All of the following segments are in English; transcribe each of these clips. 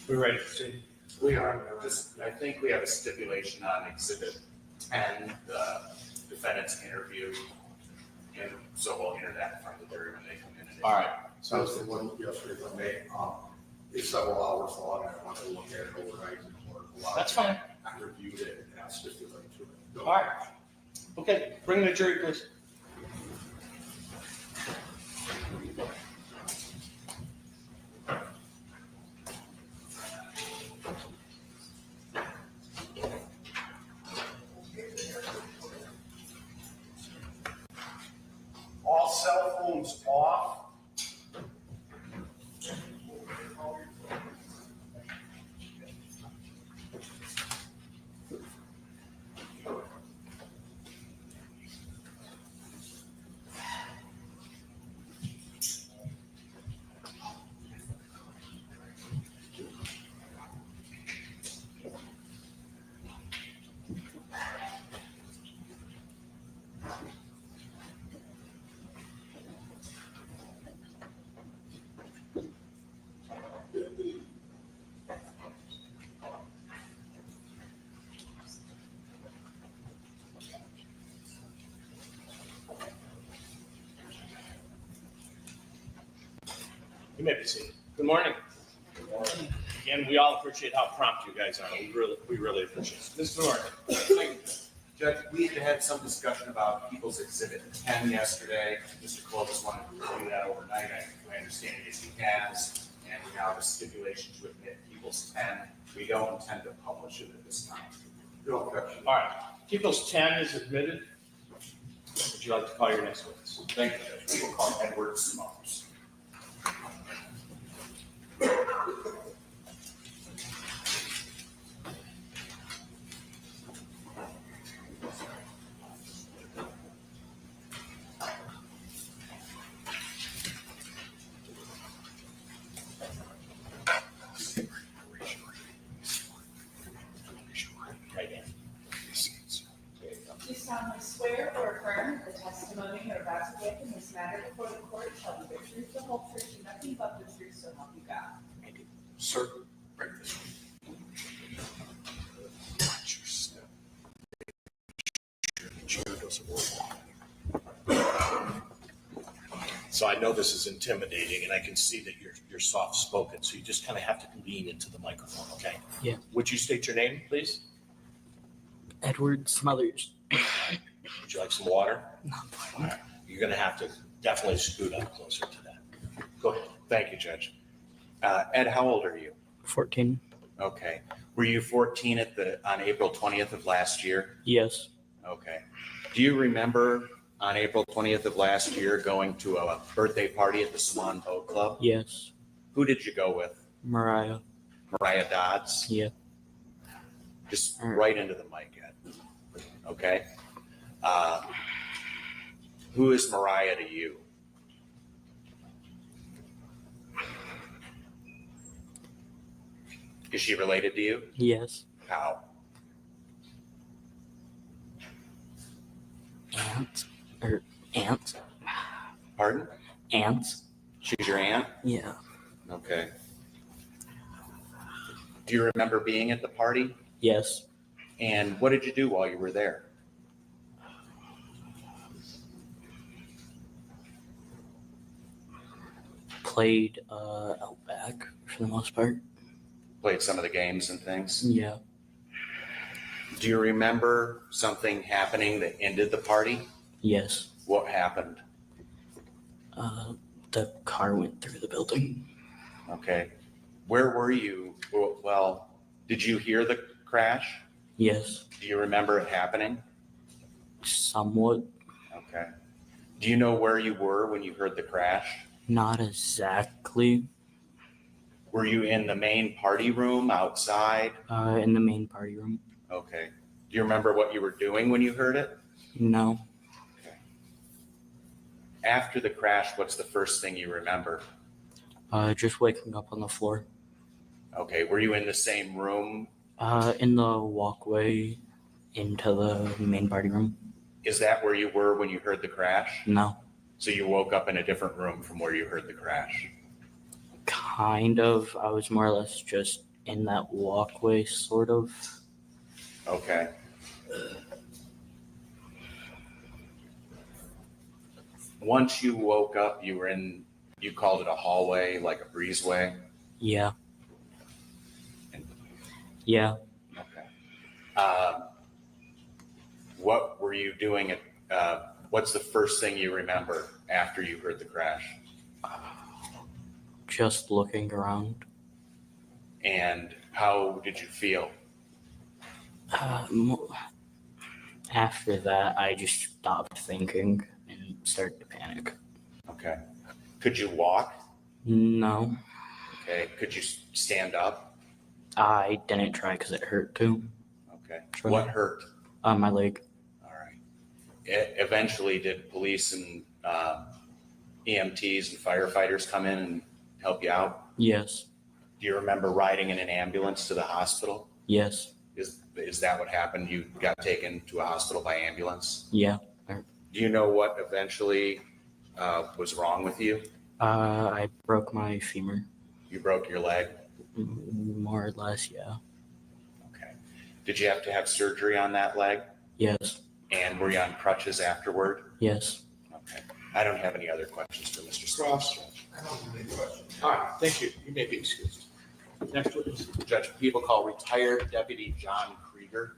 We're ready to proceed. We are, I think we have a stipulation on exhibit 10, the defendant's interview. And so we'll enter that in front of the jury when they come in. All right. So I was the one yesterday when they, it's several hours long, and I want to look at it overnight. That's fine. I reviewed it and asked if you'd like to. All right. Okay, bring the jury, please. All cell phones off. You may be seated. Good morning. Good morning. Again, we all appreciate how prompt you guys are. We really appreciate it. Mr. Norton. Judge, we had some discussion about People's Exhibit 10 yesterday. Mr. Clovis wanted to review that overnight. I understand it he has, and we now have a stipulation to admit People's 10. We don't intend to publish it at this time. No objection. All right. People's 10 is admitted. Would you like to call your next witness? Thank you, Judge. We will call Edward Smothers. Right in. Do solemnly swear or affirm the testimony you're about to give in this matter before the court shall be the truth, the whole truth, and nothing but the truth, so help you God. Sir, bring this one. Watch your step. Make sure the chair doesn't roll. So I know this is intimidating, and I can see that you're soft-spoken, so you just kind of have to lean into the microphone, okay? Yeah. Would you state your name, please? Edward Smothers. Would you like some water? No. All right. You're going to have to definitely scoot up closer to that. Go ahead. Thank you, Judge. Ed, how old are you? 14. Okay. Were you 14 on April 20th of last year? Yes. Okay. Do you remember on April 20th of last year going to a birthday party at the Swan Boat Club? Yes. Who did you go with? Mariah. Mariah Dodds? Yeah. Just right into the mic, Ed. Okay. Who is Mariah to you? Is she related to you? Yes. How? Aunt. Pardon? Aunt. She's your aunt? Yeah. Okay. Do you remember being at the party? Yes. And what did you do while you were there? Played out back for the most part. Played some of the games and things? Yeah. Do you remember something happening that ended the party? Yes. What happened? The car went through the building. Okay. Where were you? Well, did you hear the crash? Yes. Do you remember it happening? Somewhat. Okay. Do you know where you were when you heard the crash? Not exactly. Were you in the main party room outside? In the main party room. Okay. Do you remember what you were doing when you heard it? No. Okay. After the crash, what's the first thing you remember? Just waking up on the floor. Okay. Were you in the same room? In the walkway into the main party room. Is that where you were when you heard the crash? No. So you woke up in a different room from where you heard the crash? Kind of. I was more or less just in that walkway, sort of. Okay. Once you woke up, you called it a hallway, like a breezeway? Yeah. Yeah. Okay. What were you doing what's the first thing you remember after you heard the crash? Just looking around. And how did you feel? After that, I just stopped thinking and started to panic. Okay. Could you walk? No, Okay. Could you stand up? I didn't try because it hurt too. Okay. Sure. What hurt? My leg. All right. Eventually, did police and EMTs and firefighters come in and help you out? Yes. Do you remember riding in an ambulance to the hospital? Yes. Is that what happened? You got taken to a hospital by ambulance? Yeah. Do you know what eventually was wrong with you? I broke my femur. You broke your leg? More or less, yeah. Okay. Did you have to have surgery on that leg? Yes. And were you on crutches afterward? Yes. Okay. I don't have any other questions for Mr. Strauss. I don't have any questions. All right, thank you. You may be excused. Next witness. Judge, people call retired Deputy John Krieger.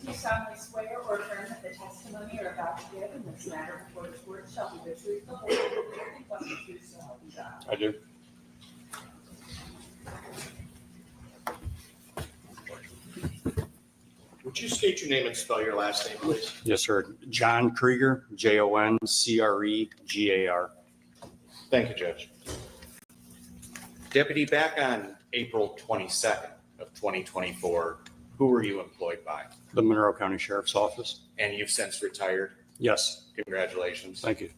Do you solemnly swear or affirm that the testimony you're about to give in this matter before the court shall be the truth, the whole truth, and nothing but the truth, so help you God? I do. Would you state your name and spell your last name, please? Yes, sir. John Krieger, JONCREGAR. Thank you, Judge. Deputy, back on April 22nd of 2024, who were you employed by? The Monroe County Sheriff's Office. And you've since retired? Yes, Congratulations. thank you.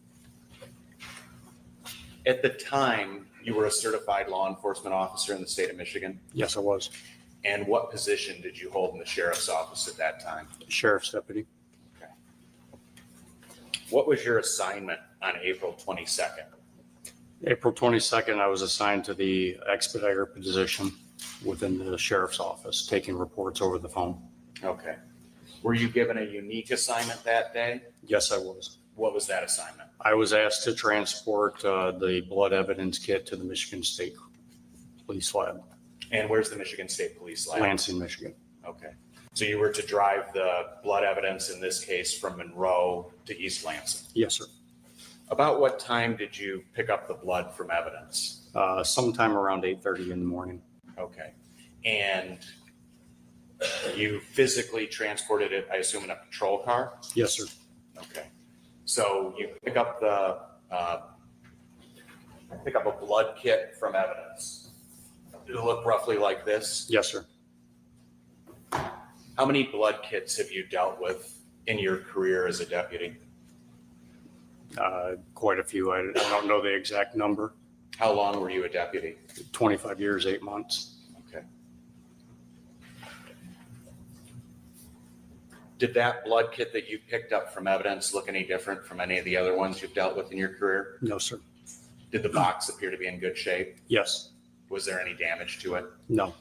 At the time, you were a certified law enforcement officer in the state of Michigan. Yes, I was. And what position did you hold in the sheriff's office at that time? Sheriff's deputy. What was your assignment on April 22nd? April 22nd, I was assigned to the expediter position within the sheriff's office, taking reports over the phone. Okay. Were you given a unique assignment that day? Yes, I was. What was that assignment? I was asked to transport the blood evidence kit to the Michigan State Police Lab, And where's the Michigan State Police Lab? Lansing, Michigan. Okay. So you were to drive the blood evidence, in this case, from Monroe to East Lansing. Yes, sir. About what time did you pick up the blood from evidence? Sometime around 8:30 in the morning. Okay. And you physically transported it, I assume, in a patrol car? Yes, sir. Okay. So you pick up a blood kit from evidence. It'll look roughly like this. Yes, sir. How many blood kits have you dealt with in your career as a deputy? Quite a few. I don't know the exact number. How long were you a deputy? 25 years, 8 months. Okay. Did that blood kit that you picked up from evidence look any different from any of the other ones you've dealt with in your career? No, sir. Did the box appear to be in good shape? Yes. Was there any damage to it? No.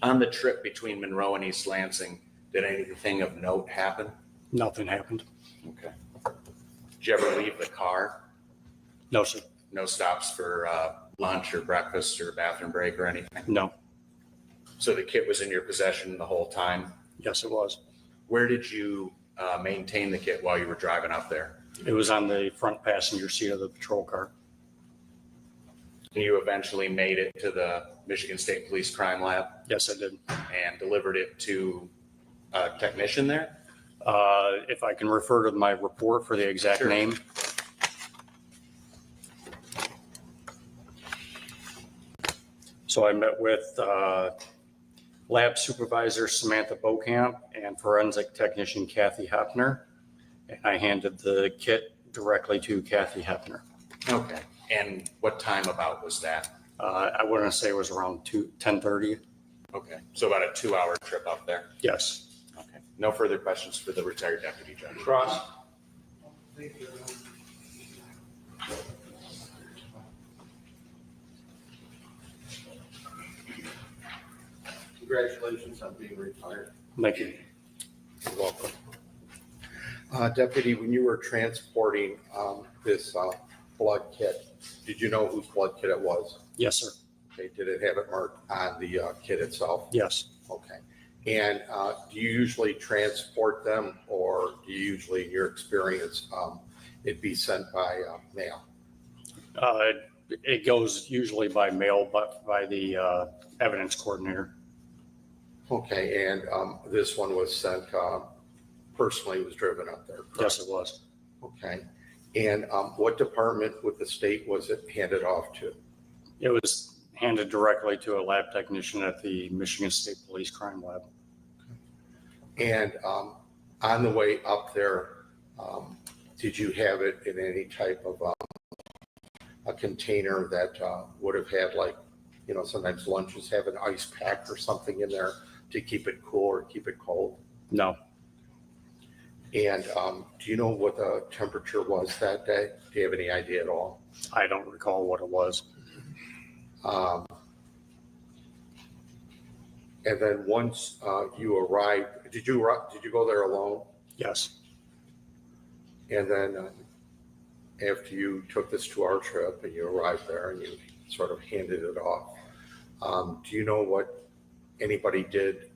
On the trip between Monroe and East Lansing, did anything of note happen? Nothing happened. Okay. Did you ever leave the car? No, sir. No stops for lunch or breakfast or bathroom break or anything? No. So the kit was in your possession the whole time? Yes, it was. Where did you maintain the kit while you were driving up there? It was on the front passenger seat of the patrol car. And you eventually made it to the Michigan State Police Crime Lab Yes, I did. and delivered it to a technician there? If I can refer to my report for the exact Sure. name. So I met with lab supervisor Samantha Bokamp and forensic technician Kathy Hepner, and I handed the kit directly to Kathy Hepner. Okay. And what time about was that? I want to say it was around 10:30. Okay. So about a 2-hour trip up there? Yes. Okay. Okay. No further questions for the retired deputy judge. Cross. Congratulations on being retired. Thank you. You're welcome. Deputy, when you were transporting this blood kit, did you know whose blood kit it was? Yes, sir. Okay, did it have it marked on the kit itself? Yes. Okay. And do you usually transport them, or do you usually, in your experience, it be sent by mail? It goes usually by mail, but by the evidence coordinator. Okay, and this one was sent personally, was driven up there? Correct? Yes, it was. Okay. And what department with the state was it handed off to? It was handed directly to a lab technician at the Michigan State Police Crime Lab. And on the way up there, did you have it in any type of a container that would have had, like, you know, sometimes lunches have an ice pack or something in there to keep it cool or keep it cold? No. And do you know what the temperature was that day? Do you have any idea at all? I don't recall what it was. And then once you arrived, did you go there alone? Yes. And then after you took this 2-hour trip and you arrived there and you sort of handed it off, do you know what anybody did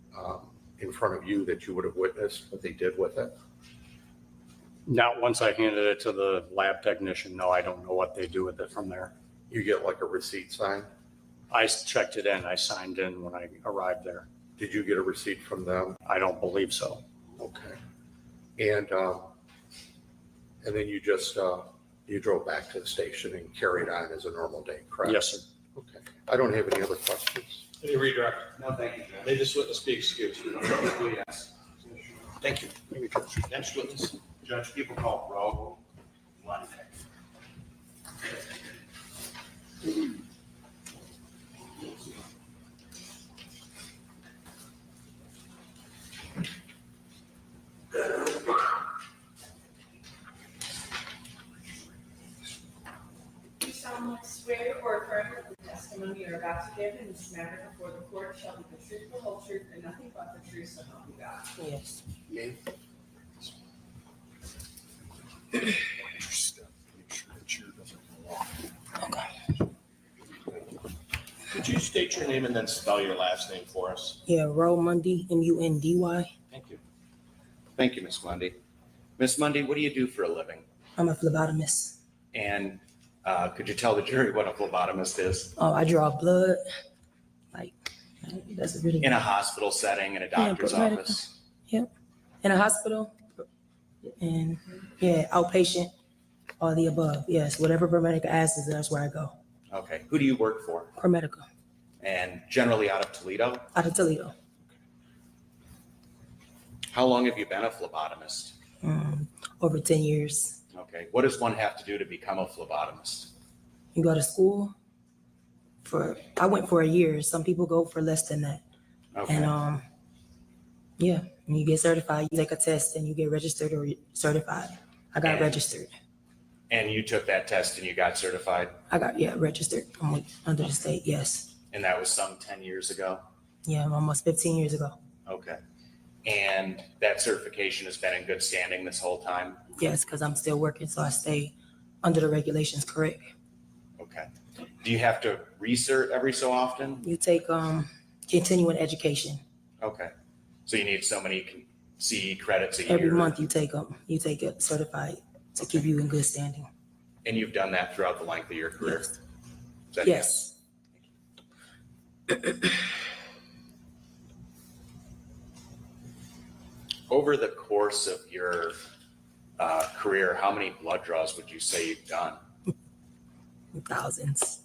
in front of you that you would have witnessed what they did with it? Not once I handed it to the lab technician. No, I don't know what they do with it from there. You get like a receipt signed? I checked it in. I signed in when I arrived there. Did you get a receipt from them? I don't believe so. Okay. And then you just you drove back to the station and carried on as a normal day, correct? Yes, sir. Okay. I don't have any other questions. Any redirect? No, thank you, Judge. May this witness be excused. Yes. Thank you. Next witness. Judge, people call row one. Do you solemnly swear or affirm that the testimony you're about to give in this matter before the court shall be the truth, the whole truth, and nothing but the truth, so help you God? Yes. Could you state your name and then spell your last name for us? Yeah, Roe Mundy, M-U-N-D-Y. Thank you. Thank you, Miss Mundy. Miss Mundy, what do you do for a living? I'm a phlebotomist. And could you tell the jury what a phlebotomist is? Oh, I draw blood. Like, that's really In a hospital setting, in a doctor's but medical. office? in a hospital. And yeah, outpatient, all the above. Yes, whatever paramedic asks, that's where I go. Okay. Who do you work for? Paramedical And generally out of Toledo? out of Toledo. How long have you been a phlebotomist? Over 10 years. Okay. What does one have to do to become a phlebotomist? You go to school I went for a year. Some people go for less than that. Okay. And yeah, when you get certified, you take a test and you get registered or certified. I got And- registered. And you took that test and you got certified? I got, registered. I'm under the state, yes. And that was some 10 years ago? Yeah, almost 15 years ago. Okay. And that certification has been in good standing this whole time? Yes, because I'm still working, so I stay under the regulations, correct? Okay. Do you have to recert every so often? You take continuing education. Okay. So you need so many CE credits a year? Every month you take them. You take it certified to keep you in good standing. And you've done that throughout the length of your career? Yes. Is that Yes. Over the course of your career, how many blood draws would you say you've done? Thousands.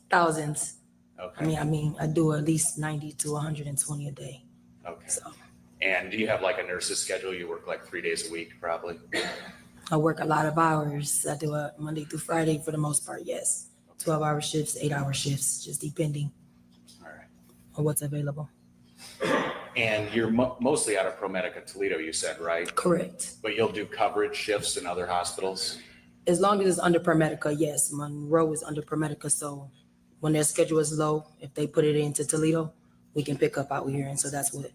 Okay. I do at least 90 to 120 a day. Okay. So And do you have like a nurse's schedule? You work like 3 days a week, probably? I work a lot of hours. I do it Monday through Friday for the most part, yes. 12-hour shifts, 8-hour shifts, just depending All right. on what's available. And you're mostly out of ProMedica Toledo, you said, right? Correct. But you'll do coverage shifts in other hospitals? As long as it's under ProMedica, yes. Monroe is under ProMedica, so when their schedule is low, if they put it into Toledo, we can pick up out here. And so that's what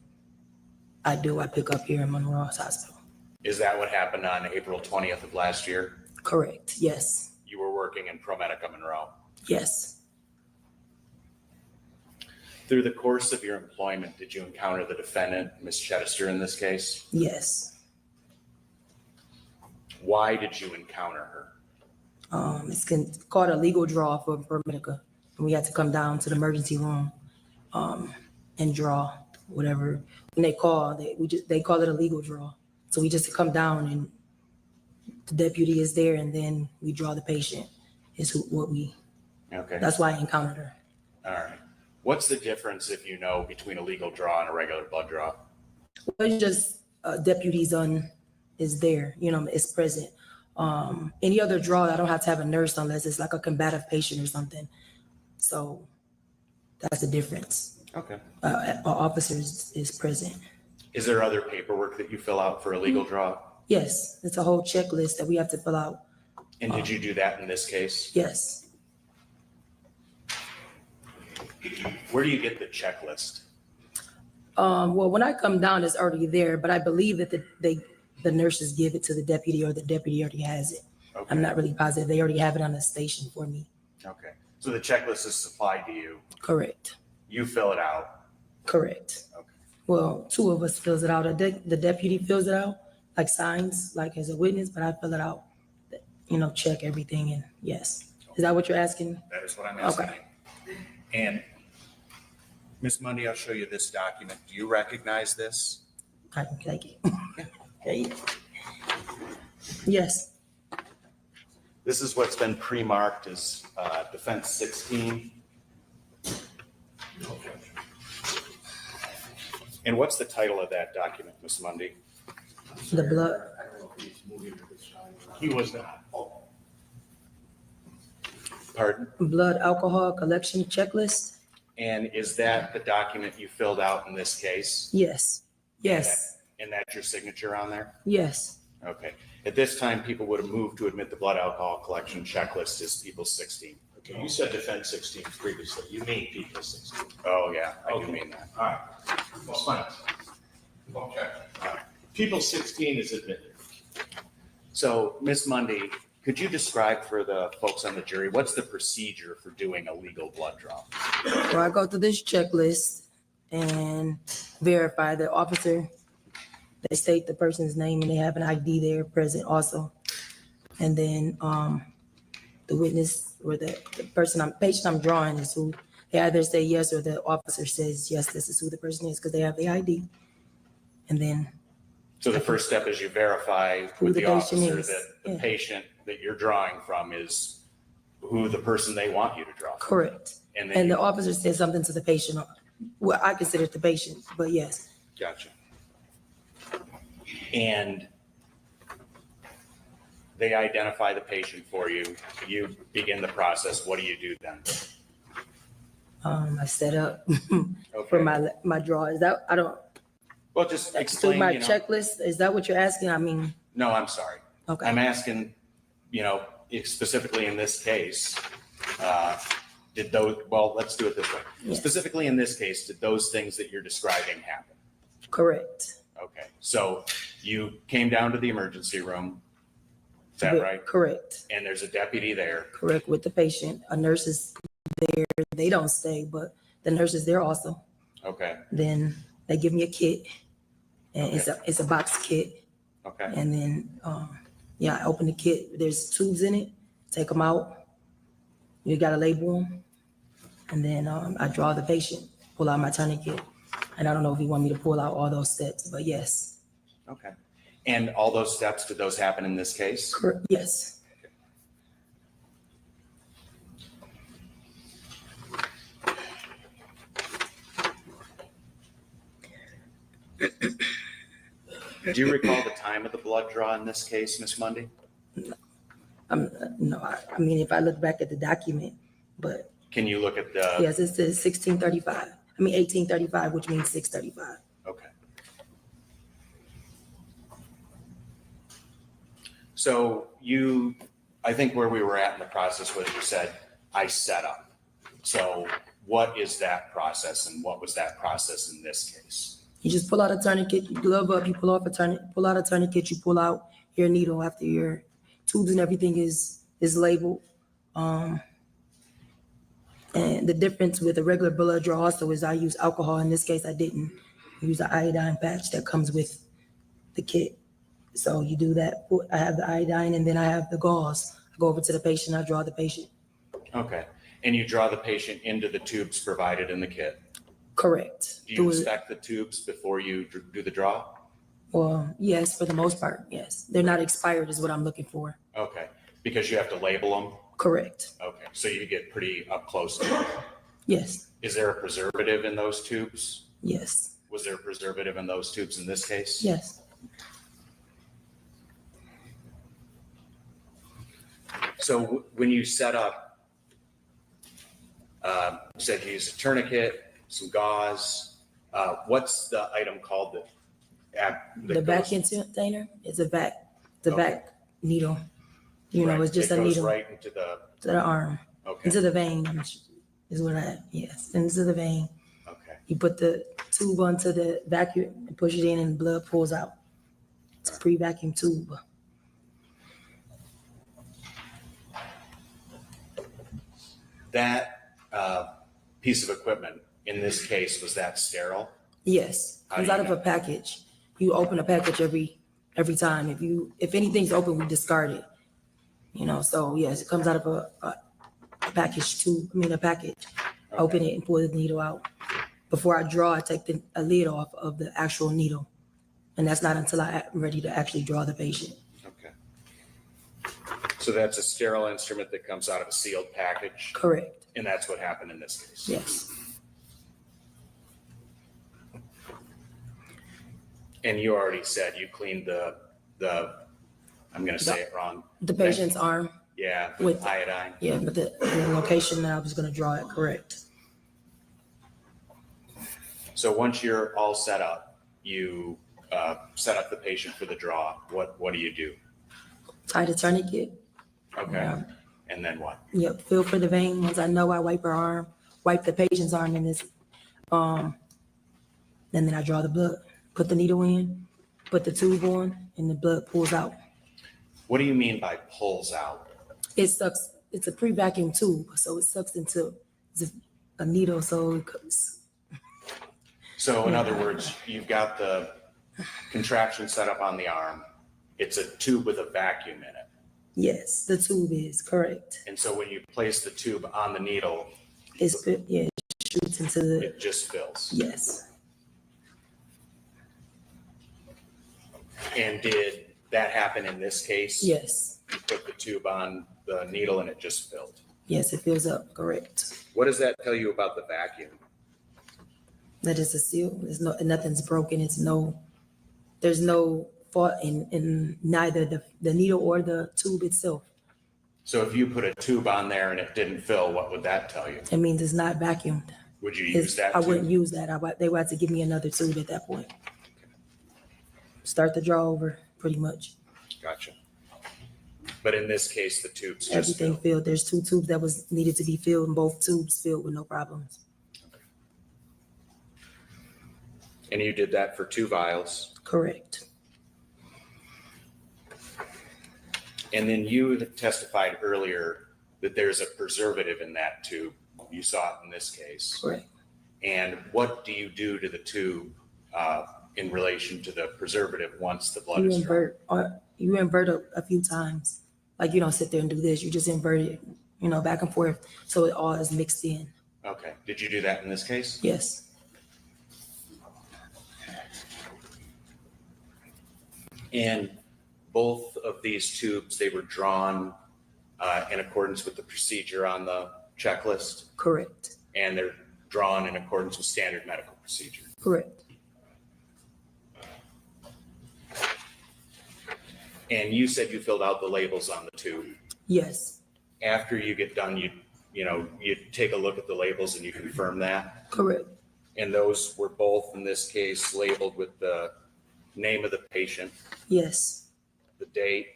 I do. I pick up here in Monroe's hospital. Is that what happened on April 20th of last year? Correct. Yes. You were working in ProMedica Monroe. Yes. Through the course of your employment, did you encounter the defendant, Ms. Chidester, in this case? Yes. Why did you encounter her? It's called a legal draw for ProMedica. And we had to come down to the emergency room and draw whatever. When they call, they call it a legal draw. So we just come down and the deputy is there and then we draw the patient Okay, that's why I encountered her. all right. What's the difference, if you know, between a legal draw and a regular blood draw? Well, it's just deputies is there, is present. Any other draw, I don't have to have a nurse unless it's like a combative patient or something. So that's the difference. Okay. Our officers is present. Is there other paperwork that you fill out for a legal draw? Yes, it's a whole checklist that we have to fill out. And did you do that in this case? Yes. Where do you get the checklist? Well, when I come down, it's already there, but I believe that the nurses give it to the deputy or the deputy already has it. Okay. I'm not really positive. They already have it on the station for me. Okay. So the checklist is supplied to you. Correct. You fill it out. Correct. Okay. Well, two of us fills it out. The deputy fills it out, like signs, like as a witness, but I fill it out, check everything. And yes. Is that what you're asking? That is what I'm asking. Okay. And Ms. Mundy, I'll show you this document. Do you recognize this? I can take it. Okay. Yes. This is what's been pre-marked as Defense 16. And what's the title of that document, Ms. Mundy? The blood. He was not. Pardon? Blood alcohol collection checklist. And is that the document you filled out in this case? Yes. Yes. And that's your signature on there? Yes. Okay. At this time, people would have moved to admit the blood alcohol collection checklist as People 16. Okay, you said Defense 16 previously. You mean People 16. Oh, yeah, I do Okay. mean that. All right. Well, fine. Okay. All right. People 16 is admitted. So, Ms. Mundy, could you describe for the folks on the jury, what's the procedure for doing a legal blood draw? So I go through this checklist and verify the officer. They state the person's name and they have an ID there present also. And then the witness or the patient I'm drawing is who they either say yes or the officer says yes, this is who the person is because they have the ID. And then So the first step is you verify Who with the the patient officer is. that the Yeah. patient that you're drawing from is who the person they want you to draw from. correct. And And the then, officer says something to the patient. Well, I consider it the patient, but yes. gotcha. And they identify the patient for you. You begin the process. What do you do then? I set up Okay. for my draw. Is that, I don't, Well, just through explain, my checklist, is that what you're asking? I mean, No, I'm sorry. okay. I'm asking, if specifically in this case, let's do it this way. Yeah. Specifically in this case, did those things that you're describing happen? Correct. Okay, so you came down to the emergency room, is that right? Correct. And there's a deputy there. Correct with the patient. A nurse is there. They don't stay, but the nurse is there also. Okay, Then they give me a kit and it's a box kit. okay, And then, I open the kit. There's tubes in it. Take them out. You got to label them. And then I draw the patient, pull out my tourniquet. And I don't know if you want me to pull out all those steps, but yes. okay. And all those steps, did those happen in this case? Yes. Do you recall the time of the blood draw in this case, Ms. Mundy? No, I mean, if I look back at the document, but Can you look at the, yes, it says 1835, which means 6:35. So I think where we were at in the process was you said, I set up. So what is that process and what was that process in this case? You just pull out a tourniquet, you glove up, you pull out a tourniquet, you pull out your needle after your tubes and everything is labeled. And the difference with a regular blood draw also is I use alcohol. In this case, I didn't use the iodine patch that comes with the kit. So you do that. I have the iodine and then I have the gauze. I go over to the patient, I draw the patient. Okay. And you draw the patient into the tubes provided in the kit. Correct. Do you inspect the tubes before you do the draw? Well, yes, for the most part, yes. They're not expired is what I'm looking for. Okay. Because you have to label them? Correct. Okay. So you get pretty up close to it. Yes, Is there a preservative in those tubes? yes, Was there a preservative in those tubes in this case? yes. So when you set up, you said you used a tourniquet, some gauze. What's the item called The vacuum container is a vac needle. You know, it's just a It goes needle right into the, to the arm, okay, into the vein, is what I have, yes, into the vein. okay. You put the tube onto the vacuum and push it in and blood pulls out. It's a pre-vacuum tube. That piece of equipment, in this case, was that sterile? Yes, How comes do you out of a know? package. You open a package every time. If anything's open, we discard it. You know, so yes, it comes out of a package tube, a package. Okay. Open it and pull the needle out. Before I draw, I take a lid off of the actual needle. And that's not until I'm ready to actually draw the patient. Okay. So that's a sterile instrument that comes out of a sealed package, Correct, and that's what happened in this case? yes. And you already said you cleaned the I'm gonna say it wrong. The patient's arm, Yeah, with- with iodine. yeah, but the location that I was gonna draw it, correct. So once you're all set up, you set up the patient for the draw. What do you do? Tie the tourniquet, Okay, Yeah. and then what? yep, feel for the vein. Once I know, I wipe the patient's arm in this, and then I draw the blood. Put the needle in, put the tube on, and the blood pulls out. What do you mean by pulls out? It sucks, it's a pre-vacuum tube, so it sucks into a needle, so it comes. So in other words, you've got the contraption set up on the arm. It's a tube with a vacuum in it. Yes, the tube is correct. And so when you place the tube on the needle, It shoots into the, it just fills. yes, And did that happen in this case? yes, You put the tube on the needle and it just filled. yes, it fills up, correct. What does that tell you about the vacuum? That is a seal, nothing's broken, there's no fault in neither the needle or the tube itself. So if you put a tube on there and it didn't fill, what would that tell you? It means it's not vacuumed. Would you use that I wouldn't tube? use that, they would have to give me another tube at that point. Start the draw over, pretty much. Gotcha. But in this case, the tubes just Everything filled. filled. There's 2 tubes that was needed to be filled, and both tubes filled with no problems. And you did that for 2 vials. Correct. And then you testified earlier that there's a preservative in that tube. You saw it in this case. Correct. And what do you do to the tube in relation to the preservative once the blood is drawn? You invert a few times. Like you don't sit there and do this. You just invert it, back and forth, so it all is mixed in. Okay. Did you do that in this case? Yes. And both of these tubes, they were drawn in accordance with the procedure on the checklist, Correct. and they're drawn in accordance with standard medical procedure. Correct. And you said you filled out the labels on the tube. Yes. After you get done, you take a look at the labels and you confirm that. Correct. And those were both, in this case, labeled with the name of the patient, Yes. the date,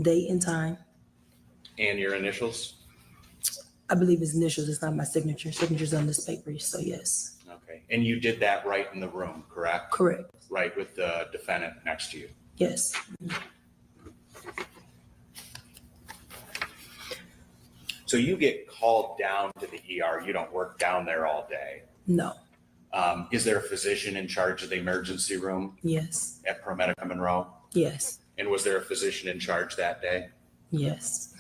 date and time. And your initials? I believe his initials. It's not my signature. Signature's on this paper, so yes. Okay. And you did that right in the room, correct? Correct. Right with the defendant next to you? Yes. So you get called down to the ER. You don't work down there all day. No. Is there a physician in charge of the emergency room Yes. at ProMedica Monroe? Yes. And was there a physician in charge that day? Yes.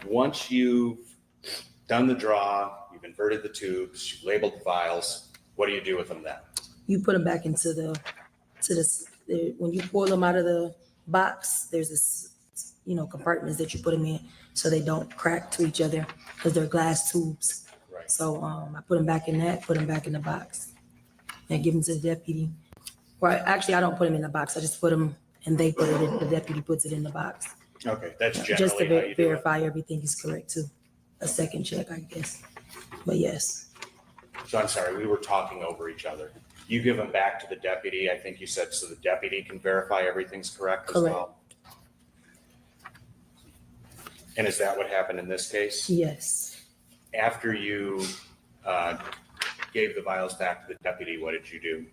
Once you've done the draw, you've inverted the tubes, you've labeled the vials, what do you do with them then? You put them back into when you pull them out of the box, there's this, compartments that you put them in so they don't crack to each other because they're glass tubes. Right. So I put them back in that, put them back in the box and give them to the deputy. Well, actually, I don't put them in the box. I just put them and they put it in, the deputy puts it in the box. Okay, that's Just to generally how you do it. verify everything is correct too. A second check, I guess. But yes, So I'm sorry, we were talking over each other. You give them back to the deputy, I think you said, so the deputy can verify everything's correct as Correct. well? And is that what happened in this case? yes. After you gave the vials back to the deputy, what did you do?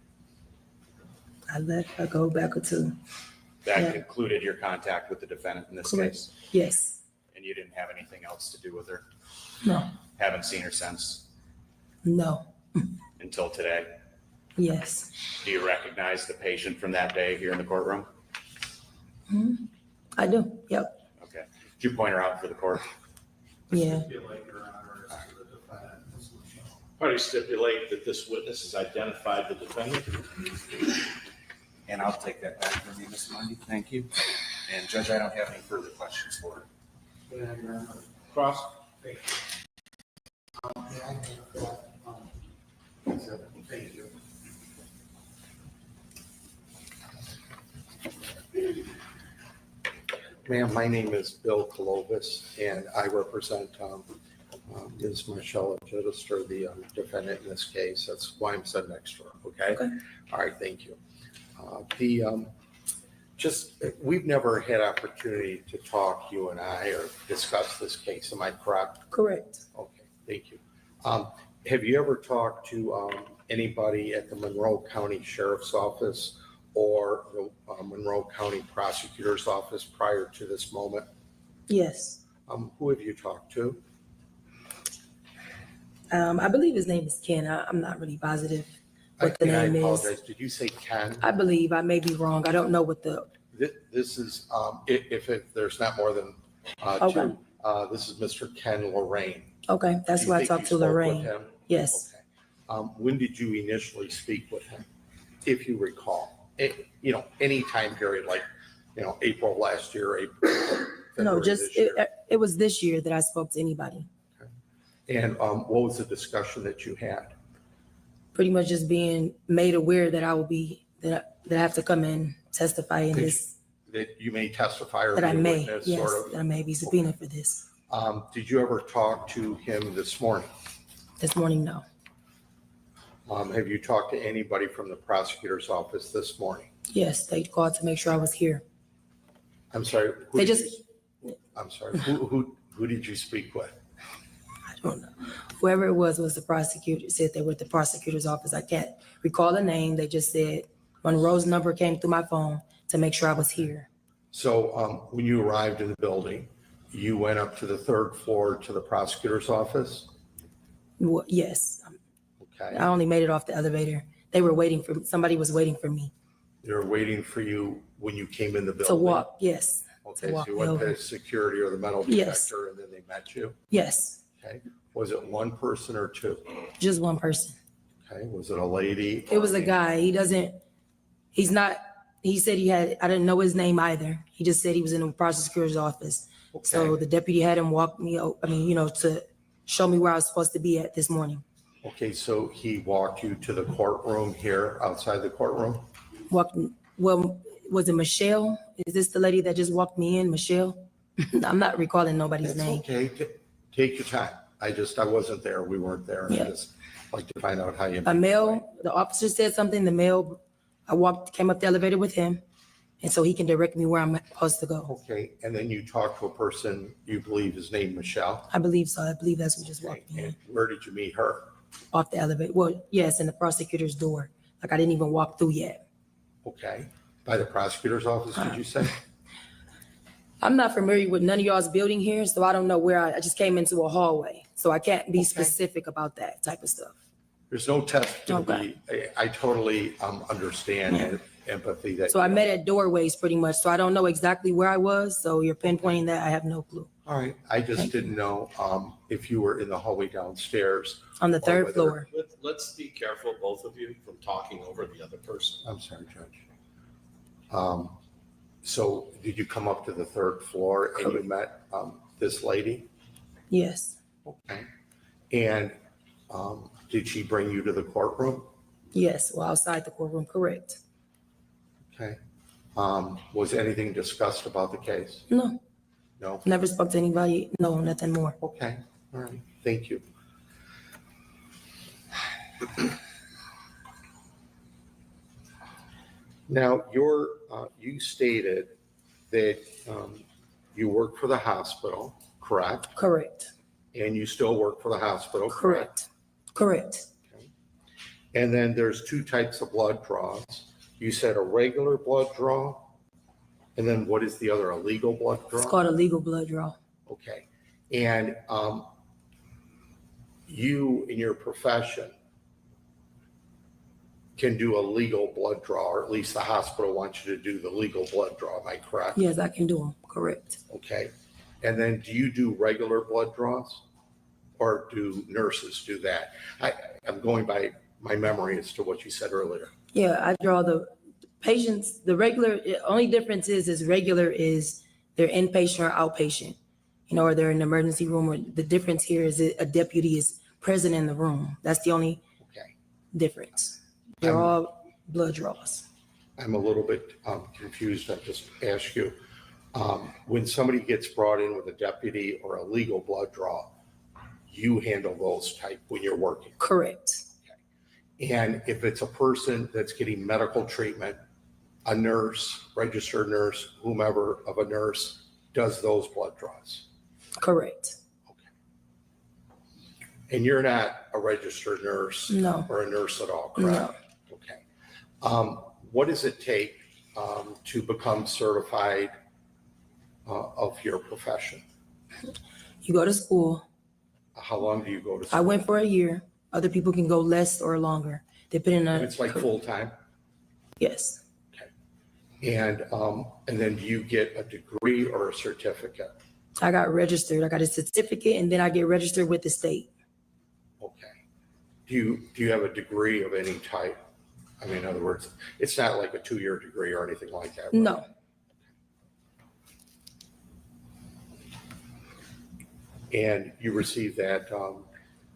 I go back to, That Yeah. concluded your contact with the defendant in this Correct. case? yes, And you didn't have anything else to do with her? no, Haven't seen her since no, until today? yes. Do you recognize the patient from that day here in the courtroom? I do, yep, Okay. Did you point her out for the court? yeah. Parties stipulate that this witness has identified the defendant. And I'll take that back from you, Ms. Mundy. Thank you. And Judge, I don't have any further questions for her. Cross. Thank you. Ma'am, my name is Bill Colovis, and I represent Ms. Marshella Chidester, the defendant in this case. That's why I'm sitting next to her, okay? Okay. All right, thank you. We've never had opportunity to talk, you and I, or discuss this case. Am I correct? Correct. Okay, thank you. Have you ever talked to anybody at the Monroe County Sheriff's Office or the Monroe County Prosecutor's Office prior to this moment? Yes. Who have you talked to? I believe his name is Ken. I'm not really positive what the And I name is. apologize. Did you say Ken? I believe, I may be wrong. I don't know what the, This is, if there's not more than Okay. two, this is Mr. Ken Lorraine. okay, that's Do who you I think talked you to, spoke with Lorraine. him? Yes. Okay. When did you initially speak with him, if you recall? Any time period, like, April last year, April. No, February just, this year? it was this year that I spoke to anybody. And what was the discussion that you had? Pretty much just being made aware that I will be, that I have to come and testify in Did this, That you may testify or that be I a may, witness, yes, sort that I may be subpoenaed for this. of? Did you ever talk to him this morning? This morning, no. Have you talked to anybody from the prosecutor's office this morning? Yes, they called to make sure I was here. I'm sorry. who They did just, you- I'm sorry. Who did you speak with? I don't know. Whoever it was the prosecutor, said they were at the prosecutor's office. I can't recall the name. They just said Monroe's number came through my phone to make sure I was here. So when you arrived in the building, you went up to the third floor to the prosecutor's office? Yes, Okay. I only made it off the elevator. They were waiting for, somebody was waiting for me They were waiting for you when you came in the building? to walk. Yes, Okay, walk so you went over. to security or the metal Yes. detector and then they met you? yes, Okay. Was it one person or two? just one person. Okay. Was it a lady? It was a guy. He's not, he said I didn't know his name either. He just said he was in the prosecutor's office. So Okay. the deputy had him walk me, to show me where I was supposed to be at this morning. Okay, so he walked you to the courtroom here, outside the courtroom? Well, was it Michelle? Is this the lady that just walked me in, Michelle? I'm not recalling nobody's It's name. okay. Take your time. I wasn't there. We weren't there. I Yeah. just like to find out how you. A male, the officer said something, the male, came up the elevator with him. And so he can direct me where I'm supposed to go. Okay, and then you talked to a person you believe is named Michelle? I believe so. I believe that's who just Okay, walked in and where did you meet her? off the elevator. Well, yes, in the prosecutor's door. Like I didn't even walk through yet. Okay, by the prosecutor's office, did you say? I'm not familiar with none of y'all's building here, so I don't know where I just came into a hallway. So I can't be Okay. specific about that type of stuff. There's no test to Okay. be, I totally understand and empathy that. So I you met have. at doorways pretty much. So I don't know exactly where I was. So you're pinpointing that. I have no clue. All right, I just Thank you. didn't know if you were in the hallway downstairs. On the Or third whether- floor. Let's be careful, both of you, from talking over the other person. I'm sorry, Judge. So did you come up to the third floor and you met this lady? Yes. Okay. And did she bring you to the courtroom? Yes. Well, outside the courtroom. Correct. Okay. Was anything discussed about the case? No. No? Never spoke to anybody. No, nothing more. Okay, all right, thank you. Now, you stated that you work for the hospital, correct? Correct. And you still work for the hospital, correct? Correct. And then there's two types of blood draws. You said a regular blood draw, and then what is the other, a legal blood draw? It's called a legal blood draw. Okay, and you in your profession can do a legal blood draw, or at least the hospital wants you to do the legal blood draw, am I correct? Yes, I can do them. Correct. Okay, and then do you do regular blood draws? Or do nurses do that? I'm going by my memory as to what you said earlier. Yeah, I draw the patients, the regular, only difference is regular is they're inpatient or outpatient, you know, or they're in the emergency room, or the difference here is that a deputy is present in the room. That's the only Okay, difference. They're all blood draws. I'm a little bit confused. I'll just ask you. When somebody gets brought in with a deputy or a legal blood draw, you handle those type when you're working. Correct. And if it's a person that's getting medical treatment, a nurse, registered nurse, whomever of a nurse does those blood draws. Correct. And you're not a registered nurse No. or a nurse at all, correct? No. Okay. What does it take to become certified of your profession? You go to school. How long do you go to I school? went for a year. Other people can go less or longer, depending on. And it's like full-time? Yes. And then do you get a degree or a certificate? I got registered. I got a certificate, and then I get registered with the state. Okay. Do you have a degree of any type? I mean, in other words, it's not like a 2-year degree or anything like that, right? No. And you received that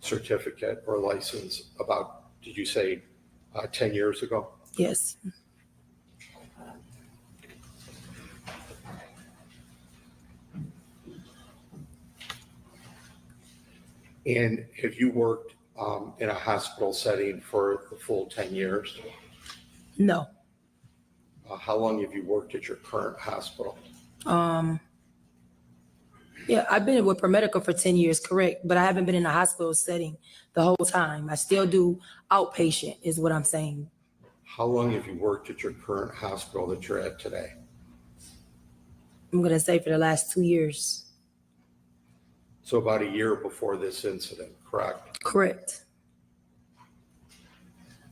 certificate or license about, did you say 10 years ago? Yes. And have you worked in a hospital setting for the full 10 years? No. How long have you worked at your current hospital? Yeah, I've been with Promedica for 10 years, correct, but I haven't been in a hospital setting the whole time. I still do outpatient is what I'm saying. How long have you worked at your current hospital that you're at today? I'm going to say for the last 2 years. So about a year before this incident, correct? Correct.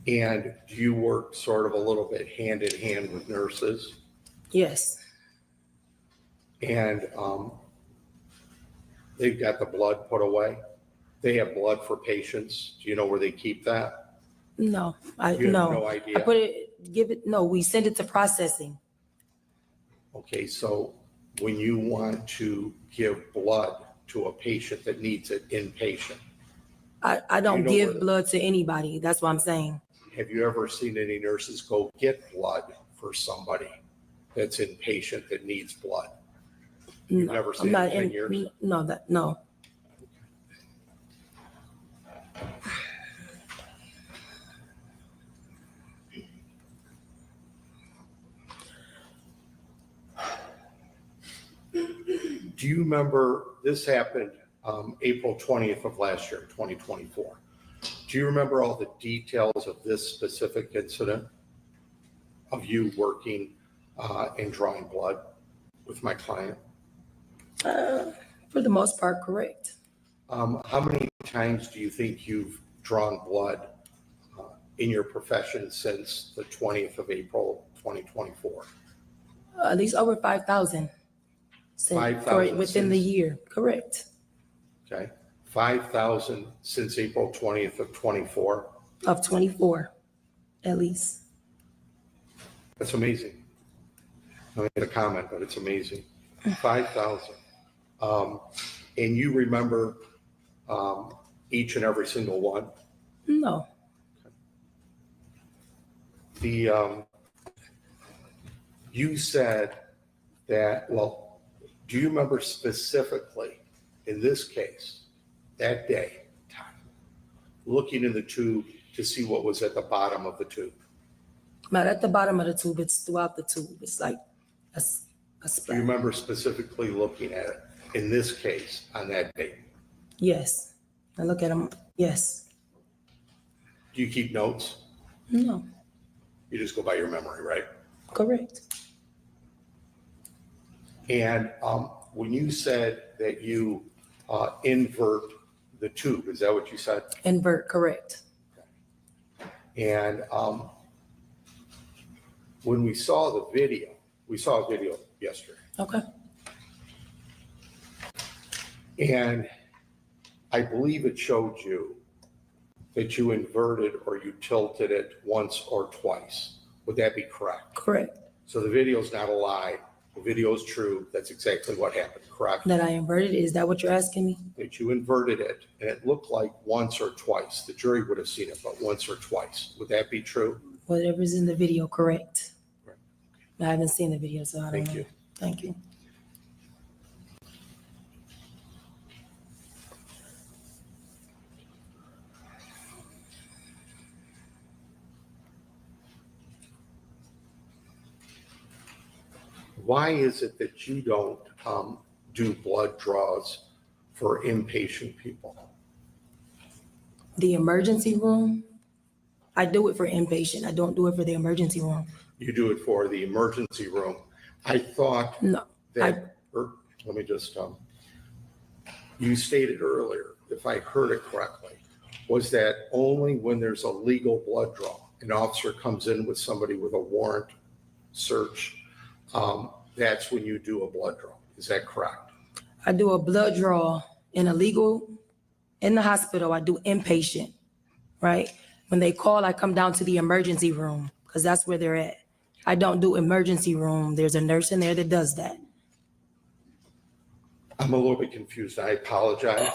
And do you work sort of a little bit hand in hand with nurses? Yes. And they've got the blood put away? They have blood for patients. Do you know where they keep that? No, You have no. no I idea? put it, no, we send it to processing. Okay, so when you want to give blood to a patient that needs it inpatient, I don't You know give where- blood to anybody. That's what I'm saying. have you ever seen any nurses go get blood for somebody that's inpatient that needs blood? You've No, never I'm seen not it in 10 years? No. Do you remember, this happened April 20th of last year, 2024. Do you remember all the details of this specific incident of you working and drawing blood with my client? For the most part, correct. How many times do you think you've drawn blood in your profession since the 20th of April, 2024? At least over 5,000. 5,000 within the since- year, correct. Okay, 5,000 since April 20th of 24. Of 24, at least. That's amazing. I made a comment, but it's amazing. 5,000. And you remember each and every single one? No, You said that, well, do you remember specifically in this case, that day, looking in the tube to see what was at the bottom of the tube? not at the bottom of the tube, it's throughout the tube. It's like a Do you splash. remember specifically looking at it in this case on that day? Yes, I look at them, yes. Do you keep notes? No, You just go by your memory, right? correct. And when you said that you invert the tube, is that what you said? Invert, correct. And when we saw the video, we saw a video yesterday, Okay, and I believe it showed you that you inverted or you tilted it once or twice. Would that be correct? correct. So the video's not a lie. The video is true. That's exactly what happened, correct? That I inverted, is that what you're asking me? That you inverted it, and it looked like once or twice. The jury would have seen it, but once or twice. Would that be true? Whatever's in the video, correct. Right. I haven't seen the video, so I don't know. Thank you. Thank you. Why is it that you don't do blood draws for inpatient people? The emergency room, I do it for inpatient. I don't do it for the emergency room. You do it for the emergency room. I thought No, that, let me just, you stated earlier, if I heard it correctly, was that only when there's a legal blood draw, an officer comes in with somebody with a warrant search, that's when you do a blood draw. Is that correct? I do a blood draw in the hospital. I do inpatient, right? When they call, I come down to the emergency room because that's where they're at. I don't do emergency room. There's a nurse in there that does that. I'm a little bit confused. I apologize.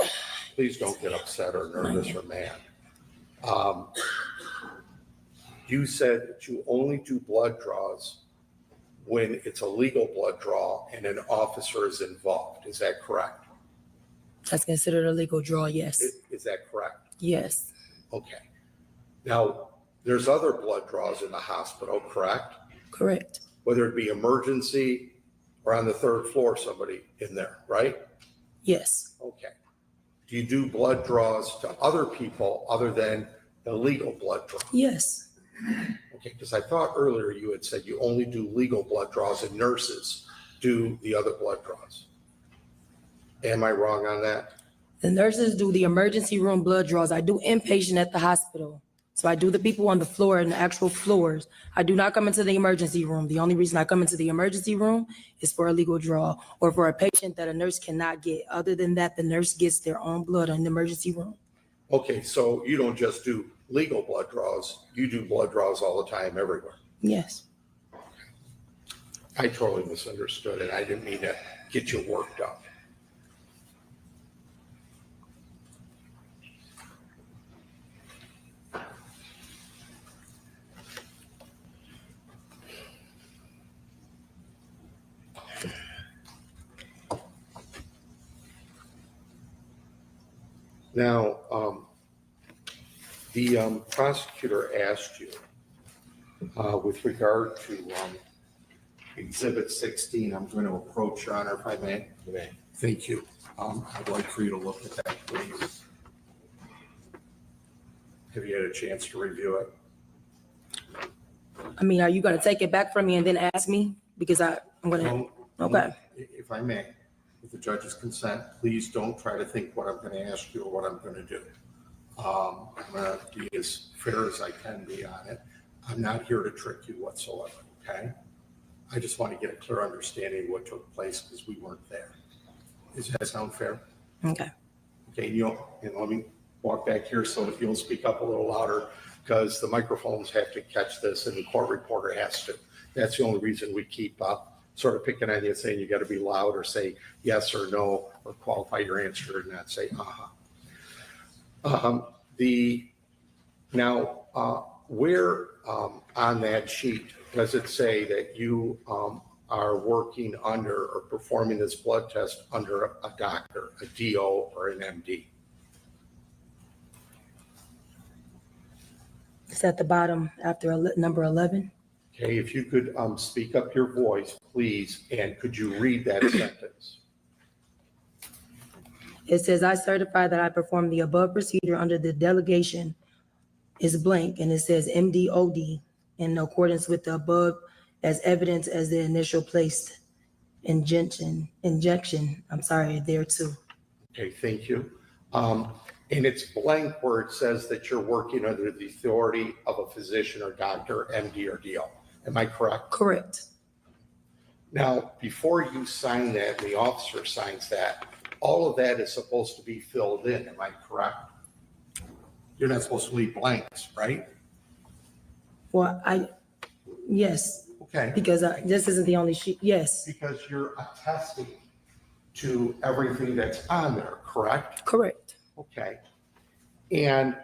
Please don't get upset or nervous or mad. You said that you only do blood draws when it's a legal blood draw and an officer is involved. Is that correct? That's considered a legal draw, yes. Is that correct? Yes, Okay. Now, there's other blood draws in the hospital, correct? correct. Whether it be emergency or on the third floor, somebody in there, right? Yes, Okay. Do you do blood draws to other people other than the legal blood draw? yes. Okay, because I thought earlier you had said you only do legal blood draws and nurses do the other blood draws. Am I wrong on that? The nurses do the emergency room blood draws. I do inpatient at the hospital. So I do the people on the floor and the actual floors. I do not come into the emergency room. The only reason I come into the emergency room is for a legal draw or for a patient that a nurse cannot get. Other than that, the nurse gets their own blood in the emergency room. Okay, so you don't just do legal blood draws, you do blood draws all the time everywhere. Yes. I totally misunderstood and I didn't mean to get you worked up. Now, the prosecutor asked you with regard to Exhibit 16, I'm going to approach, Your Honor, if I may. You may. Thank you. I'd like for you to look at that, please. Have you had a chance to review it? I mean, are you gonna take it back from me and then ask me? Because I'm gonna, Don't- okay. If I may, with the judge's consent, please don't try to think what I'm going to ask you or what I'm going to do. I'm going to be as fair as I can be on it. I'm not here to trick you whatsoever, okay? I just want to get a clear understanding of what took place because we weren't there. Does that sound fair? Okay. Okay, let me walk back here so if you'll speak up a little louder because the microphones have to catch this and the court reporter has to. That's the only reason we keep sort of picking on you, saying you got to be loud or say yes or no or qualify your answer and not say where on that sheet does it say that you are working under or performing this blood test under a doctor, a DO or an MD? It's at the bottom after number 11. Okay, if you could speak up your voice, please, and could you read that sentence? It says, I certify that I performed the above procedure under the delegation is blank, and it says MDOD in accordance with the above as evidence as the initial placed injection, there too. Okay, thank you. And it's blank where it says that you're working under the authority of a physician or doctor, MD or DO. Am I correct? Correct. Now, before you sign that, and the officer signs that, all of that is supposed to be filled in. Am I correct? You're not supposed to leave blanks, right? Well, yes, Okay. because this isn't the only sheet. Yes, Because you're attesting to everything that's on there, correct? correct. Okay. And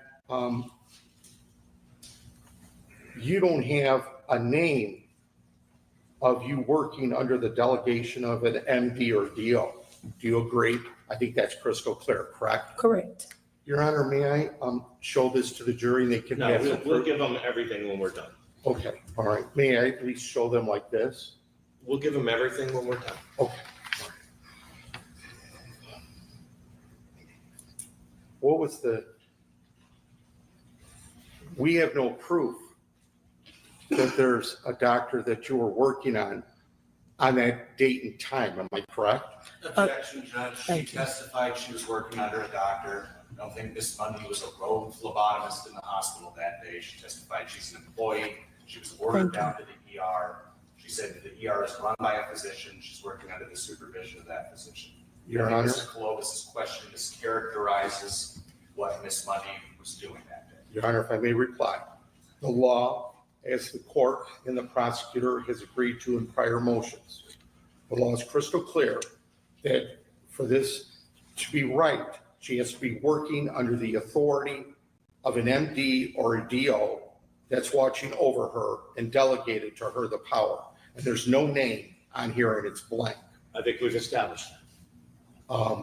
you don't have a name of you working under the delegation of an MD or DO. Do you agree? I think that's crystal clear, correct? Correct. Your Honor, may I show this to the jury and they can No, have we'll it? give them everything when we're done. Okay, all right. May I at least show them like this? We'll give them everything when we're done. Okay. What was we have no proof that there's a doctor that you were working on that date and time. Am I correct? Objection, Judge. She Thank you. testified she was working under a doctor. I don't think Miss Mundy was a rogue phlebotomist in the hospital that day. She testified she's an employee. She was ordered down to the ER. She said that the ER is run by a physician. She's working under the supervision of that physician. Your I Honor. think Mr. Clovis's question mischaracterizes what Miss Mundy was doing that day. Your Honor, if I may reply. The law, as the court and the prosecutor has agreed to in prior motions, the law is crystal clear that for this to be right, she has to be working under the authority of an MD or a DO that's watching over her and delegated to her the power. And there's no name on here and it's blank. I think we've established that. I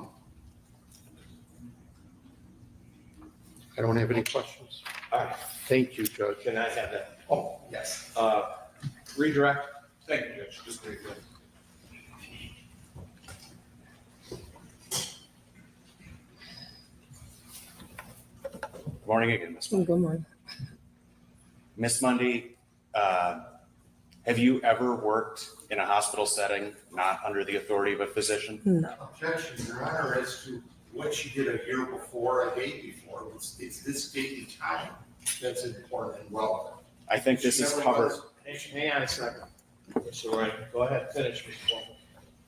don't have any questions. All right, Thank you, Judge. can I have that? Oh, yes. Redirect. Thank you, Judge. Just briefly. Good morning again, Miss Mundy. Good morning. Miss Mundy, have you ever worked in a hospital setting not under the authority of a physician? No. Objection, Your Honor, as to what she did a year before, a day before. It's this date and time that's important and relevant. I think this is She never covered. was- Hang on a second. Mr. Ryan, go ahead, finish, Mr. Walker.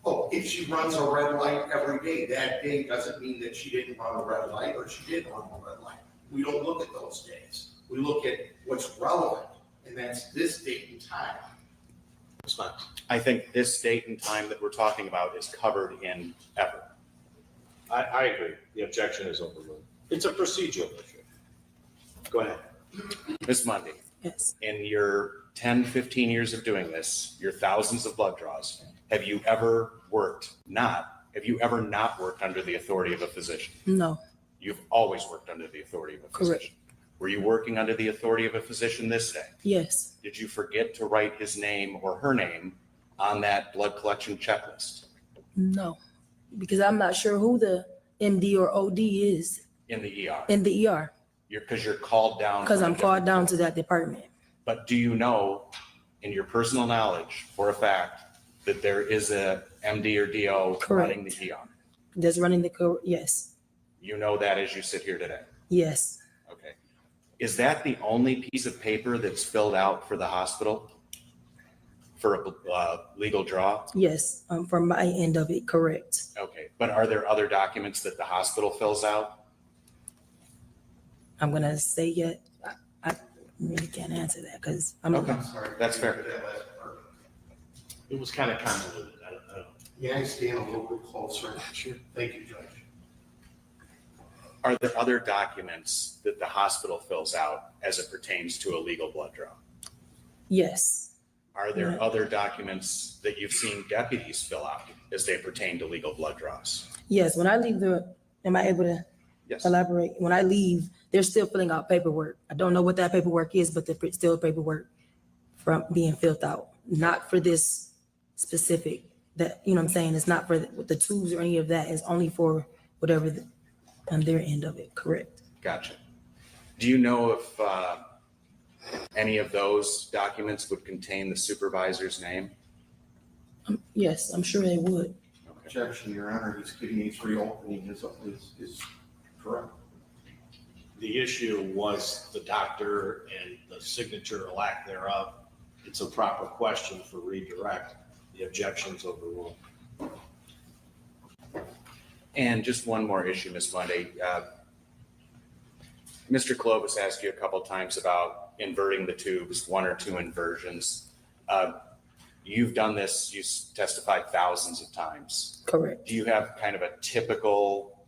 Oh, if she runs a red light every day, that day doesn't mean that she didn't run a red light or she did run a red light. We don't look at those days. We look at what's relevant, and that's this date and time. Response. I think this date and time that we're talking about is covered in ever. I agree. The objection is overruled. It's a procedural issue. Go ahead. Miss Mundy, Yes. in your 10, 15 years of doing this, your thousands of blood draws, have you ever not worked under the authority of a physician? No. You've always worked under the authority of a physician. Correct. Were you working under the authority of a physician this day? Yes. Did you forget to write his name or her name on that blood collection checklist? No. because I'm not sure who the MD or OD is in the ER? in the ER, Because you're called down. because from a I'm called different down floor. to that department. But do you know, in your personal knowledge, for a fact, that there is a MD or DO running the ER? That's running the, yes, You know that as you sit here today? yes, Okay. Is that the only piece of paper that's filled out for the hospital? For a legal draw? yes, from my end of it, correct. Okay, but are there other documents that the hospital fills out? I'm gonna say yet, I really can't answer that because I'm. Okay, that's fair. It was kind of convoluted. I don't know. Yeah, I stand a little bit closer. Sure. Thank you, Judge. Are there other documents that the hospital fills out as it pertains to a legal blood draw? Yes, Are there Yeah. other documents that you've seen deputies fill out as they pertain to legal blood draws? yes, when I leave am I able to Yes. elaborate? When I leave, they're still filling out paperwork. I don't know what that paperwork is, but there's still paperwork from being filled out, not for this specific, that, you know what I'm saying? It's not for the tubes or any of that. It's only for whatever on their end of it, correct? Gotcha. Do you know if any of those documents would contain the supervisor's name? Yes, I'm sure they would. Okay. Objection, Your Honor, his kidneys reopening is correct. The issue was the doctor and the signature or lack thereof. It's a proper question for redirect. The objection's overruled. And just one more issue, Ms. Monday. Mr. Clovis asked you a couple times about inverting the tubes, 1 or 2 inversions. You've done this, you testified thousands of times. Correct. Do you have kind of a typical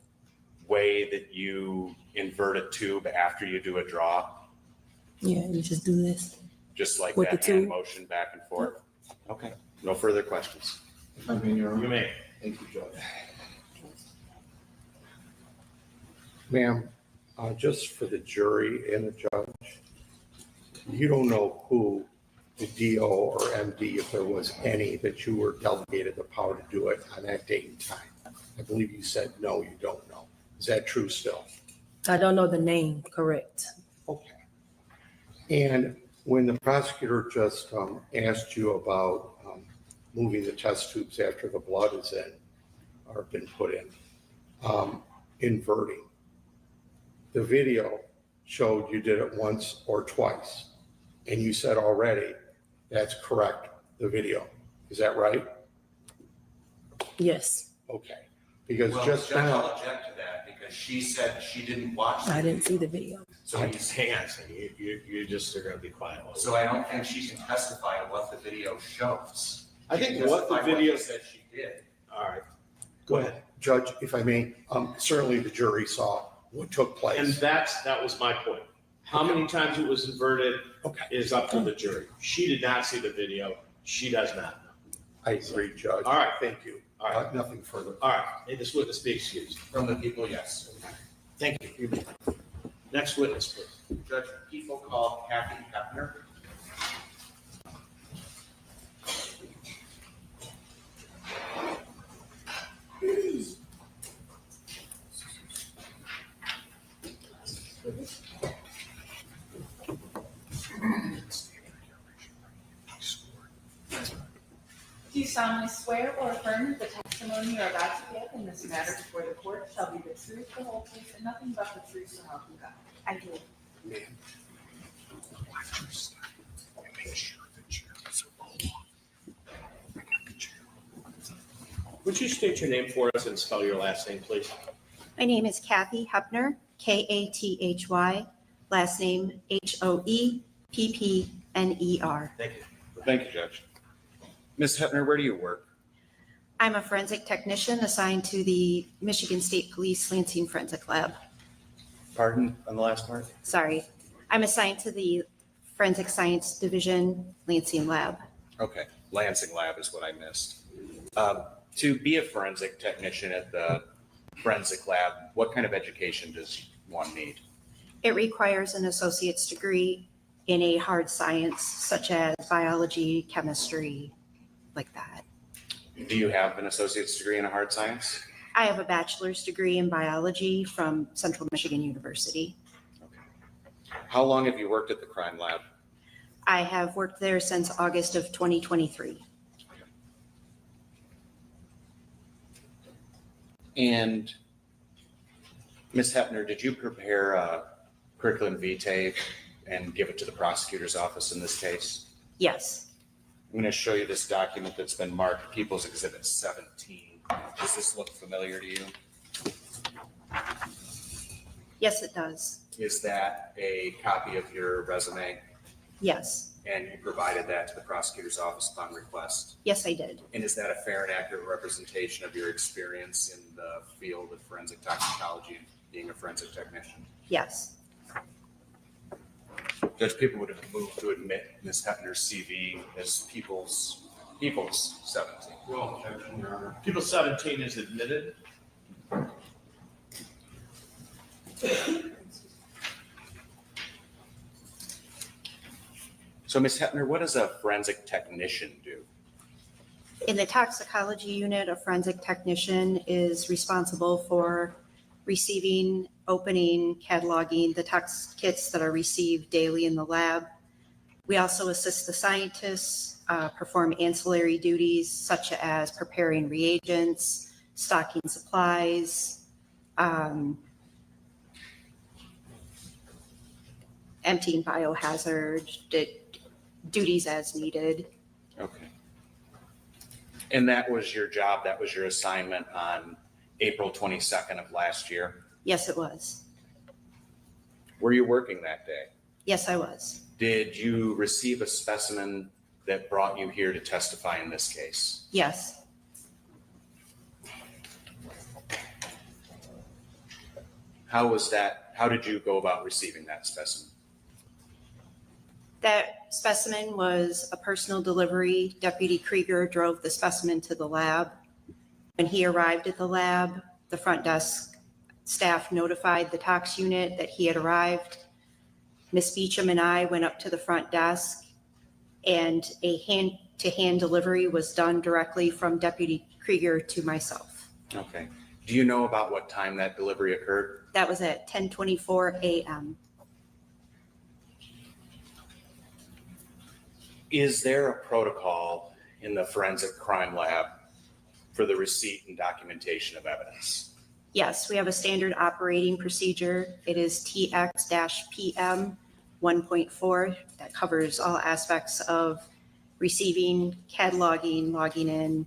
way that you invert a tube after you do a draw? Yeah, you just do this. Just like With that the hand tube? motion back and forth? Okay, no further questions. If I may, Your You Honor. may. Thank you, Judge. Ma'am, just for the jury and the judge, you don't know who the DO or MD, if there was any, that you were delegated the power to do it on that date and time. I believe you said, no, you don't know. Is that true still? I don't know the name, correct. Okay. And when the prosecutor just asked you about moving the test tubes after the blood is in or been put in, inverting, the video showed you did it once or twice. And you said already that's correct, the video. Is that right? Yes, Okay. Because Well, just Judge, now, I'll object to that because she said she didn't watch the I didn't see video. the video. So he's, Hang on a second. You just are going to be quiet. so I don't think she can testify to what the video shows. I She think can what the testify video she said she did. All right. Go ahead. Judge, if I may, certainly the jury saw what took place. And that was my point. How many times it was inverted Okay. is up to the jury. She did not see the video. She does not know. I agree, Judge. All right. Thank you. All right. Nothing further. All right. May this witness be excused. From the people, yes. Thank you. Next witness, please. Judge, people call Kathy Hepner. Do you solemnly swear or affirm that the testimony you are about to give in this matter before the court shall be the truth, the whole truth, and nothing but the truth, so help you God? I do. Ma'am. Would you state your name for us and spell your last name, please? My name is Kathy Hepner, Kathy, last name Hoeppner. Thank you. Thank you, Judge. Ms. Hepner, where do you work? I'm a forensic technician assigned to the Michigan State Police Lansing Forensic Lab. Pardon on the last part? Sorry, I'm assigned to the Forensic Science Division Lansing Lab. Okay, Lansing Lab is what I missed. To be a forensic technician at the forensic lab, what kind of education does one need? It requires an associate's degree in a hard science such as biology, chemistry, like that. Do you have an associate's degree in a hard science? I have a bachelor's degree in biology from Central Michigan University. How long have you worked at the crime lab? I have worked there since August of 2023. And Ms. Hepner, did you prepare a curriculum vitae and give it to the prosecutor's office in this case? Yes, I'm going to show you this document that's been marked People's Exhibit 17. Does this look familiar to you? yes, it does. Is that a copy of your resume? Yes, And you provided that to the prosecutor's office upon request? yes, I did. And is that a fair and accurate representation of your experience in the field of forensic toxicology and being a forensic technician? Yes, Judge, people would have moved to admit Ms. Hepner's CV as People's 17. Well, objection, Your Honor. People 17 is admitted. So Ms. Hepner, what does a forensic technician do? in the toxicology unit, a forensic technician is responsible for receiving, opening, cataloging the tox kits that are received daily in the lab. We also assist the scientists perform ancillary duties such as preparing reagents, stocking supplies, emptying biohazard duties as needed. Okay. And that was your job, that was your assignment on April 22nd of last year? Yes, it was. Were you working that day? Yes, I was. Did you receive a specimen that brought you here to testify in this case? Yes. How was that? How did you go about receiving that specimen? That specimen was a personal delivery. Deputy Krieger drove the specimen to the lab. When he arrived at the lab, the front desk staff notified the tox unit that he had arrived. Ms. Beecham and I went up to the front desk, and a hand-to-hand delivery was done directly from Deputy Krieger to myself. Okay. Do you know about what time that delivery occurred? That was at 10:24 a.m. Is there a protocol in the forensic crime lab for the receipt and documentation of evidence? Yes, we have a standard operating procedure. It is TX-PM 1.4 that covers all aspects of receiving, cataloging, logging in,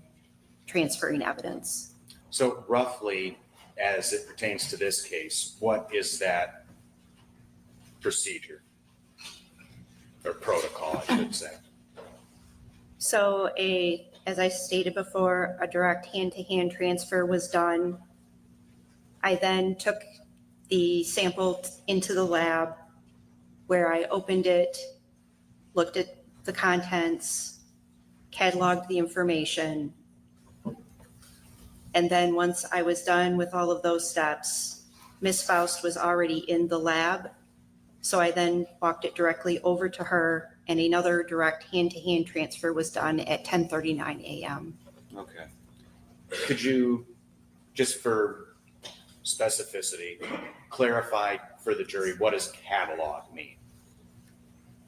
transferring evidence. So roughly, as it pertains to this case, what is that procedure? Or protocol, I should say. So as I stated before, a direct hand-to-hand transfer was done. I then took the sample into the lab where I opened it, looked at the contents, cataloged the information. And then once I was done with all of those steps, Ms. Faust was already in the lab. So I then walked it directly over to her, and another direct hand-to-hand transfer was done at 10:39 a.m. Okay. Could you, just for specificity, clarify for the jury, what does catalog mean?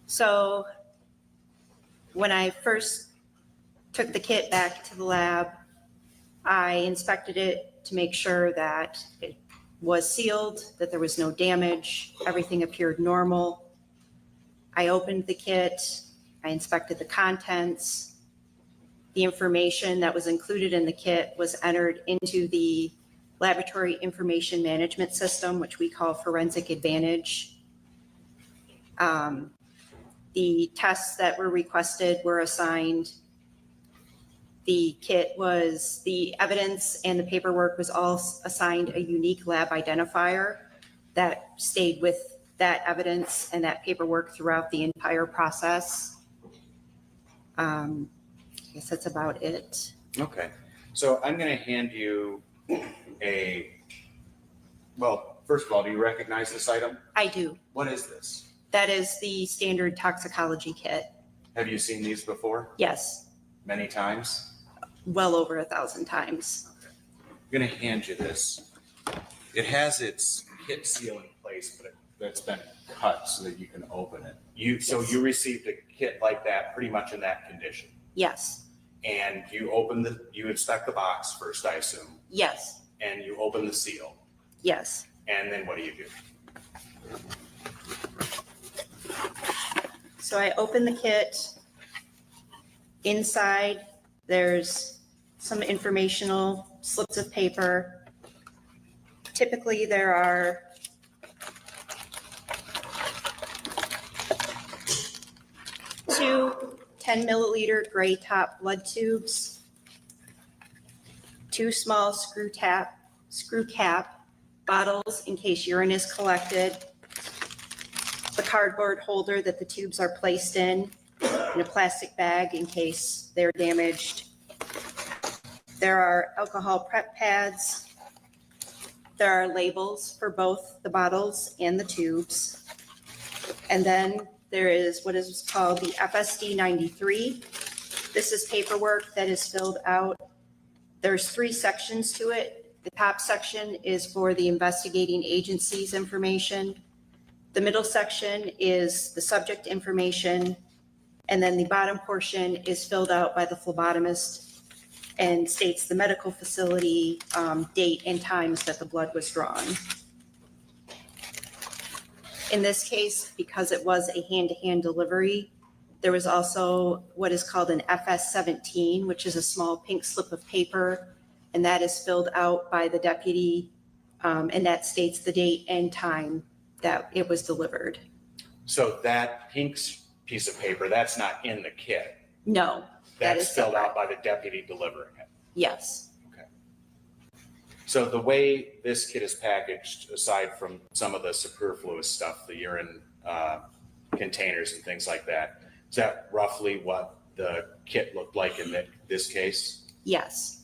So when I first took the kit back to the lab, I inspected it to make sure that it was sealed, that there was no damage, everything appeared normal. I opened the kit, I inspected the contents. The information that was included in the kit was entered into the laboratory information management system, which we call Forensic Advantage. The tests that were requested were assigned. The kit was, the evidence and the paperwork was all assigned a unique lab identifier that stayed with that evidence and that paperwork throughout the entire process. I guess that's about it. Okay. So I'm going to hand you well, first of all, do you recognize this item? I do. What is this? That is the standard toxicology kit. Have you seen these before? Yes, Many times? well over 1,000 times. I'm gonna hand you this. It has its kit seal in place, but that's been cut so that you can open it. So you received a kit like that, pretty much in that condition. Yes, And you inspect the box first, I assume, yes, and you open the seal. yes. And then what do you do? So I open the kit. Inside, there's some informational slips of paper. Typically, there are two 10-milliliter gray top blood tubes, two small screw cap bottles in case urine is collected, the cardboard holder that the tubes are placed in a plastic bag in case they're damaged. There are alcohol prep pads. There are labels for both the bottles and the tubes. And then there is what is called the FSD 93. This is paperwork that is filled out. There's 3 sections to it. The top section is for the investigating agency's information. The middle section is the subject information. And then the bottom portion is filled out by the phlebotomist and states the medical facility, date and times that the blood was drawn. In this case, because it was a hand-to-hand delivery, there was also what is called an FS-17, which is a small pink slip of paper, and that is filled out by the deputy, and that states the date and time that it was delivered. So that pink piece of paper, that's not in the kit. No, that That's is filled out separate. by the deputy delivering it. Yes, So the way this kit is packaged, aside from some of the superfluous stuff, the urine containers and things like that, is that roughly what the kit looked like in this case? yes,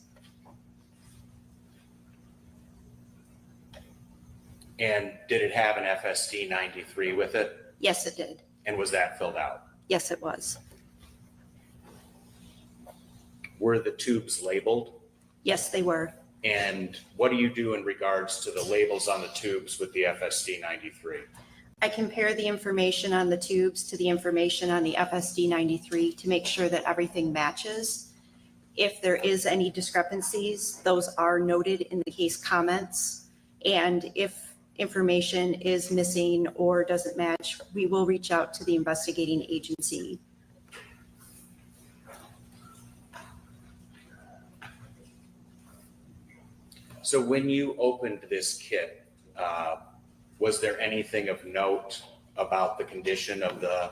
And did it have an FSD 93 with it? yes, it did. And was that filled out? Yes, it was. Were the tubes labeled? Yes, they were. And what do you do in regards to the labels on the tubes with the FSD 93? I compare the information on the tubes to the information on the FSD 93 to make sure that everything matches. If there is any discrepancies, those are noted in the case comments. And if information is missing or doesn't match, we will reach out to the investigating agency. So when you opened this kit, was there anything of note about the condition of the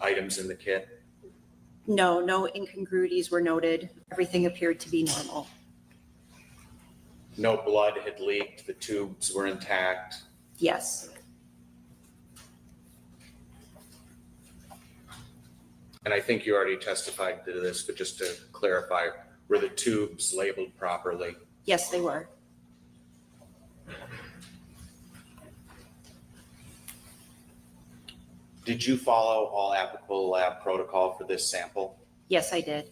items in the kit? No, no incongruities were noted. Everything appeared to be normal. No blood had leaked, the tubes were intact. Yes, And I think you already testified to this, but just to clarify, were the tubes labeled properly? yes, they were. Did you follow all applicable lab protocol for this sample? Yes, I did.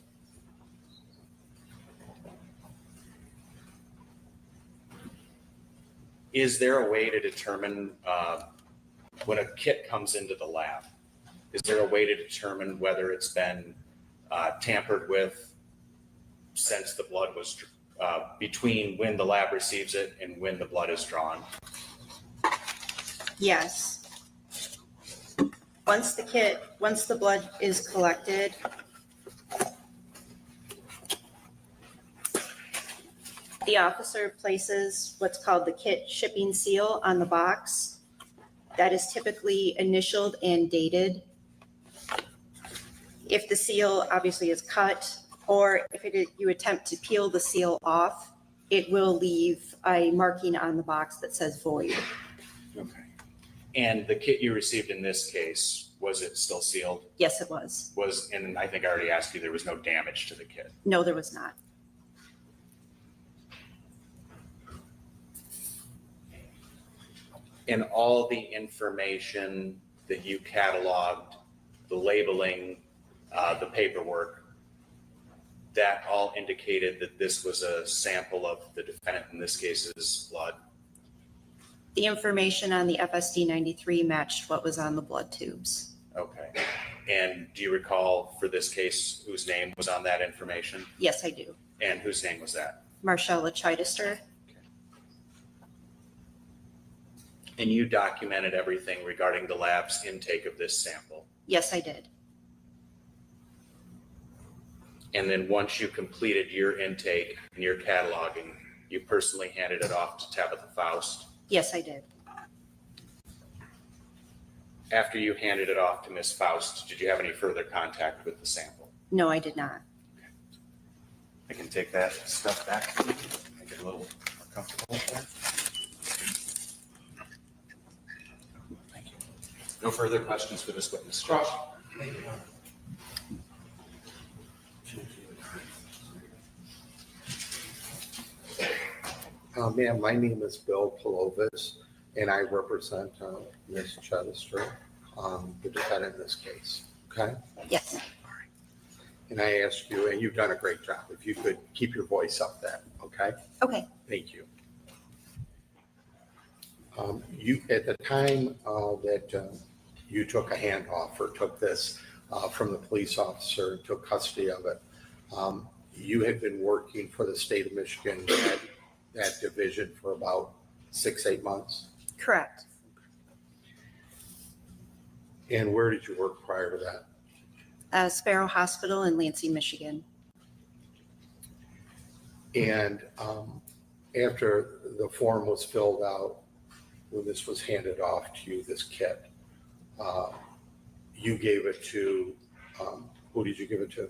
Is there a way to determine when a kit comes into the lab? Is there a way to determine whether it's been tampered with since the blood was between when the lab receives it and when the blood is drawn? Yes. Once the blood is collected, the officer places what's called the kit shipping seal on the box. That is typically initialed and dated. If the seal obviously is cut, or if you attempt to peel the seal off, it will leave a marking on the box that says void. Okay. And the kit you received in this case, was it still sealed? Yes, it was. And I think I already asked you, there was no damage to the kit. No, there was not. And all the information that you cataloged, the labeling, the paperwork, that all indicated that this was a sample of the defendant, in this case's blood? The information on the FSD 93 matched what was on the blood tubes. Okay. And do you recall for this case whose name was on that information? Yes, I do. And whose name was that? Marshella Chidester. And you documented everything regarding the lab's intake of this sample. Yes, I did. And then once you completed your intake and your cataloging, you personally handed it off to Tabitha Faust. Yes, I did. After you handed it off to Ms. Faust, did you have any further contact with the sample? No, I did not. I can take that stuff back, make it a little more comfortable there. Thank you. No further questions for this witness, Judge? Ma'am, my name is Bill Palovis, and I represent Ms. Chidester, the defendant in this case, okay? Yes. And I ask you, and you've done a great job, if you could keep your voice up then, okay? Okay. Thank you. You, at the time that you took a handoff or took this from the police officer and took custody of it, you had been working for the state of Michigan, that division, for about 6-8 months. Correct. And where did you work prior to that? Sparrow Hospital in Lansing, Michigan. And after the form was filled out, when this was handed off to you, this kit, you gave it to, who did you give it to?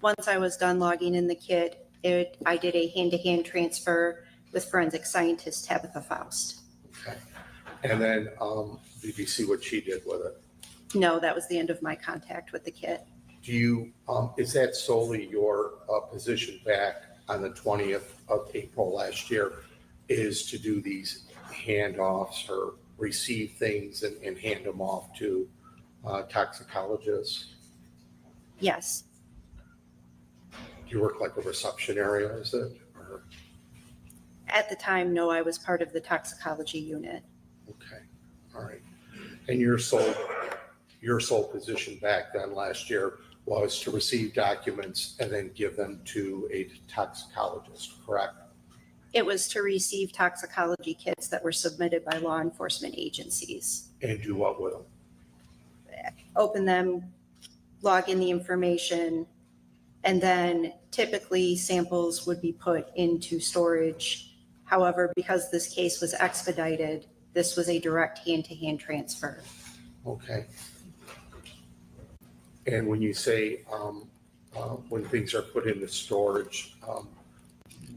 Once I was done logging in the kit, I did a hand-to-hand transfer with forensic scientist Tabitha Faust. Okay. And then did you see what she did with it? No, that was the end of my contact with the kit. Do you, is that solely your position back on the 20th of April last year, is to do these handoffs or receive things and hand them off to toxicologists? Yes. Do you work like a reception area, is it? Or, At the time, no, I was part of the toxicology unit. okay, all right. And your sole position back then last year was to receive documents and then give them to a toxicologist, correct? It was to receive toxicology kits that were submitted by law enforcement agencies. And do what with them? Open them, log in the information, and then typically samples would be put into storage. However, because this case was expedited, this was a direct hand-to-hand transfer. Okay. And when you say when things are put into storage,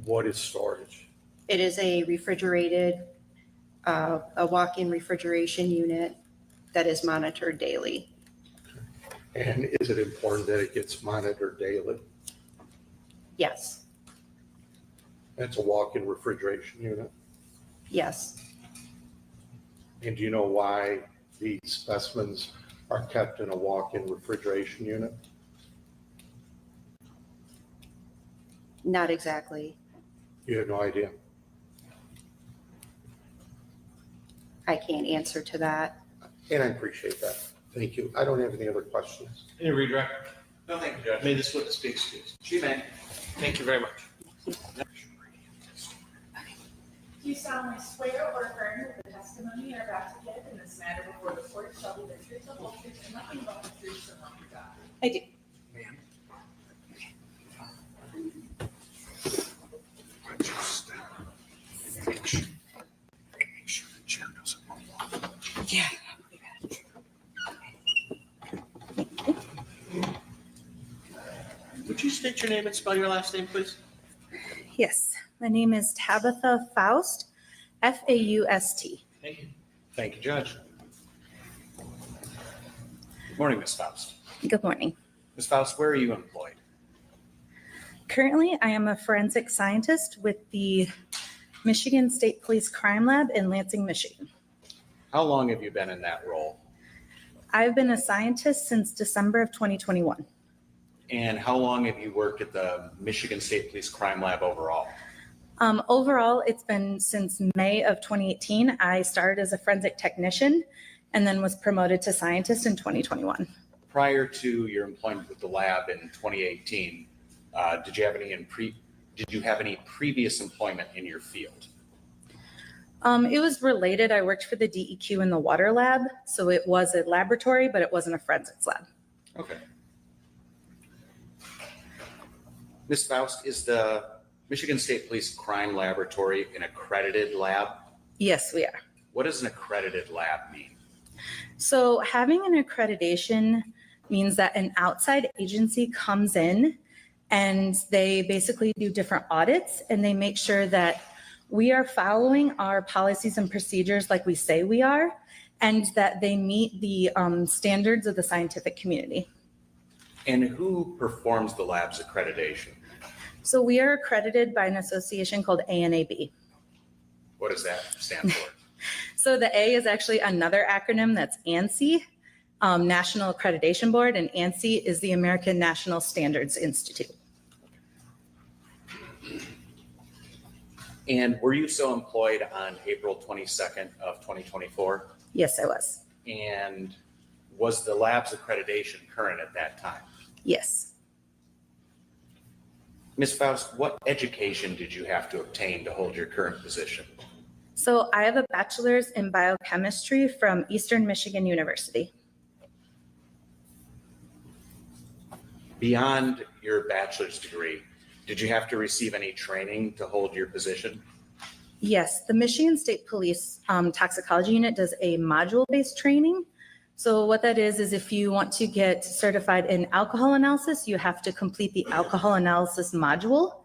what is storage? It is a refrigerated, a walk-in refrigeration unit that is monitored daily. And is it important that it gets monitored daily? Yes, It's a walk-in refrigeration unit. yes. And do you know why these specimens are kept in a walk-in refrigeration unit? Not exactly. You have no idea? I can't answer to that. And I appreciate that. Thank you. I don't have any other questions. Any redirect? No, thank you, Judge. May this witness be excused. She may. Thank you very much. Do you solemnly swear or affirm that the testimony you're about to give in this matter before the court shall be the truth, the whole truth, and nothing but the truth, so help you God? I do. Yeah. Would you state your name and spell your last name, please? Yes, my name is Tabitha Faust, Faust. Thank you. Thank you, Judge. Good morning, Ms. Faust. Good morning. Ms. Faust, where are you employed? Currently, I am a forensic scientist with the Michigan State Police Crime Lab in Lansing, Michigan. How long have you been in that role? I've been a scientist since December of 2021. And how long have you worked at the Michigan State Police Crime Lab overall? Overall, it's been since May of 2018. I started as a forensic technician and then was promoted to scientist in 2021. Prior to your employment with the lab in 2018, did you have any previous employment in your field? It was related. I worked for the DEQ in the water lab, so it was a laboratory, but it wasn't a forensics lab. Okay. Ms. Faust, is the Michigan State Police Crime Laboratory an accredited lab? Yes, we are. What does an accredited lab mean? So having an accreditation means that an outside agency comes in and they basically do different audits and they make sure that we are following our policies and procedures like we say we are, and that they meet the standards of the scientific community. And who performs the lab's accreditation? So we are accredited by an association called ANAB. What does that stand for? So the A is actually another acronym, that's ANSI, National Accreditation Board, and ANSI is the American National Standards Institute. And were you so employed on April 22nd of 2024? Yes, I was. And was the lab's accreditation current at that time? Yes. Ms. Faust, what education did you have to obtain to hold your current position? So I have a bachelor's in biochemistry from Eastern Michigan University. Beyond your bachelor's degree, did you have to receive any training to hold your position? Yes, the Michigan State Police Toxicology Unit does a module-based training. So what that is if you want to get certified in alcohol analysis, you have to complete the alcohol analysis module.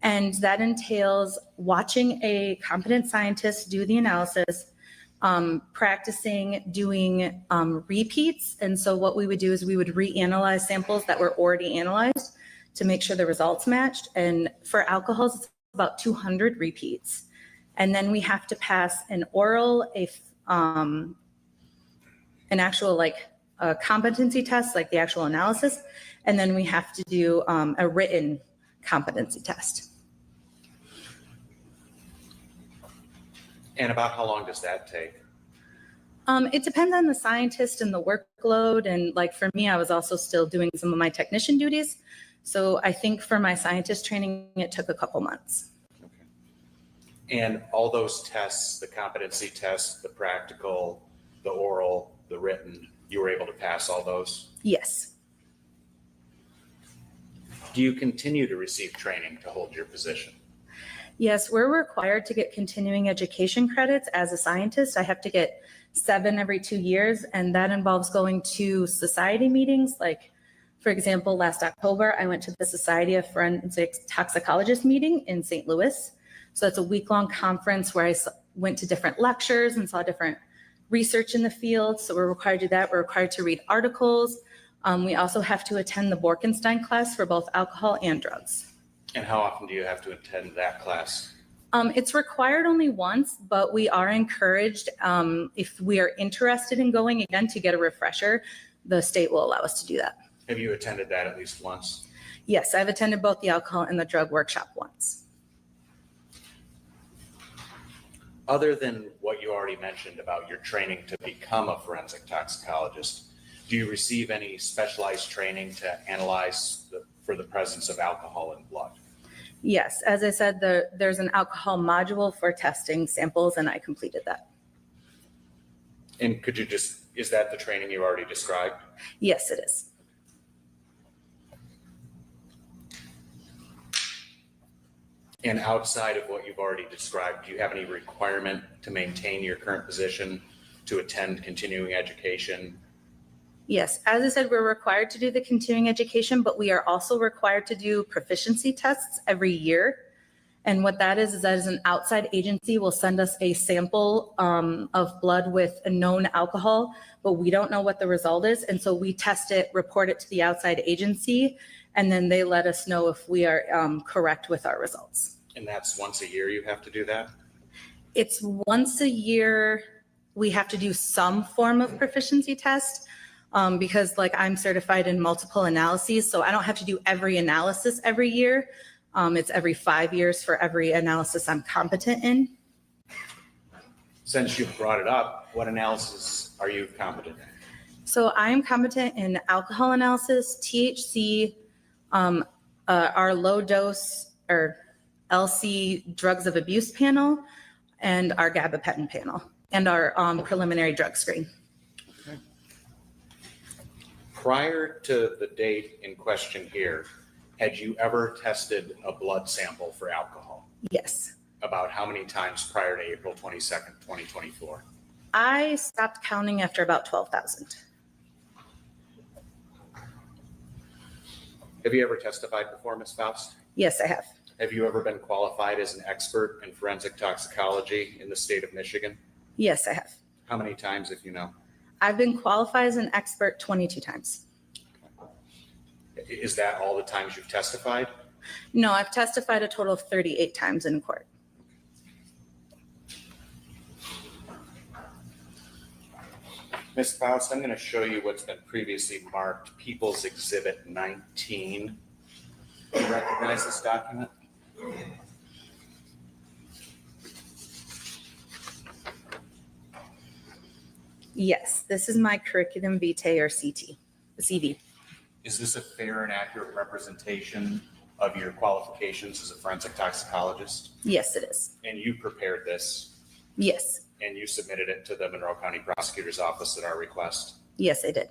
And that entails watching a competent scientist do the analysis, practicing doing repeats. And so what we would do is we would reanalyze samples that were already analyzed to make sure the results matched. And for alcohols, it's about 200 repeats. And then we have to pass an oral, an actual a competency test, like the actual analysis. And then we have to do a written competency test. And about how long does that take? It depends on the scientist and the workload. And like for me, I was also still doing some of my technician duties. So I think for my scientist training, it took a couple months. Okay. And all those tests, the competency tests, the practical, the oral, the written, you were able to pass all those? Yes. Do you continue to receive training to hold your position? Yes, we're required to get continuing education credits as a scientist. I have to get 7 every 2 years, and that involves going to society meetings. Like, for example, last October, I went to the Society of Forensic Toxicologists meeting in St. Louis. So that's a week-long conference where I went to different lectures and saw different research in the field. So we're required to do that. We're required to read articles. We also have to attend the Borkenstein class for both alcohol and drugs. And how often do you have to attend that class? It's required only once, but we are encouraged, if we are interested in going again to get a refresher, the state will allow us to do that. Have you attended that at least once? Yes, I've attended both the alcohol and the drug workshop once. Other than what you already mentioned about your training to become a forensic toxicologist, do you receive any specialized training to analyze for the presence of alcohol in blood? Yes, as I said, there's an alcohol module for testing samples, and I completed that. And is that the training you already described? Yes, it is. And outside of what you've already described, do you have any requirement to maintain your current position, to attend continuing education? Yes, as I said, we're required to do the continuing education, but we are also required to do proficiency tests every year. And what that is that an outside agency will send us a sample of blood with a known alcohol, but we don't know what the result is. And so we test it, report it to the outside agency, and then they let us know if we are correct with our results. And that's once a year you have to do that? It's once a year we have to do some form of proficiency test. because like I'm certified in multiple analyses, so I don't have to do every analysis every year. It's every 5 years for every analysis I'm competent in. Since you brought it up, what analysis are you competent in? So I'm competent in alcohol analysis, THC, our low dose or LC drugs of abuse panel, and our gabapentin panel, and our preliminary drug screen. Prior to the date in question here, had you ever tested a blood sample for alcohol? Yes. About how many times prior to April 22nd, 2024? I stopped counting after about 12,000. Have you ever testified before, Ms. Faust? Yes, I have. Have you ever been qualified as an expert in forensic toxicology in the state of Michigan? Yes, I have. How many times, if you know? I've been qualified as an expert 22 times. Is that all the times you've testified? No, I've testified a total of 38 times in court. Ms. Faust, I'm going to show you what's been previously marked People's Exhibit 19. Do you recognize this document? Yes, this is my curriculum vitae or CV. Is this a fair and accurate representation of your qualifications as a forensic toxicologist? Yes, it is. And you prepared this Yes, and you submitted it to the Monroe County Prosecutor's Office at our request? yes, I did.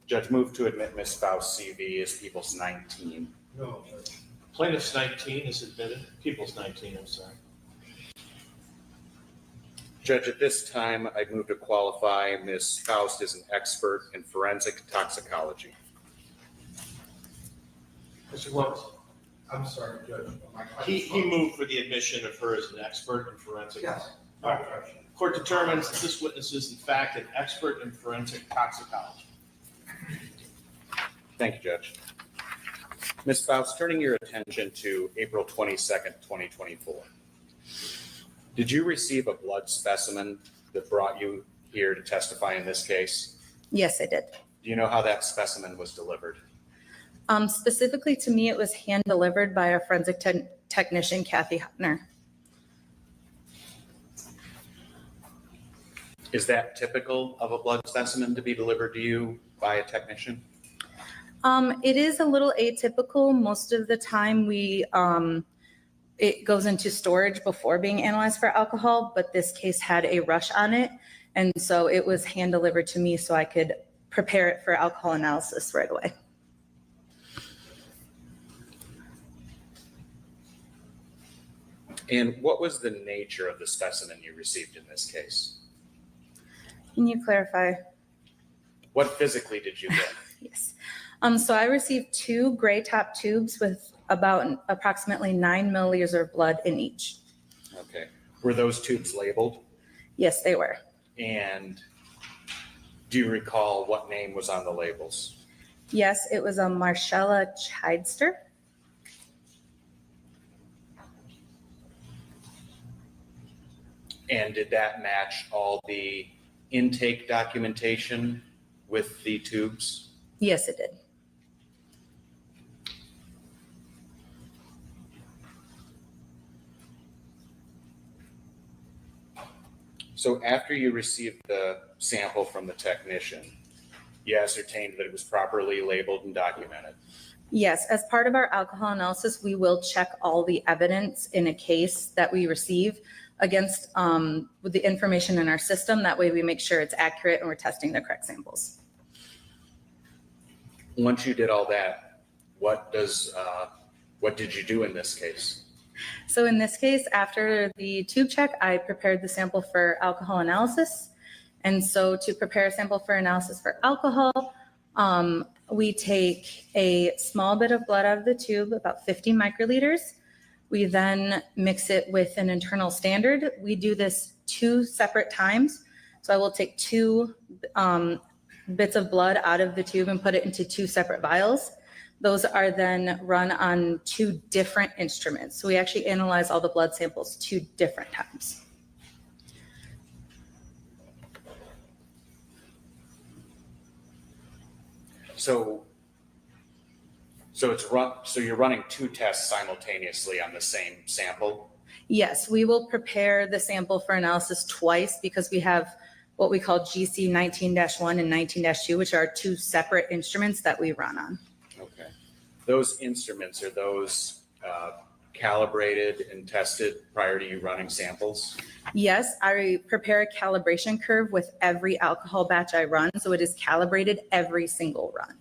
Judge, move to admit Ms. Faust's CV as People's 19. No. Plaintiff's 19 is admitted. People's 19, I'm sorry. Judge, at this time, I move to qualify Ms. Faust as an expert in forensic toxicology. Mr. Clovis, I'm sorry, Judge. He moved for the admission of her as an expert in forensic. Yes. All right. Court determines that this witness is in fact an expert in forensic toxicology. Thank you, Judge. Ms. Faust, turning your attention to April 22nd, 2024. Did you receive a blood specimen that brought you here to testify in this case? Yes, I did. Do you know how that specimen was delivered? Specifically to me, it was hand delivered by our forensic technician, Kathy Hopner. Is that typical of a blood specimen to be delivered to you by a technician? It is a little atypical. Most of the time it goes into storage before being analyzed for alcohol, but this case had a rush on it. And so it was hand delivered to me so I could prepare it for alcohol analysis right away. And what was the nature of the specimen you received in this case? Can you clarify? What physically did you get? Yes. So I received 2 gray top tubes with about approximately 9 milliliters of blood in each. Okay. Were those tubes labeled? Yes, they were. And do you recall what name was on the labels? Yes, it was a Marshella Chidester. And did that match all the intake documentation with the tubes? Yes, it did. So after you received the sample from the technician, you ascertained that it was properly labeled and documented. Yes, as part of our alcohol analysis, we will check all the evidence in a case that we receive against with the information in our system. That way we make sure it's accurate and we're testing the correct samples. Once you did all that, what did you do in this case? So in this case, after the tube check, I prepared the sample for alcohol analysis. And so to prepare a sample for analysis for alcohol, we take a small bit of blood out of the tube, about 50 microliters. We then mix it with an internal standard. We do this 2 separate times. So I will take 2 bits of blood out of the tube and put it into 2 separate vials. Those are then run on 2 different instruments. So we actually analyze all the blood samples 2 different times. So you're running two tests simultaneously on the same sample? Yes, we will prepare the sample for analysis twice because we have what we call GC 19-1 and 19-2, which are two separate instruments that we run on. Okay. Those instruments, are those calibrated and tested prior to you running samples? Yes, I prepare a calibration curve with every alcohol batch I run, so it is calibrated every single run.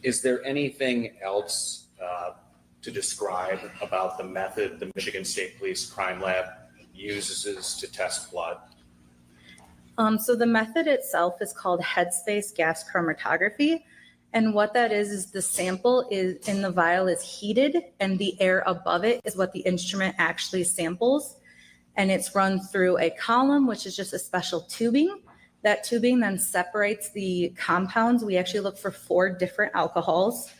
Is there anything else to describe about the method the Michigan State Police Crime Lab uses to test blood? So the method itself is called headspace gas chromatography. And what that is the sample is in the vial is heated and the air above it is what the instrument actually samples. And it's run through a column, which is just a special tubing. That tubing then separates the compounds. We actually look for 4 different alcohols.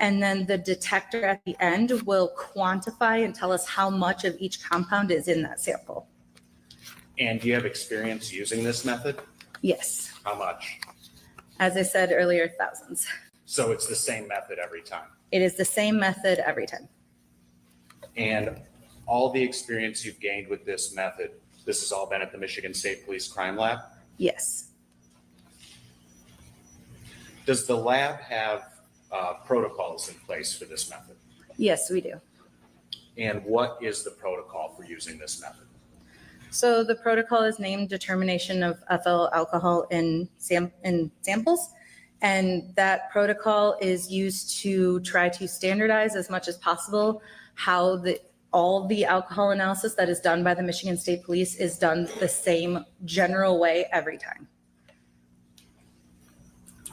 And then the detector at the end will quantify and tell us how much of each compound is in that sample. And do you have experience using this method? Yes. How much? As I said earlier, thousands. So it's the same method every time? It is the same method every time. And all the experience you've gained with this method, this has all been at the Michigan State Police Crime Lab? Yes. Does the lab have protocols in place for this method? Yes, we do. And what is the protocol for using this method? So the protocol is named determination of ethyl alcohol in samples. And that protocol is used to try to standardize as much as possible how all the alcohol analysis that is done by the Michigan State Police is done the same general way every time.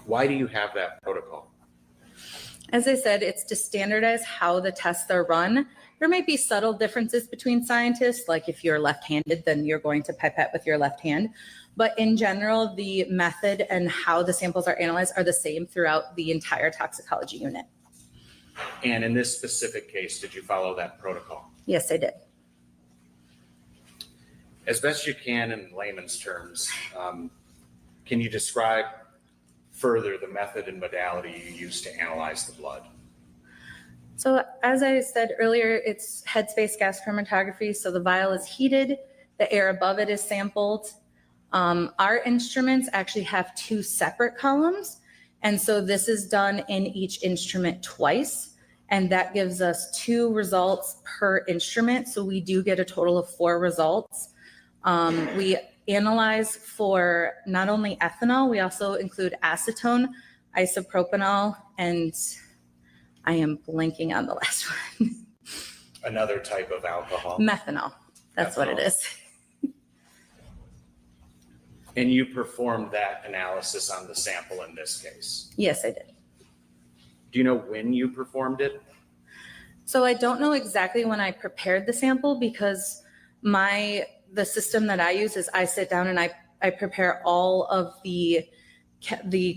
Why do you have that protocol? As I said, it's to standardize how the tests are run. There might be subtle differences between scientists, like if you're left-handed, then you're going to pipette with your left hand. But in general, the method and how the samples are analyzed are the same throughout the entire toxicology unit. And in this specific case, did you follow that protocol? Yes, I did. As best you can in layman's terms, can you describe further the method and modality you use to analyze the blood? So as I said earlier, it's headspace gas chromatography. So the vial is heated, the air above it is sampled. Our instruments actually have 2 separate columns. And so this is done in each instrument twice. And that gives us 2 results per instrument. So we do get a total of 4 results. We analyze for not only ethanol, we also include acetone, isopropanol, and I am blanking on the last one. Another type of alcohol? Methanol. That's what it is. And you performed that analysis on the sample in this case? Yes, I did. Do you know when you performed it? So I don't know exactly when I prepared the sample because the system that I use is I sit down and I prepare all of the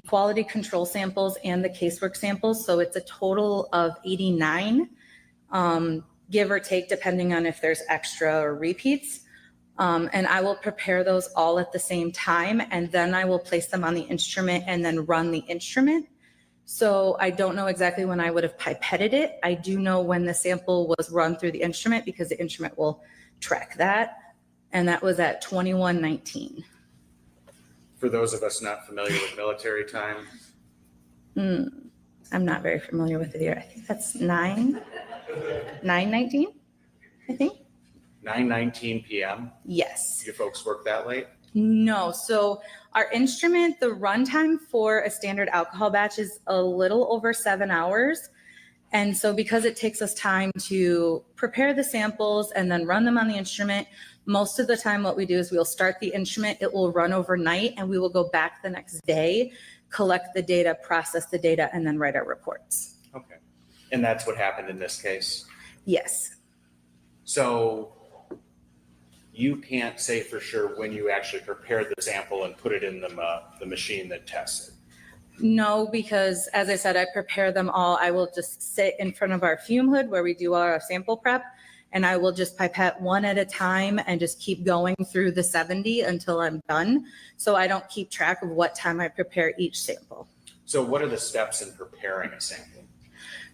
quality control samples and the casework samples. So it's a total of 89, give or take, depending on if there's extra or repeats. And I will prepare those all at the same time, and then I will place them on the instrument and then run the instrument. So I don't know exactly when I would have pipetted it. I do know when the sample was run through the instrument because the instrument will track that. And that was at 21:19. For those of us not familiar with military time? I'm not very familiar with it here. I think that's 9:19, I think. 9:19 p.m.? Yes. You folks work that late? No. So our instrument, the runtime for a standard alcohol batch is a little over 7 hours. And so because it takes us time to prepare the samples and then run them on the instrument, most of the time what we do is we'll start the instrument, it will run overnight, and we will go back the next day, collect the data, process the data, and then write our reports. Okay. And that's what happened in this case? Yes. So you can't say for sure when you actually prepared the sample and put it in the machine that tests it? No, because as I said, I prepare them all. I will just sit in front of our fume hood where we do all our sample prep, and I will just pipette one at a time and just keep going through the 70 until I'm done. So I don't keep track of what time I prepare each sample. So what are the steps in preparing a sample?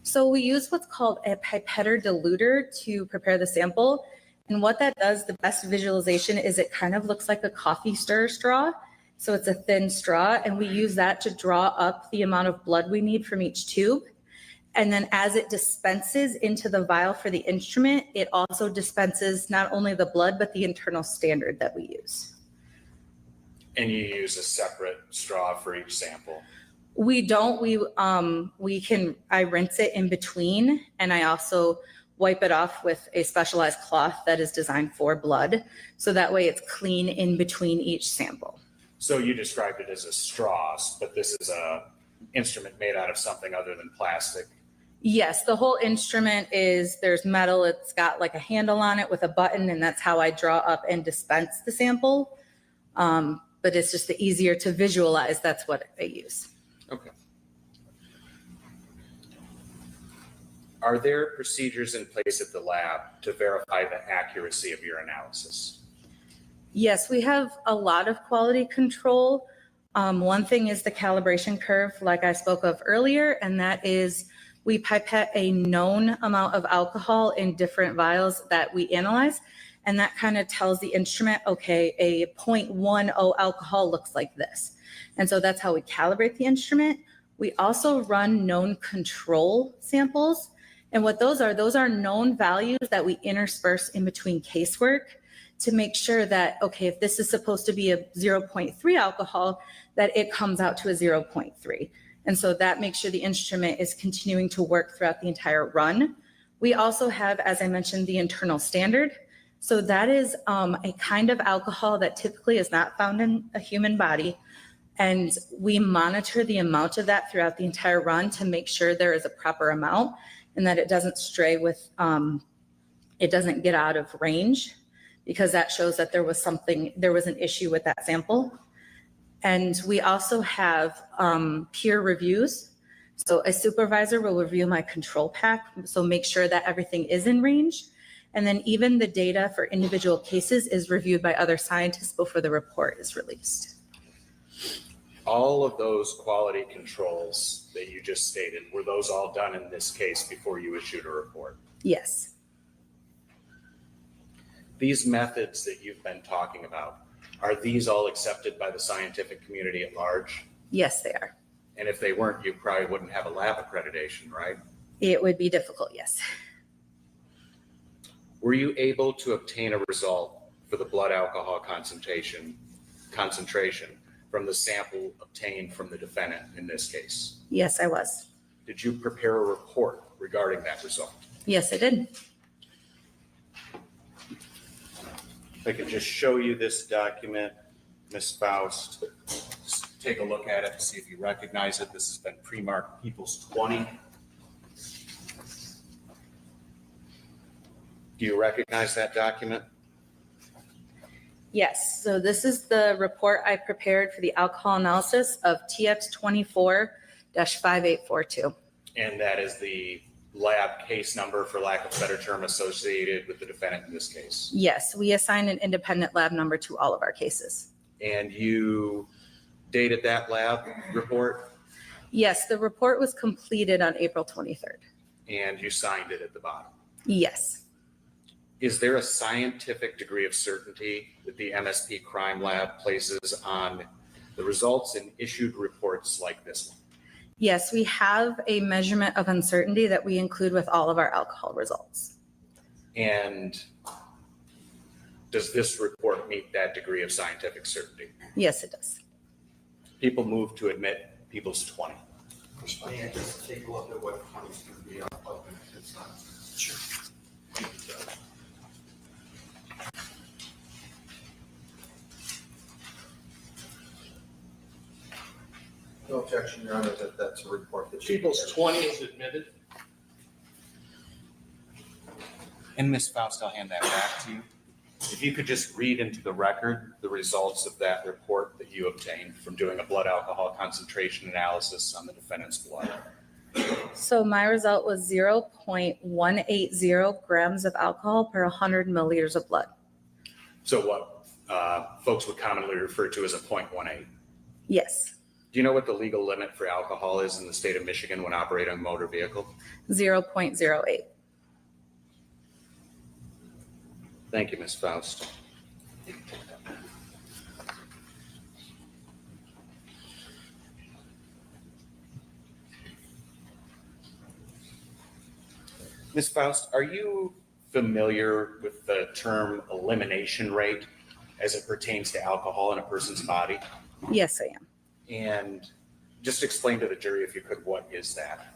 So we use what's called a pipetter diluter to prepare the sample. And what that does, the best visualization is it kind of looks like a coffee stirrer straw. So it's a thin straw, and we use that to draw up the amount of blood we need from each tube. And then as it dispenses into the vial for the instrument, it also dispenses not only the blood, but the internal standard that we use. And you use a separate straw for each sample? We don't, I rinse it in between, and I also wipe it off with a specialized cloth that is designed for blood. So that way it's clean in between each sample. So you described it as a straw, but this is a instrument made out of something other than plastic? Yes, the whole instrument there's metal, it's got like a handle on it with a button, and that's how I draw up and dispense the sample. But it's just easier to visualize, that's what I use. Okay. Are there procedures in place at the lab to verify the accuracy of your analysis? Yes, we have a lot of quality control. One thing is the calibration curve, like I spoke of earlier, and that is we pipette a known amount of alcohol in different vials that we analyze. And that kind of tells the instrument, okay, a 0.10 alcohol looks like this. And so that's how we calibrate the instrument. We also run known control samples. And what those are known values that we intersperse in between casework to make sure that, okay, if this is supposed to be a 0.3 alcohol, that it comes out to a 0.3. And so that makes sure the instrument is continuing to work throughout the entire run. We also have, as I mentioned, the internal standard. So that is a kind of alcohol that typically is not found in a human body. And we monitor the amount of that throughout the entire run to make sure there is a proper amount and that it doesn't stray with, it doesn't get out of range, because that shows that there was an issue with that sample. And we also have peer reviews. So a supervisor will review my control pack, so make sure that everything is in range. And then even the data for individual cases is reviewed by other scientists before the report is released. All of those quality controls that you just stated, were those all done in this case before you issued a report? Yes. These methods that you've been talking about, are these all accepted by the scientific community at large? Yes, they are. And if they weren't, you probably wouldn't have a lab accreditation, right? It would be difficult, yes. Were you able to obtain a result for the blood alcohol concentration from the sample obtained from the defendant in this case? Yes, I was. Did you prepare a report regarding that result? Yes, I did. If I could just show you this document, Ms. Faust, just take a look at it to see if you recognize it. This has been pre-marked People's 20. Do you recognize that document? Yes, so this is the report I prepared for the alcohol analysis of TX 24-5842. And that is the lab case number, for lack of a better term, associated with the defendant in this case. Yes, we assign an independent lab number to all of our cases. And you dated that lab report Yes, the report was completed on April 23rd. and you signed it at the bottom. Yes. Is there a scientific degree of certainty that the MSP Crime Lab places on the results in issued reports like this one? Yes, we have a measurement of uncertainty that we include with all of our alcohol results. And does this report meet that degree of scientific certainty? Yes, it does. People move to admit People's 20. May I just take a look at what 20 is going to be on public? It's not. Sure. No objection, Your Honor, that's a report that you. People's 20 is admitted. And Ms. Faust, I'll hand that back to you. If you could just read into the record the results of that report that you obtained from doing a blood alcohol concentration analysis on the defendant's blood. So my result was 0.180 grams of alcohol per 100 milliliters of blood. So what folks would commonly refer to as a 0.18. Yes, Do you know what the legal limit for alcohol is in the state of Michigan when operating a motor vehicle? 0.08. Thank you, Ms. Faust. Ms. Faust, are you familiar with the term elimination rate as it pertains to alcohol in a person's body? Yes, I am. And just explain to the jury, if you could, what is that?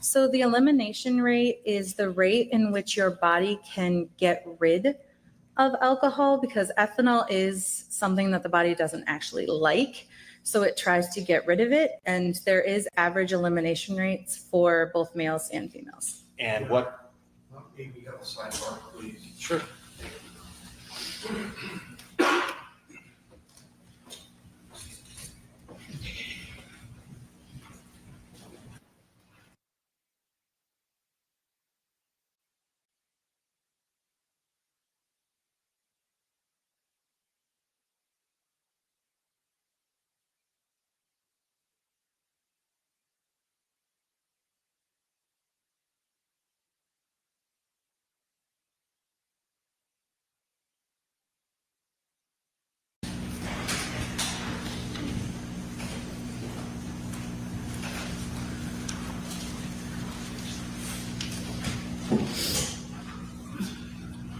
So the elimination rate is the rate in which your body can get rid of alcohol, because ethanol is something that the body doesn't actually like. So it tries to get rid of it. And there is average elimination rates for both males and females. And what? Maybe have a sidebar, please. Sure.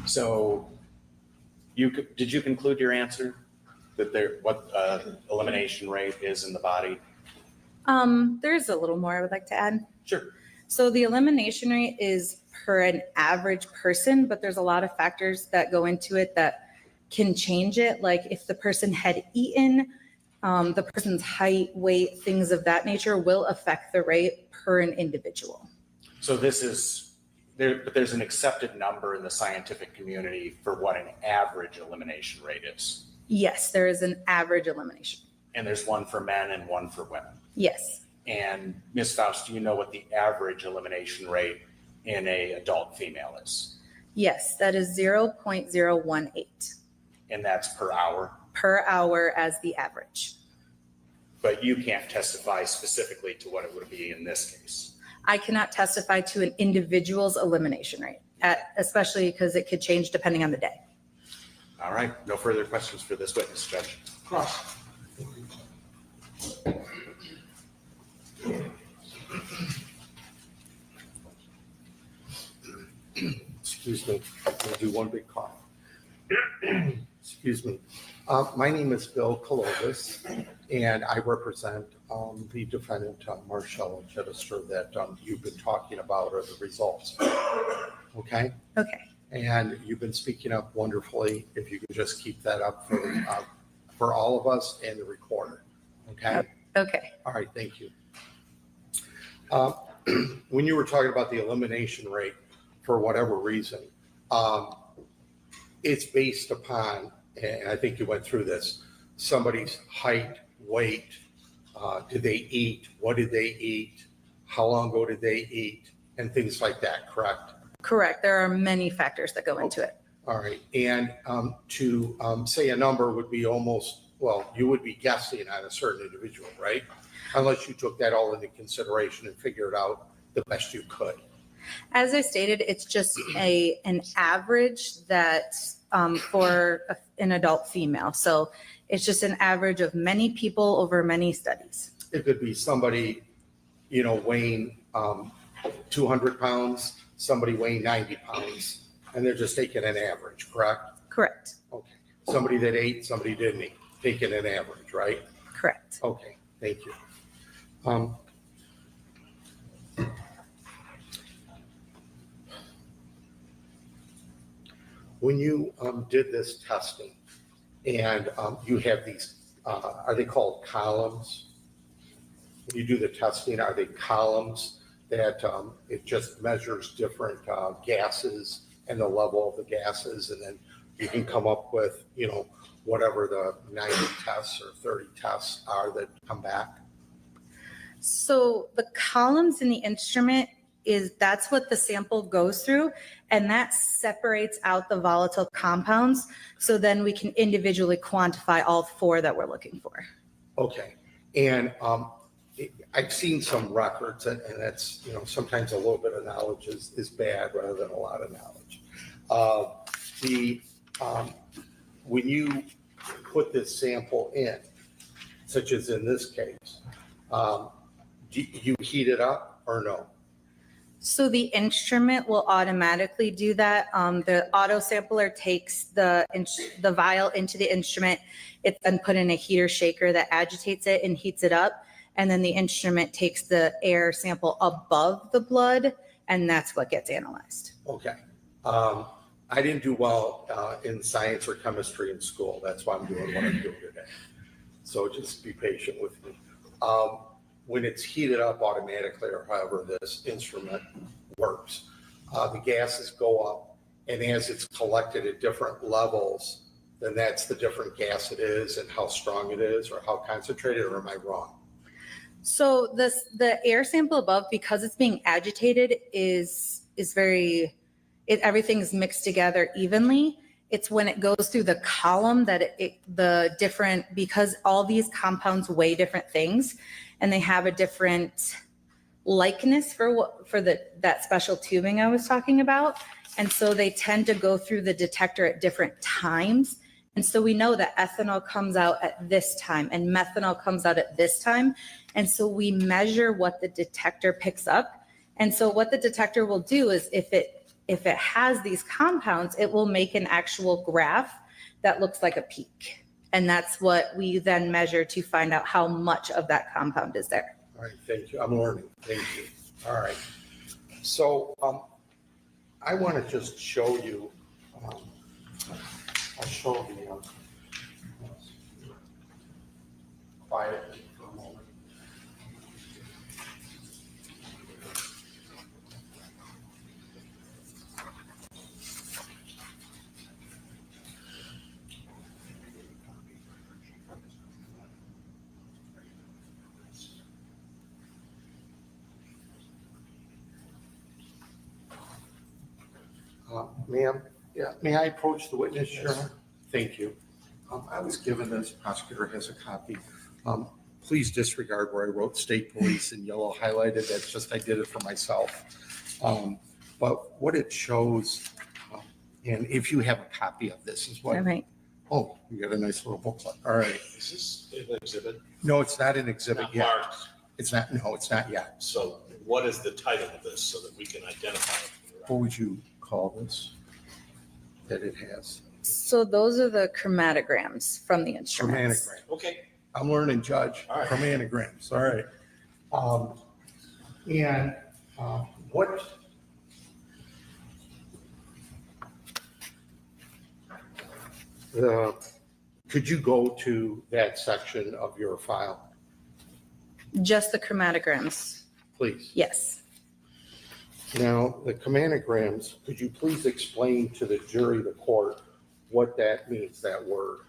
So did you conclude your answer that what elimination rate is in the body? There's a little more I would like to add. Sure. So the elimination rate is per an average person, but there's a lot of factors that go into it that can change it. Like if the person had eaten, the person's height, weight, things of that nature will affect the rate per an individual. So this is, but there's an accepted number in the scientific community for what an average elimination rate is. Yes, there is an average elimination. And there's one for men and one for women. Yes. And Ms. Faust, do you know what the average elimination rate in a adult female is? Yes, that is 0.018 And that's per hour? per hour as the average. But you can't testify specifically to what it would be in this case. I cannot testify to an individual's elimination rate, especially because it could change depending on the day. All right, no further questions for this witness, Judge. Cross. Excuse me, I'm gonna do one big cough. Excuse me. My name is Bill Colovis, and I represent the defendant, Marshella Chidester, that you've been talking about, or the results. Okay? Okay. And you've been speaking up wonderfully. If you could just keep that up for all of us and the recorder. Okay? Okay. All right, thank you. When you were talking about the elimination rate, for whatever reason, it's based upon, and I think you went through this, somebody's height, weight, did they eat, what did they eat, how long ago did they eat, and things like that, correct? Correct. There are many factors that go into it. All right, and to say a number would be almost, well, you would be guessing on a certain individual, right? Unless you took that all into consideration and figured out the best you could. As I stated, it's just an average that for an adult female. So it's just an average of many people over many studies. It could be somebody, weighing 200 pounds, somebody weighing 90 pounds, and they're just taking an average, correct? Correct. Okay. Somebody that ate, somebody didn't eat, taking an average, right? Correct. Okay, thank you. When you did this testing and you have these, are they called columns? When you do the testing, are they columns that it just measures different gases and the level of the gases, and then you can come up with, whatever the 90 tests or 30 tests are that come back? So the columns in the instrument that's what the sample goes through, and that separates out the volatile compounds. So then we can individually quantify all 4 that we're looking for. Okay, and I've seen some records, and that's, sometimes a little bit of knowledge is bad rather than a lot of knowledge. When you put this sample in, such as in this case, do you heat it up or no? So the instrument will automatically do that. The auto sampler takes the vial into the instrument. It's then put in a heater shaker that agitates it and heats it up. And then the instrument takes the air sample above the blood, and that's what gets analyzed. Okay. I didn't do well in science or chemistry in school. That's why I'm doing what I'm doing today. So just be patient with me. When it's heated up automatically, or however this instrument works, the gases go up, and as it's collected at different levels, then that's the different gas it is and how strong it is or how concentrated, or am I wrong? So the air sample above, because it's being agitated, is very, everything's mixed together evenly. It's when it goes through the column that because all these compounds weigh different things, and they have a different likeness for that special tubing I was talking about. And so they tend to go through the detector at different times. And so we know that ethanol comes out at this time and methanol comes out at this time. And so we measure what the detector picks up. And so what the detector will do is if it has these compounds, it will make an actual graph that looks like a peak. And that's what we then measure to find out how much of that compound is there. All right, thank you. I'm learning. Thank you. All right. So I want to just show you, I'll show the quietly for a moment. Ma'am, may I approach the witness, Sharon? Thank you. I was given this, prosecutor has a copy. Please disregard where I wrote state police in yellow highlighted. That's just, I did it for myself. But what it shows, and if you have a copy of this is what. All right. Oh, you got a nice little booklet. All right. Is this an exhibit? No, it's not an exhibit Not yet. marked. It's not, no, it's not yet. So what is the title of this so that we can identify it? What would you call this that it has? So those are the chromatograms from the instruments. Chromatogram. Okay. I'm learning, Judge. All right. Chromatograms. All right. What? Could you go to that section of your file, Just the chromatograms. please? Yes. Now, the chromatograms, could you please explain to the jury, the court, what that means, that word?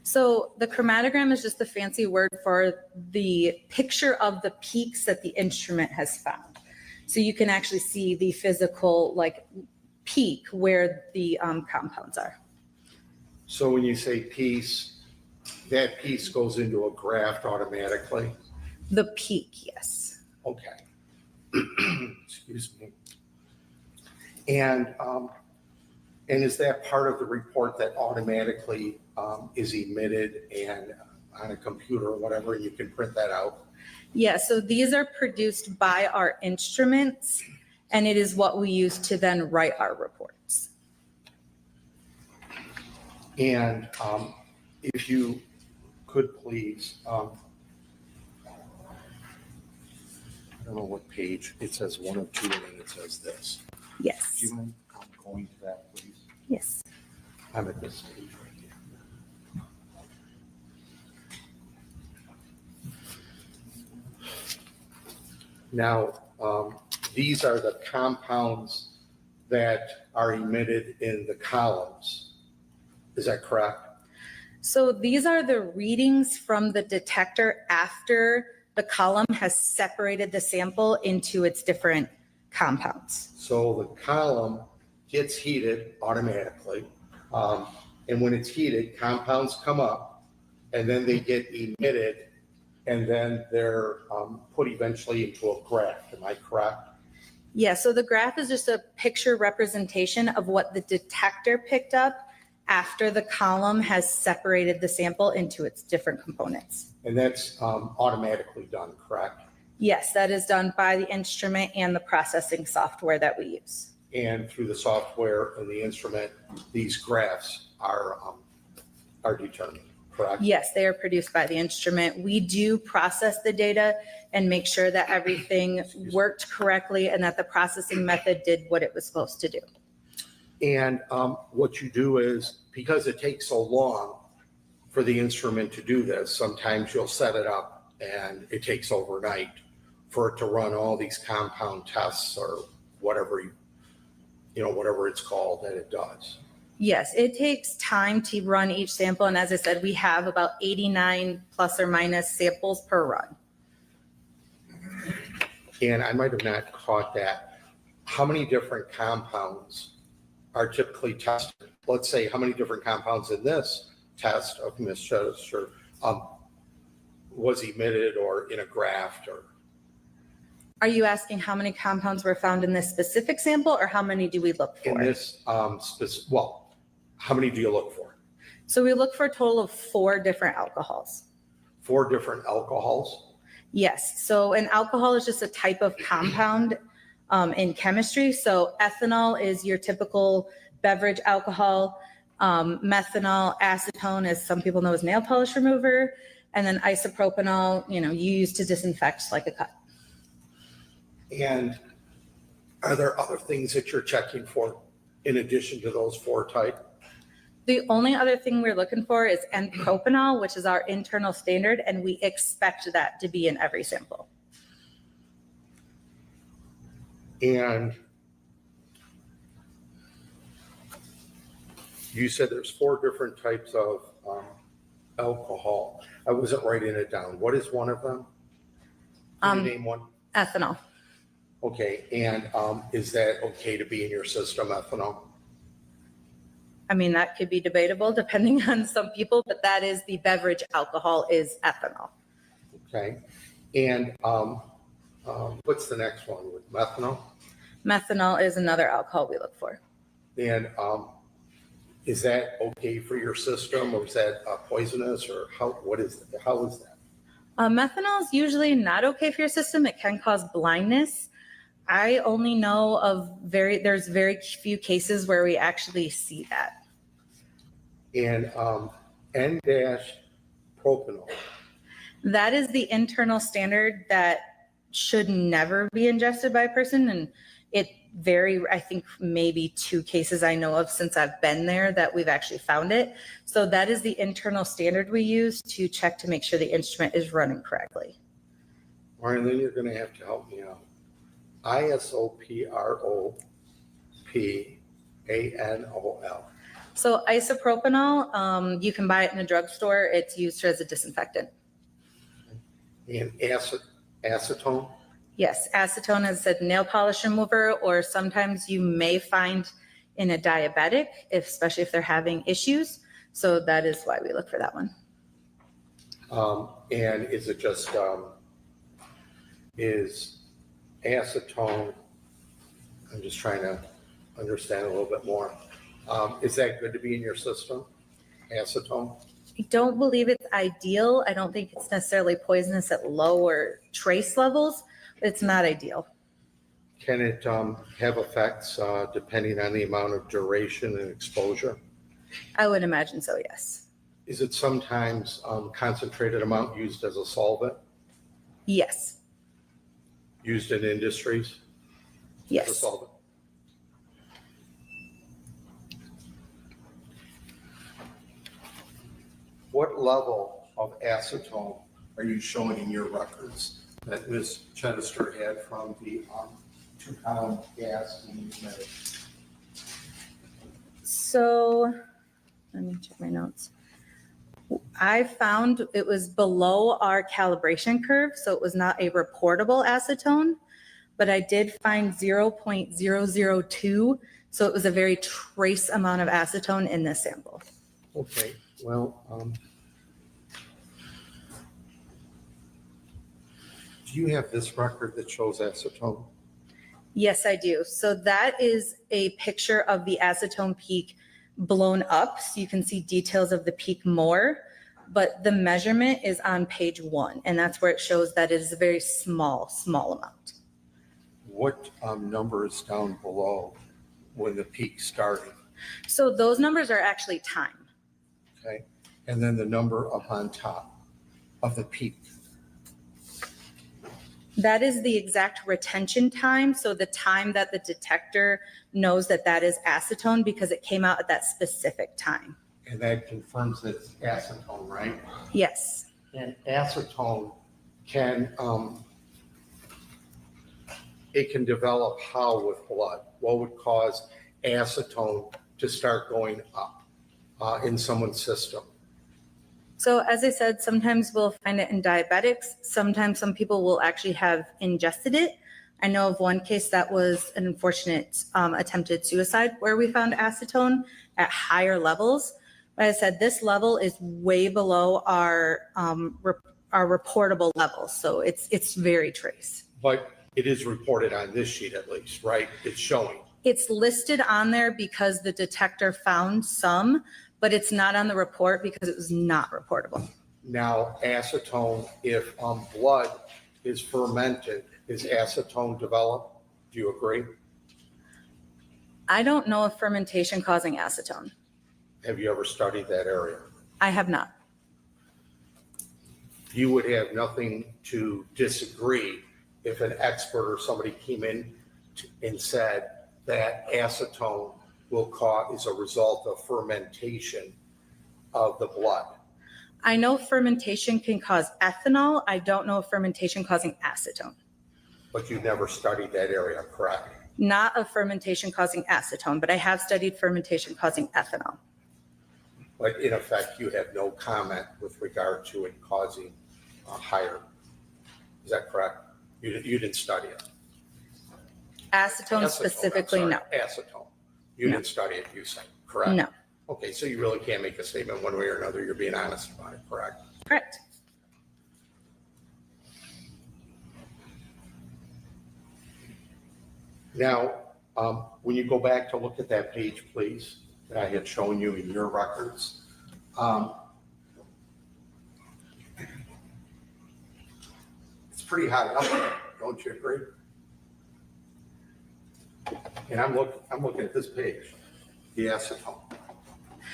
So the chromatogram is just a fancy word for the picture of the peaks that the instrument has found. So you can actually see the physical peak where the compounds are. So when you say piece, that piece goes into a graph automatically? The peak, yes. Okay. Excuse me. And is that part of the report that automatically is emitted and on a computer or whatever, you can print that out? Yeah, so these are produced by our instruments, and it is what we use to then write our reports. And if you could please, I don't know what page, it says 1 of 2 and then it says this. Yes. Do you mind going to that, please? Yes. I'm at this page right here. Now, these are the compounds that are emitted in the columns. Is that correct? So these are the readings from the detector after the column has separated the sample into its different compounds. So the column gets heated automatically. And when it's heated, compounds come up and then they get emitted and then they're put eventually into a graph. Am I correct? Yeah, so the graph is just a picture representation of what the detector picked up after the column has separated the sample into its different components. And that's automatically done, correct? Yes, that is done by the instrument and the processing software that we use. And through the software and the instrument, these graphs are determined, correct? Yes, they are produced by the instrument. We do process the data and make sure that everything worked correctly and that the processing method did what it was supposed to do. And what you do is, because it takes so long for the instrument to do this, sometimes you'll set it up and it takes overnight for it to run all these compound tests or whatever whatever it's called that it does. Yes, it takes time to run each sample. And as I said, we have about 89 plus or minus samples per run. And I might have not caught that. How many different compounds are typically tested? Let's say how many different compounds in this test of Ms. Chidester was emitted or in a graft or? Are you asking how many compounds were found in this specific sample or how many do we look for? In this, how many do you look for? So we look for a total of 4 different alcohols. 4 different alcohols? Yes, so an alcohol is just a type of compound in chemistry. So ethanol is your typical beverage alcohol. Methanol, acetone, as some people know as nail polish remover. And then isopropanol, you use to disinfect like a cut. And are there other things that you're checking for in addition to those 4 types? The only other thing we're looking for is N-propanol, which is our internal standard, and we expect that to be in every sample. And you said there's 4 different types of alcohol. I wasn't writing it down. What is one of them? Can you name one? Ethanol. Okay, and is that okay to be in your system, ethanol? I mean, that could be debatable depending on some people, but that is the beverage alcohol is ethanol. Okay, and what's the next one with methanol? Methanol is another alcohol we look for. And is that okay for your system, or is that poisonous, or how is that? Methanol is usually not okay for your system. It can cause blindness. I only know of there's very few cases where we actually see that. And N-propanol. That is the internal standard that should never be ingested by a person. And I think maybe 2 cases I know of since I've been there that we've actually found it. So that is the internal standard we use to check to make sure the instrument is running correctly. All right, then you're going to have to help me out. Isopropanol. So isopropanol, you can buy it in a drugstore. It's used as a disinfectant. And acetone? Yes, acetone is a nail polish remover, or sometimes you may find in a diabetic, especially if they're having issues. So that is why we look for that one. And is it just, is acetone, I'm just trying to understand a little bit more. Is that good to be in your system, acetone? I don't believe it's ideal. I don't think it's necessarily poisonous at low or trace levels. It's not ideal. Can it have effects depending on the amount of duration and exposure? I would imagine so, yes. Is it sometimes concentrated amount used as a solvent, Yes, used in industries? As a yes. solvent? What level of acetone are you showing in your records that Ms. Chidester had from the 2-pound gas being emitted? So let me check my notes. I found it was below our calibration curve, so it was not a reportable acetone, but I did find 0.002, so it was a very trace amount of acetone in this sample. Okay, well, do you have this record that shows acetone? Yes, I do. So that is a picture of the acetone peak blown up, so you can see details of the peak more, but the measurement is on page 1, and that's where it shows that it is a very small amount. What number is down below when the peak started? So those numbers are actually time. Okay, and then the number up on top of the peak. That is the exact retention time, so the time that the detector knows that that is acetone because it came out at that specific time. And that confirms that it's acetone, right? Yes. And acetone can, it can develop how with blood? What would cause acetone to start going up in someone's system? So as I said, sometimes we'll find it in diabetics. Sometimes some people will actually have ingested it. I know of one case that was an unfortunate attempted suicide where we found acetone at higher levels. But as I said, this level is way below our reportable level. So it's very trace. But it is reported on this sheet at least, right? It's showing. It's listed on there because the detector found some, but it's not on the report because it was not reportable. Now, acetone, if blood is fermented, is acetone developed? Do you agree? I don't know of fermentation causing acetone. Have you ever studied that area? I have not. You would have nothing to disagree if an expert or somebody came in and said that acetone will cause is a result of fermentation of the blood. I know fermentation can cause ethanol. I don't know if fermentation causing acetone. But you've never studied that area, correct? Not of fermentation causing acetone, but I have studied fermentation causing ethanol. But in effect, you have no comment with regard to it causing a higher. Is that correct? You didn't study it. Acetone specifically, I'm no. sorry, acetone. You didn't study it, you say, correct? No. Okay, so you really can't make a statement one way or another. You're being honest about it, correct? Correct. Now, when you go back to look at that page, please, that I had shown you in your records, it's pretty high up there, don't you agree? And I'm looking at this page, the acetone.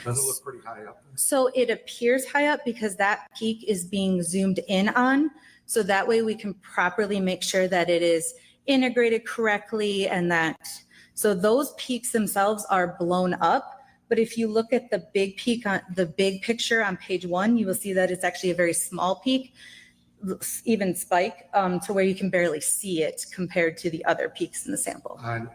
Doesn't it look pretty high up? So it appears high up because that peak is being zoomed in on. So that way we can properly make sure that it is integrated correctly and that, so those peaks themselves are blown up. But if you look at the big peak on the big picture on page 1, you will see that it's actually a very small peak, even spike, to where you can barely see it compared to the other peaks in the sample. And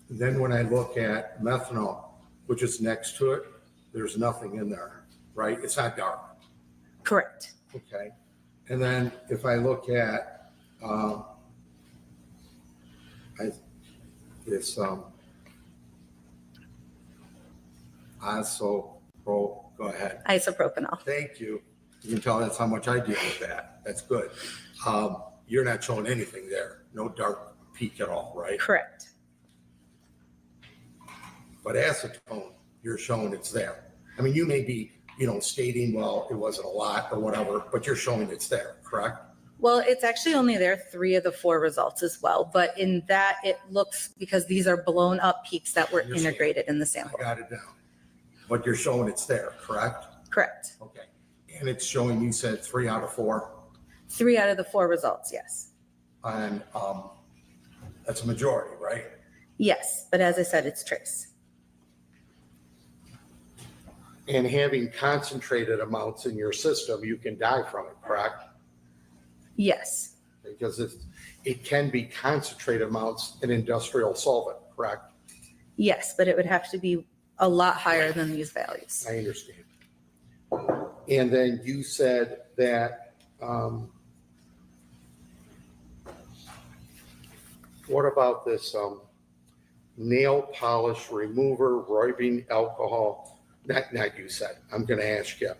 then when I look at methanol, which is next to it, there's nothing in there, right? It's not dark. Correct. Okay. And then if I look at this go ahead. Isopropanol. Thank you. You can tell that's how much I deal with that. That's good. You're not showing anything there. No dark peak at all, right? Correct. But acetone, you're showing it's there. I mean, you may be, stating, well, it wasn't a lot or whatever, but you're showing it's there, correct? Well, it's actually only there 3 of the 4 results as well. But in that, it looks, because these are blown up peaks that were integrated in the sample. I got it down. But you're showing it's there, correct? Correct. Okay. And it's showing, you said 3 out of 4? 3 out of the 4 results, yes. And that's a majority, right? Yes, but as I said, it's trace. And having concentrated amounts in your system, you can die from it, correct? Yes. Because it can be concentrated amounts in industrial solvent, correct? Yes, but it would have to be a lot higher than these values. I understand. And then you said that, what about this, nail polish remover, rubbing alcohol? Not you said, I'm gonna ask you.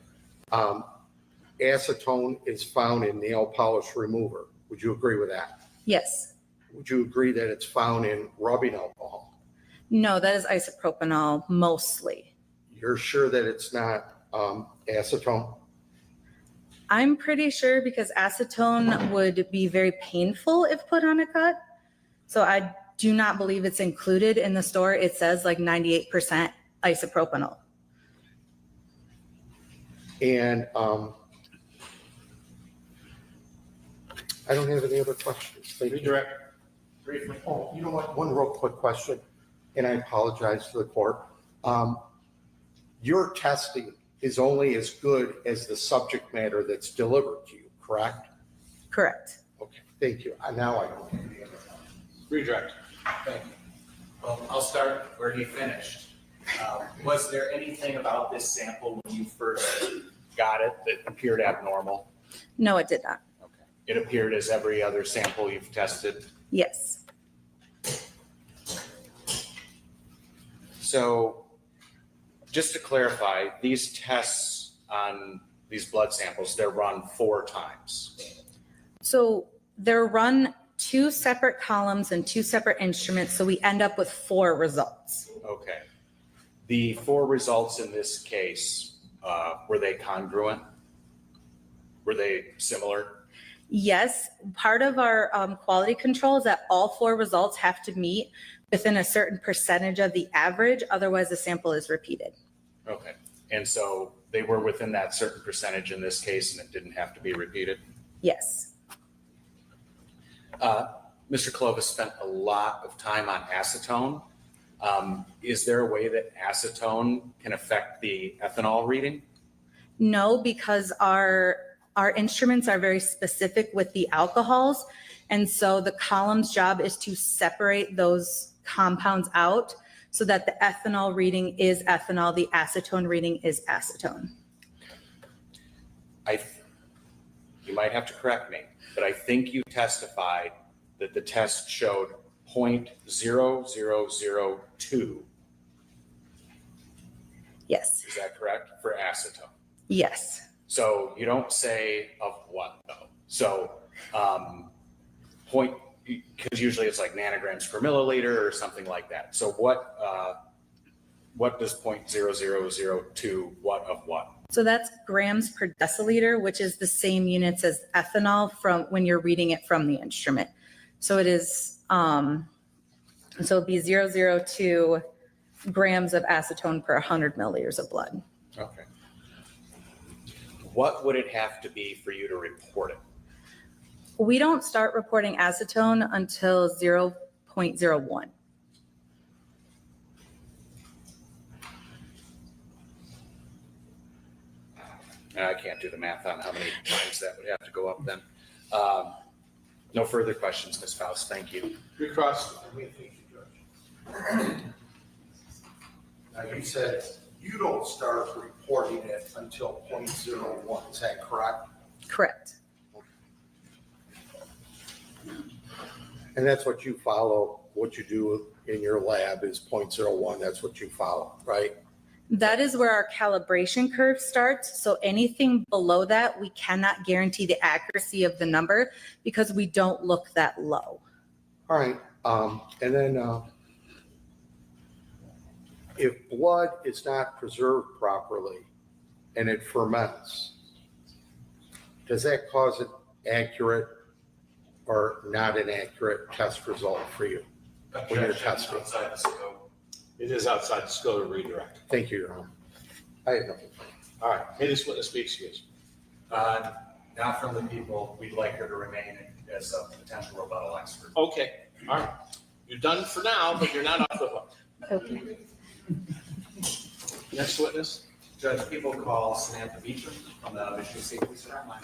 Acetone is found in nail polish remover. Would you agree with that? Yes. Would you agree that it's found in rubbing alcohol? No, that is isopropanol mostly. You're sure that it's not acetone? I'm pretty sure because acetone would be very painful if put on a cut. So I do not believe it's included in the store. It says like 98% isopropanol. And I don't have any other questions. Thank you. Redirect. Briefly. Oh, you know what? One real quick question, and I apologize to the court. Your testing is only as good as the subject matter that's delivered to you, correct? Correct. Okay, thank you. Now I don't have any other questions. Redirect. Thank you. Well, I'll start where he finished. Was there anything about this sample when you first got it that appeared abnormal? No, it did not. Okay. It appeared as every other sample you've tested? Yes. So just to clarify, these tests on these blood samples, they're run 4 times. So they're run 2 separate columns and 2 separate instruments. So we end up with 4 results. Okay. The 4 results in this case, were they congruent? Were they similar? Yes, part of our quality control is that all 4 results have to meet within a certain percentage of the average, otherwise the sample is repeated. Okay. And so they were within that certain percentage in this case and it didn't have to be repeated? Yes. Mr. Clovis spent a lot of time on acetone. Is there a way that acetone can affect the ethanol reading? No, because our instruments are very specific with the alcohols. And so the column's job is to separate those compounds out so that the ethanol reading is ethanol, the acetone reading is acetone. You might have to correct me, but I think you testified that the test showed 0.0002. Yes. Is that correct? For acetone. Yes. So you don't say of what though. So because usually it's like nanograms per milliliter or something like that. So what does 0.0002 what of what? So that's grams per deciliter, which is the same units as ethanol from when you're reading it from the instrument. So it is, so it'd be 0.002 grams of acetone per 100 milliliters of blood. Okay. What would it have to be for you to report it? We don't start reporting acetone until 0.01. And I can't do the math on how many times that would have to go up then. No further questions, Ms. Faust. Thank you. Recross. Now, you said you don't start reporting it until 0.01, is that correct? Correct. And that's what you follow, what you do in your lab is 0.01, that's what you follow, right? That is where our calibration curve starts. So anything below that, we cannot guarantee the accuracy of the number because we don't look that low. All right, and then if blood is not preserved properly and it ferments, does that cause an accurate or not an accurate test result for you when you're testing? Outside the scope. It is outside the scope of redirect. Thank you, Your Honor. I have nothing. All right, may this witness be excused. Not from the people. We'd like her to remain as a potential rebuttal expert. Okay, all right. You're done for now, but you're not off the hook. Okay. Next witness. Judge, people call Samantha Beecham from the Michigan State Police Department.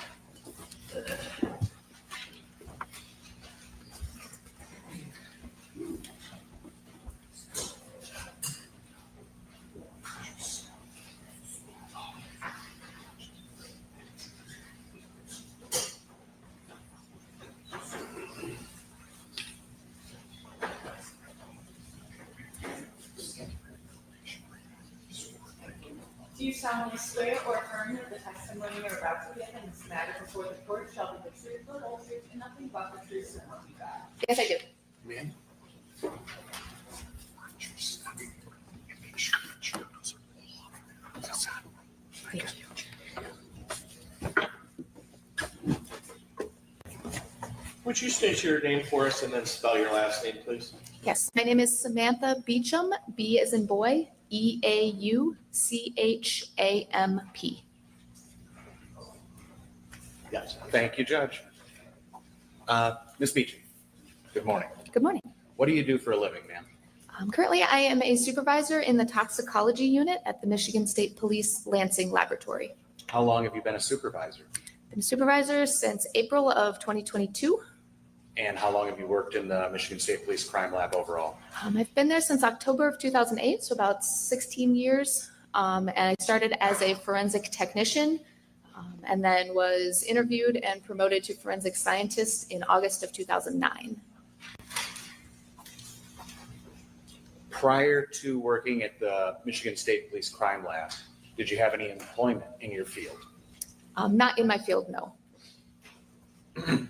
Do you solemnly swear or affirm that the testimony you're about to give in this matter before the court shall be the truth, the whole truth, and nothing but the truth, so help you God? Yes, I do. Ma'am? Would you state your name for us and then spell your last name, please? Yes, my name is Samantha Beecham, B as in boy, EAUCHAMP. Yes. Thank you, Judge. Ms. Beecham, good morning. Good morning. What do you do for a living, ma'am? Currently, I am a supervisor in the toxicology unit at the Michigan State Police Lansing Laboratory. How long have you been a supervisor? Been a supervisor since April of 2022. And how long have you worked in the Michigan State Police Crime Lab overall? I've been there since October of 2008, so about 16 years. And I started as a forensic technician and then was interviewed and promoted to forensic scientist in August of 2009. Prior to working at the Michigan State Police Crime Lab, did you have any employment in your field? Not in my field, no.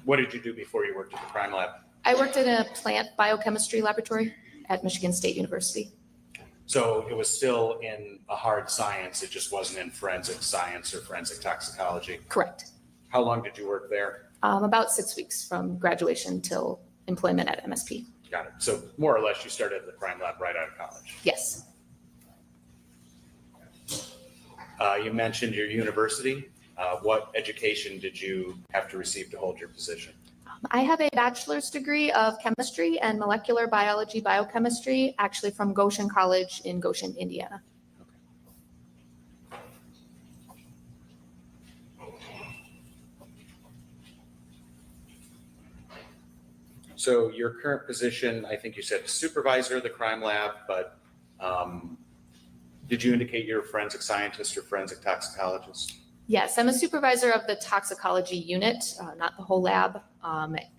What did you do before you worked at the crime lab? I worked in a plant biochemistry laboratory at Michigan State University. So it was still in a hard science, it just wasn't in forensic science or forensic toxicology. Correct. How long did you work there? About 6 weeks from graduation till employment at MSP. Got it. So more or less you started at the crime lab right out of college. Yes. You mentioned your university. What education did you have to receive to hold your position? I have a bachelor's degree of chemistry and molecular biology biochemistry, actually from Goshen College in Goshen, Indiana. So your current position, I think you said supervisor of the crime lab, but did you indicate you're a forensic scientist or forensic toxicologist? Yes, I'm a supervisor of the toxicology unit, not the whole lab,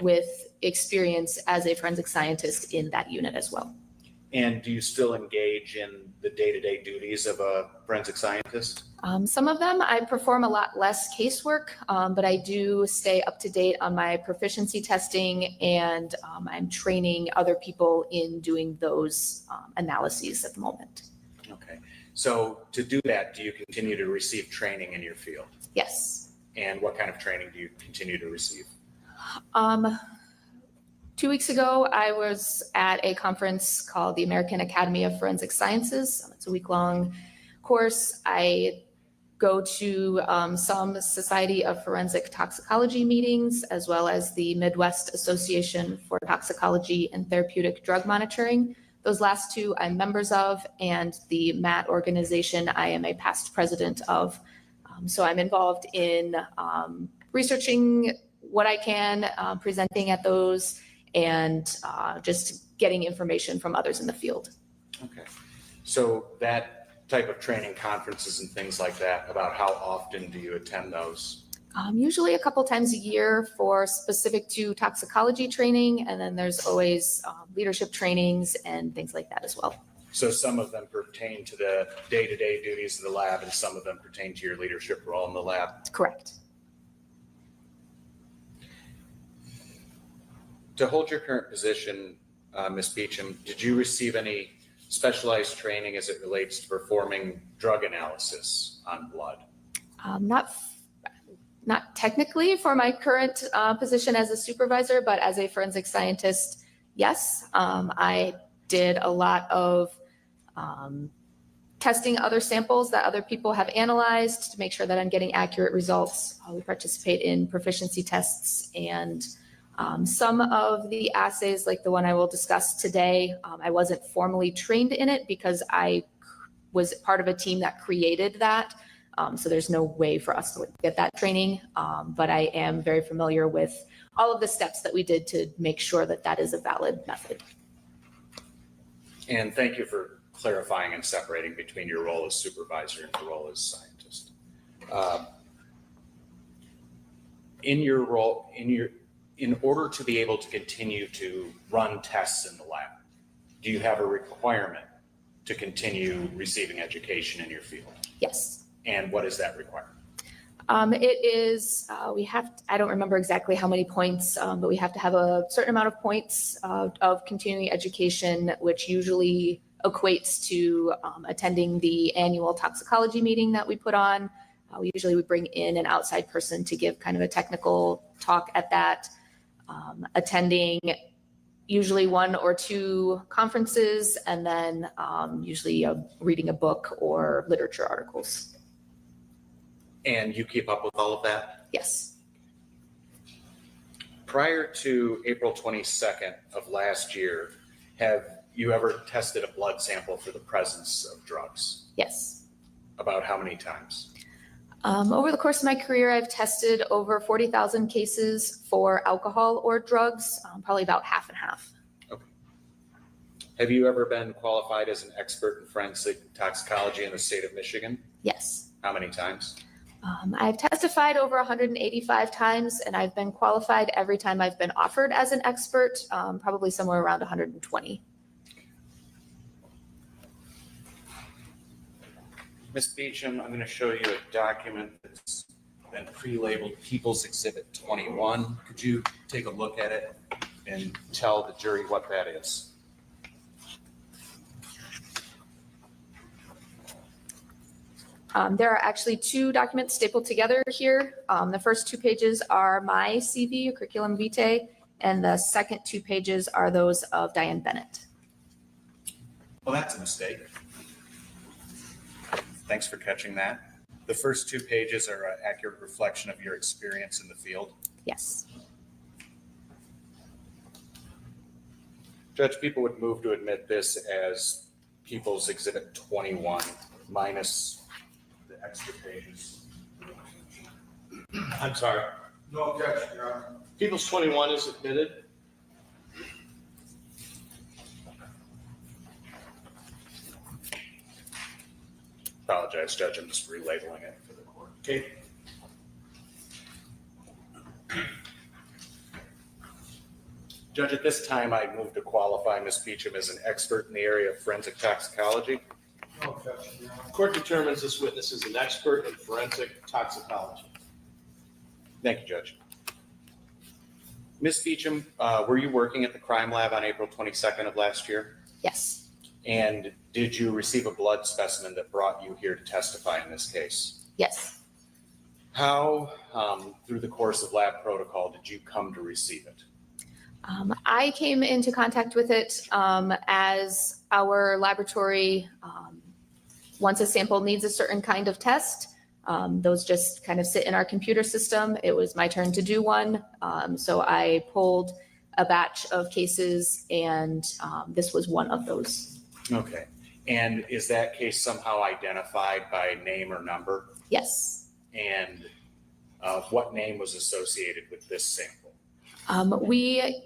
with experience as a forensic scientist in that unit as well. And do you still engage in the day-to-day duties of a forensic scientist? Some of them I perform a lot less casework, but I do stay up to date on my proficiency testing, and I'm training other people in doing those analyses at the moment. Okay. So to do that, do you continue to receive training in your field? Yes. And what kind of training do you continue to receive? 2 weeks ago, I was at a conference called the American Academy of Forensic Sciences. It's a week-long course. I go to some Society of Forensic Toxicology meetings, as well as the Midwest Association for Toxicology and Therapeutic Drug Monitoring. Those last two I'm members of, and the MAT organization I am a past president of. So I'm involved in researching what I can, presenting at those, and just getting information from others in the field. Okay. So that type of training, conferences and things like that, about how often do you attend those? Usually a couple times a year for specific to toxicology training, and then there's always leadership trainings and things like that as well. So some of them pertain to the day-to-day duties of the lab, and some of them pertain to your leadership role in the lab? Correct. To hold your current position, Ms. Beecham, did you receive any specialized training as it relates to performing drug analysis on blood? Not technically for my current position as a supervisor, but as a forensic scientist, yes. I did a lot of testing other samples that other people have analyzed to make sure that I'm getting accurate results. We participate in proficiency tests, and some of the assays, like the one I will discuss today, I wasn't formally trained in it because I was part of a team that created that. So there's no way for us to get that training, but I am very familiar with all of the steps that we did to make sure that that is a valid method. And thank you for clarifying and separating between your role as supervisor and your role as scientist. In order to be able to continue to run tests in the lab, do you have a requirement to continue receiving education in your field? Yes. And what does that require? It is, I don't remember exactly how many points, but we have to have a certain amount of points of continuing education, which usually equates to attending the annual toxicology meeting that we put on. We usually would bring in an outside person to give kind of a technical talk at that, attending usually 1 or 2 conferences, and then usually reading a book or literature articles. And you keep up with all of that? Yes. Prior to April 22nd of last year, have you ever tested a blood sample for the presence of drugs? Yes. About how many times? Over the course of my career, I've tested over 40,000 cases for alcohol or drugs, probably about half and half. Okay. Have you ever been qualified as an expert in forensic toxicology in the state of Michigan? Yes. How many times? I've testified over 185 times, and I've been qualified every time I've been offered as an expert, probably somewhere around 120. Ms. Beecham, I'm going to show you a document that's been pre-labeled People's Exhibit 21. Could you take a look at it and tell the jury what that is? There are actually 2 documents stapled together here. The first 2 pages are my CV, curriculum vitae, and the second 2 pages are those of Diane Bennett. Well, that's a mistake. Thanks for catching that. The first 2 pages are an accurate reflection of your experience in the field. Yes. Judge, people would move to admit this as People's Exhibit 21 minus the extra pages. I'm sorry. No objection, Your Honor. People's 21 is admitted. Apologize, Judge, I'm just relabeling it for the court. Okay. Judge, at this time, I move to qualify Ms. Beecham as an expert in the area of forensic toxicology. No objection, Your Honor. Court determines this witness is an expert in forensic toxicology. Thank you, Judge. Ms. Beecham, were you working at the crime lab on April 22nd of last year? Yes. And did you receive a blood specimen that brought you here to testify in this case? Yes. How, through the course of lab protocol, did you come to receive it? I came into contact with it as our laboratory, once a sample needs a certain kind of test, those just kind of sit in our computer system. It was my turn to do one. So I pulled a batch of cases, and this was one of those. Okay. And is that case somehow identified by name or number? Yes. And what name was associated with this sample? We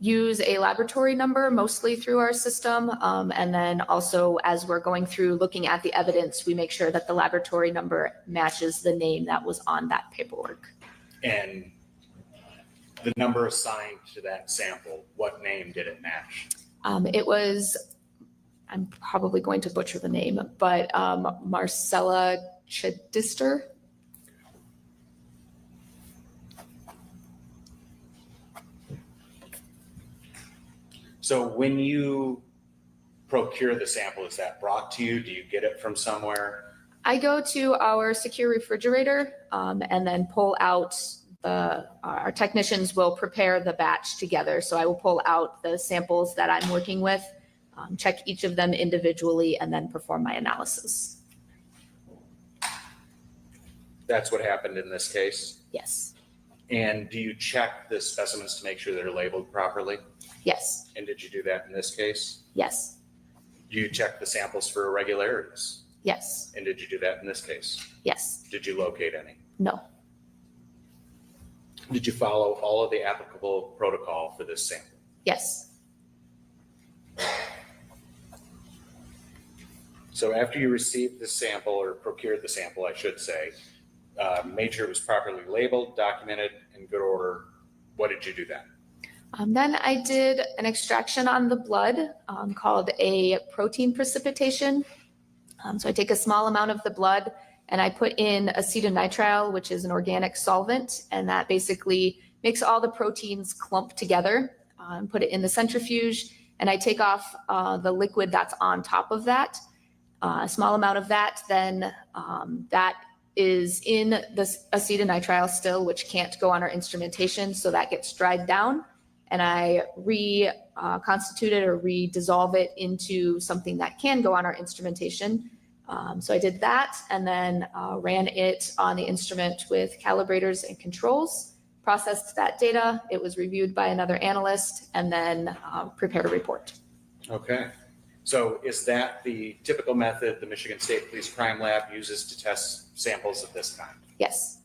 use a laboratory number mostly through our system. And then also as we're going through looking at the evidence, we make sure that the laboratory number matches the name that was on that paperwork. And the number assigned to that sample, what name did it match? It was, I'm probably going to butcher the name, but Marshella Chidester. So when you procure the sample, is that brought to you? Do you get it from somewhere? I go to our secure refrigerator and then pull out our technicians will prepare the batch together. So I will pull out the samples that I'm working with, check each of them individually, and then perform my analysis. That's what happened in this case? Yes. And do you check the specimens to make sure they're labeled properly? Yes. And did you do that in this case? Yes. Do you check the samples for irregularities? Yes. And did you do that in this case? Yes. Did you locate any? No. Did you follow all of the applicable protocol for this sample? Yes. So after you received the sample, or procured the sample, I should say, made sure it was properly labeled, documented, in good order, what did you do then? Then I did an extraction on the blood called a protein precipitation. So I take a small amount of the blood and I put in acetonitrile, which is an organic solvent, and that basically makes all the proteins clump together, and put it in the centrifuge, and I take off the liquid that's on top of that, a small amount of that, then that is in the acetonitrile still, which can't go on our instrumentation, so that gets dried down, and I reconstitute it or re-dissolve it into something that can go on our instrumentation. So I did that and then ran it on the instrument with calibrators and controls, processed that data. It was reviewed by another analyst and then prepared a report. Okay. So is that the typical method the Michigan State Police Crime Lab uses to test samples of this kind? Yes.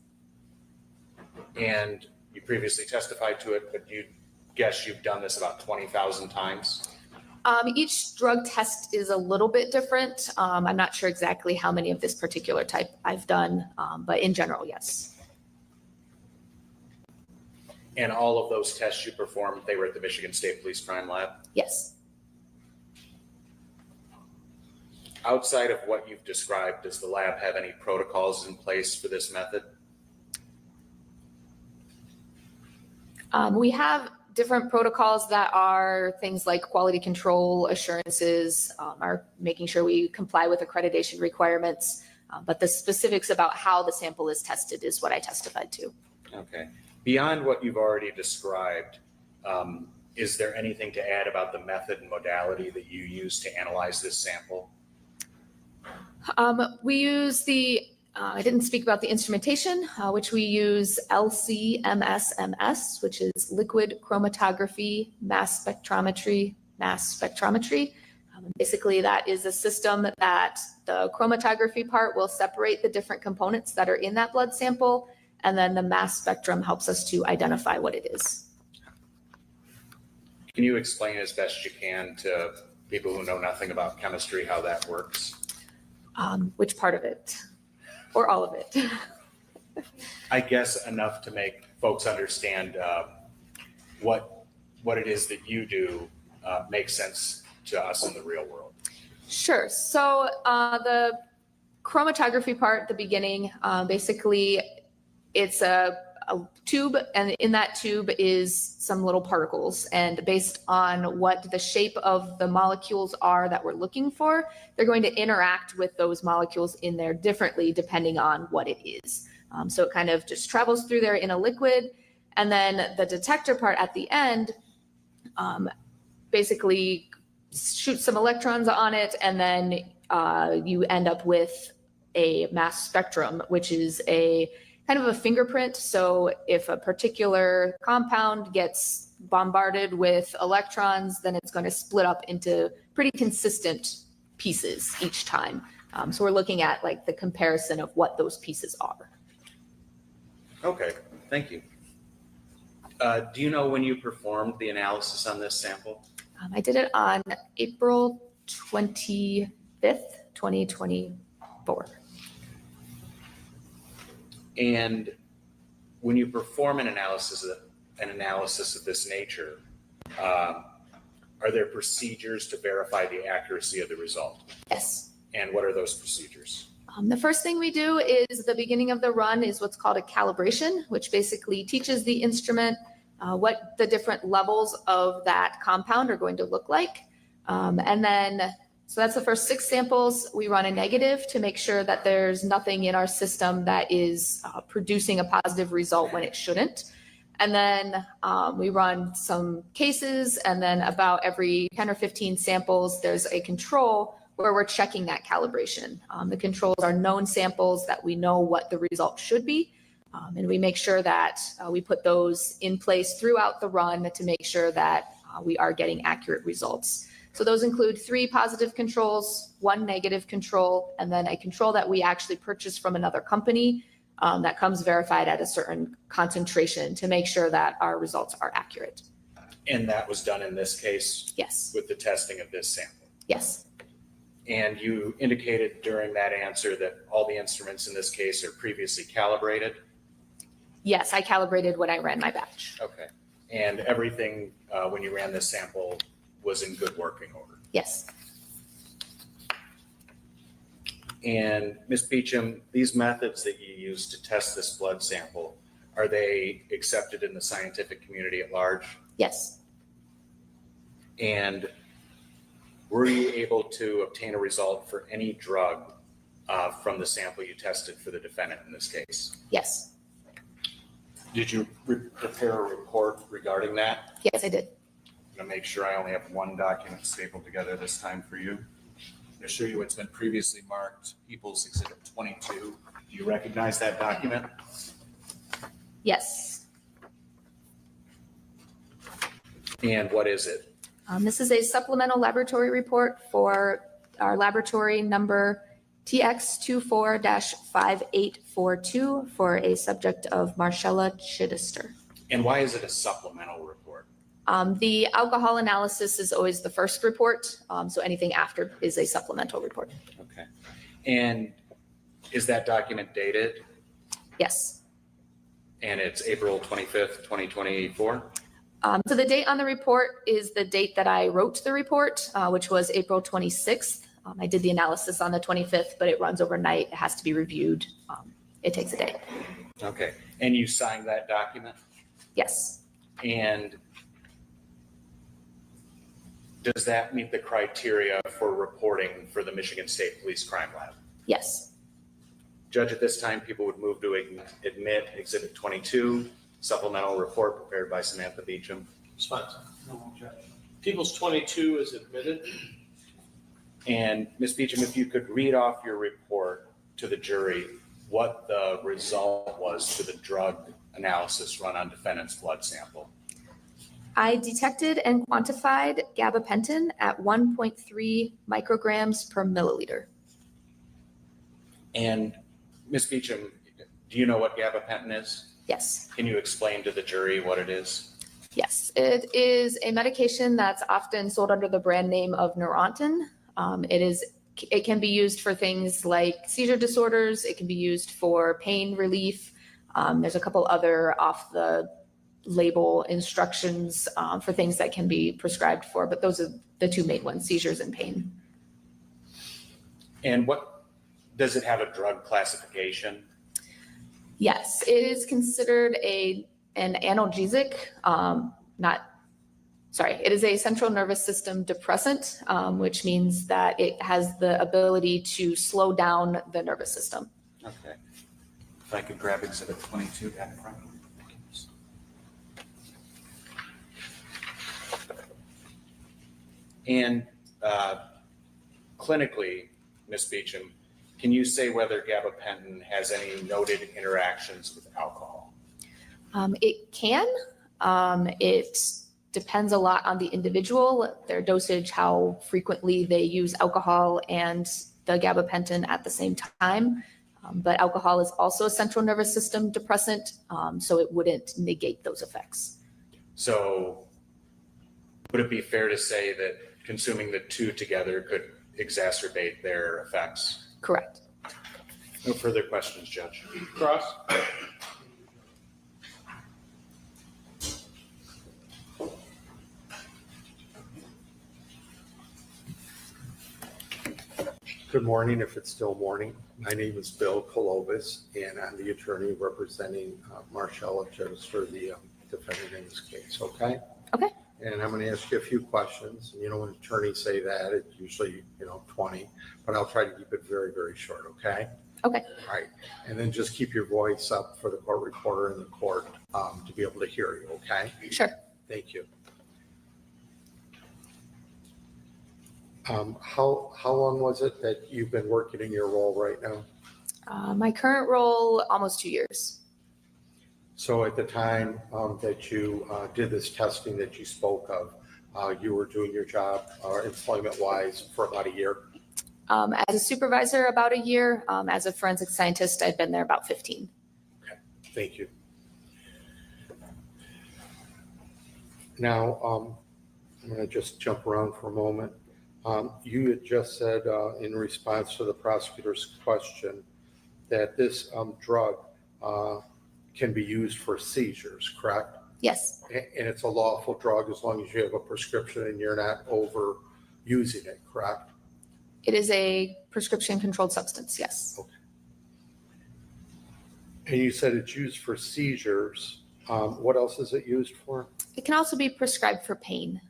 And you previously testified to it, but you guess you've done this about 20,000 times? Each drug test is a little bit different. I'm not sure exactly how many of this particular type I've done, but in general, yes. And all of those tests you performed, they were at the Michigan State Police Crime Lab? Yes. Outside of what you've described, does the lab have any protocols in place for this method? We have different protocols that are things like quality control assurances, are making sure we comply with accreditation requirements. But the specifics about how the sample is tested is what I testified to. Okay. Beyond what you've already described, is there anything to add about the method and modality that you use to analyze this sample? We use I didn't speak about the instrumentation, which we use LC-MS-MS, which is liquid chromatography, mass spectrometry. Basically, that is a system that the chromatography part will separate the different components that are in that blood sample, and then the mass spectrum helps us to identify what it is. Can you explain as best you can to people who know nothing about chemistry how that works? Which part of it? Or all of it? I guess enough to make folks understand what it is that you do makes sense to us in the real world. Sure. So the chromatography part, the beginning, basically it's a tube, and in that tube is some little particles, and based on what the shape of the molecules are that we're looking for, they're going to interact with those molecules in there differently depending on what it is. So it kind of just travels through there in a liquid, and then the detector part at the end basically shoots some electrons on it, and then you end up with a mass spectrum, which is a kind of a fingerprint. So if a particular compound gets bombarded with electrons, then it's going to split up into pretty consistent pieces each time. So we're looking at like the comparison of what those pieces are. Okay, thank you. Do you know when you performed the analysis on this sample? I did it on April 25th, 2024. And when you perform an analysis of this nature, are there procedures to verify the accuracy of the result? Yes. And what are those procedures? The first thing we do is the beginning of the run is what's called a calibration, which basically teaches the instrument what the different levels of that compound are going to look like. And then, so that's the first 6 samples. We run a negative to make sure that there's nothing in our system that is producing a positive result when it shouldn't. And then we run some cases, and then about every 10 or 15 samples, there's a control where we're checking that calibration. The controls are known samples that we know what the result should be. And we make sure that we put those in place throughout the run to make sure that we are getting accurate results. So those include 3 positive controls, 1 negative control, and then a control that we actually purchased from another company that comes verified at a certain concentration to make sure that our results are accurate. And that was done in this case? Yes. With the testing of this sample? Yes. And you indicated during that answer that all the instruments in this case are previously calibrated? Yes, I calibrated when I ran my batch. Okay. And everything when you ran this sample was in good working order? Yes. And Ms. Beecham, these methods that you use to test this blood sample, are they accepted in the scientific community at large? Yes, And were you able to obtain a result for any drug from the sample you tested for the defendant in this case? yes, Did you prepare a report regarding that? yes, I did. I'm gonna make sure I only have one document stapled together this time for you. I'm gonna show you what's been previously marked People's Exhibit 22. Do you recognize that document? Yes. And what is it? This is a supplemental laboratory report for our laboratory number TX24-5842 for a subject of Marshella Chidester. And why is it a supplemental report? The alcohol analysis is always the first report, so anything after is a supplemental report. Okay. And is that document dated? Yes. And it's April 25th, 2024? So the date on the report is the date that I wrote the report, which was April 26th. I did the analysis on the 25th, but it runs overnight. It has to be reviewed. It takes a day. Okay. And you signed that document? Yes. And does that meet the criteria for reporting for the Michigan State Police Crime Lab? Yes. Judge, at this time, people would move to admit Exhibit 22, supplemental report prepared by Samantha Beecham. Response. People's 22 is admitted. And Ms. Beecham, if you could read off your report to the jury, what the result was to the drug analysis run on defendant's blood sample. I detected and quantified gabapentin at 1.3 micrograms per milliliter. And Ms. Beecham, do you know what gabapentin is? Yes. Can you explain to the jury what it is? Yes. It is a medication that's often sold under the brand name of Neurontin. It can be used for things like seizure disorders. It can be used for pain relief. There's a couple other off the label instructions for things that can be prescribed for, but those are the two main ones, seizures and pain. And what, does it have a drug classification? Yes, it is considered an analgesic, it is a central nervous system depressant, which means that it has the ability to slow down the nervous system. Okay. If I could grab Exhibit 22 down in front. And clinically, Ms. Beecham, can you say whether gabapentin has any noted interactions with alcohol? It can. It depends a lot on the individual, their dosage, how frequently they use alcohol and the gabapentin at the same time. But alcohol is also a central nervous system depressant, so it wouldn't negate those effects. So would it be fair to say that consuming the two together could exacerbate their effects? Correct. No further questions, Judge. Cross. Good morning, if it's still morning. My name is Bill Kolovis, and I'm the attorney representing Marshella Chidester, the defendant in this case, okay? Okay. And I'm going to ask you a few questions. And when attorneys say that, it's usually, 20, but I'll try to keep it very, very short, okay? Okay. All right. And then just keep your voice up for the court reporter and the court to be able to hear you, okay? Sure. Thank you. How long was it that you've been working in your role right now? My current role, almost 2 years. So at the time that you did this testing that you spoke of, you were doing your job employment-wise for about a year? As a supervisor, about a year. As a forensic scientist, I've been there about 15. Okay, thank you. Now, I'm going to just jump around for a moment. You had just said in response to the prosecutor's question that this drug can be used for seizures, correct? Yes. And it's a lawful drug as long as you have a prescription and you're not overusing it, correct? It is a prescription controlled substance, yes. And you said it's used for seizures. What else is it used for? It can also be prescribed for pain.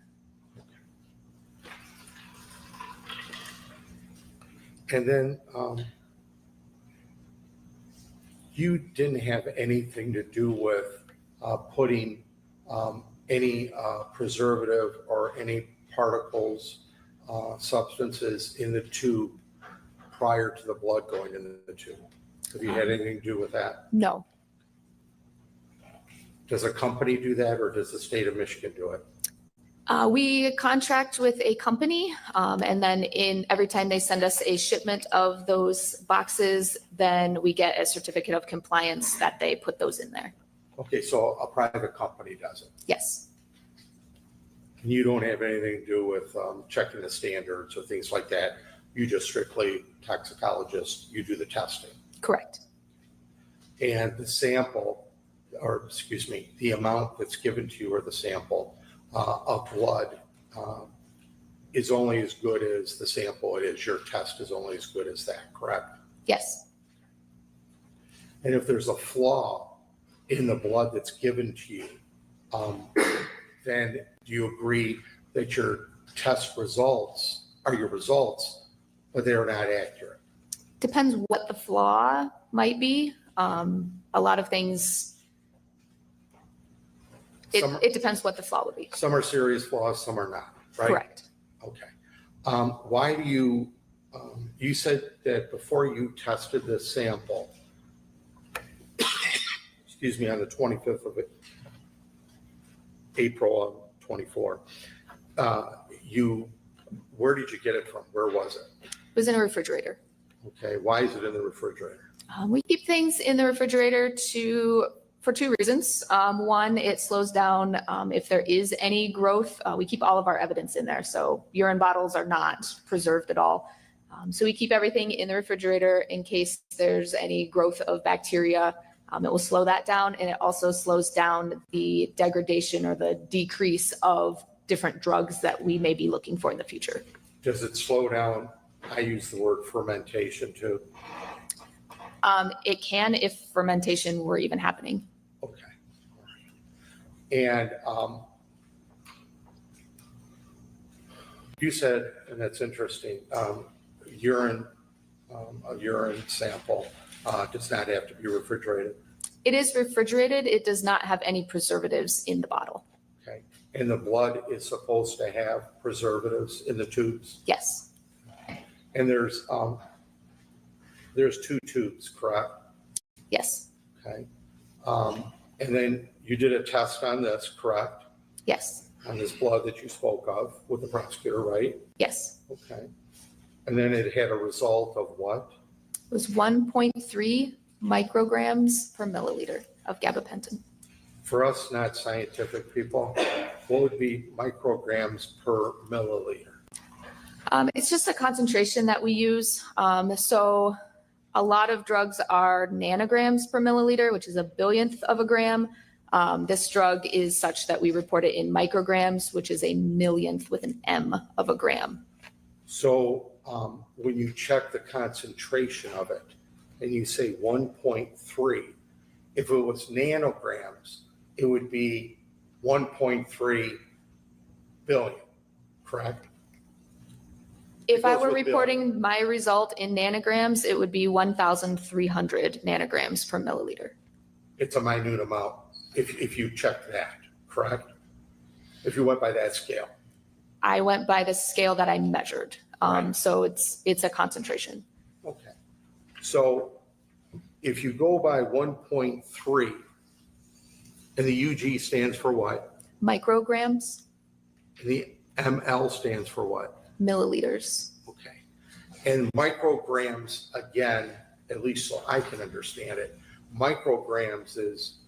And then you didn't have anything to do with putting any preservative or any particles, substances in the tube prior to the blood going in the tube. Have you had anything to do with that? No. Does a company do that, or does the state of Michigan do it? We contract with a company, and then every time they send us a shipment of those boxes, then we get a certificate of compliance that they put those in there. Okay, so a private company does it. Yes, And you don't have anything to do with checking the standards or things like that. You just strictly toxicologist, you do the testing. correct. And the sample, or excuse me, the amount that's given to you or the sample of blood is only as good as the sample it is. Your test is only as good as that, correct? Yes, And if there's a flaw in the blood that's given to you, then do you agree that your test results are your results, but they're not accurate? depends what the flaw might be. A lot of things, Some- it depends what the flaw would be. Some are serious flaws, some are not, right? Correct. Okay. Why do you, you said that before you tested this sample, excuse me, on the 25th of April of 24, where did you get it from? Where was it? It was in a refrigerator. Okay, why is it in the refrigerator? We keep things in the refrigerator for two reasons. One, it slows down if there is any growth. We keep all of our evidence in there, so urine bottles are not preserved at all. So we keep everything in the refrigerator in case there's any growth of bacteria. It will slow that down, and it also slows down the degradation or the decrease of different drugs that we may be looking for in the future. Does it slow down? I use the word fermentation too. It can if fermentation were even happening. Okay. And you said, and that's interesting, a urine sample does not have to be refrigerated. It is refrigerated. It does not have any preservatives in the bottle. Okay. And the blood is supposed to have preservatives in the tubes. Yes, And there's two tubes, correct? yes, Okay. And then you did a test on this, correct? yes, On this blood that you spoke of with the prosecutor, right? yes. Okay. And then it had a result of what? It was 1.3 micrograms per milliliter of gabapentin. For us not scientific people, what would be micrograms per milliliter? It's just a concentration that we use. So a lot of drugs are nanograms per milliliter, which is a billionth of a gram. This drug is such that we report it in micrograms, which is a millionth with an M of a gram. So when you check the concentration of it and you say 1.3, if it was nanograms, it would be 1.3 billion, correct? If I goes were with reporting my result in nanograms, it would be 1,300 nanograms per milliliter. It's a minute amount if you check that, correct? If you went by that scale. I went by the scale that I measured. Right. So it's a concentration. Okay. So if you go by 1.3, and the UG stands for what? Micrograms, And the ML stands for what? milliliters. Okay. And micrograms, again, at least so I can understand it, micrograms is,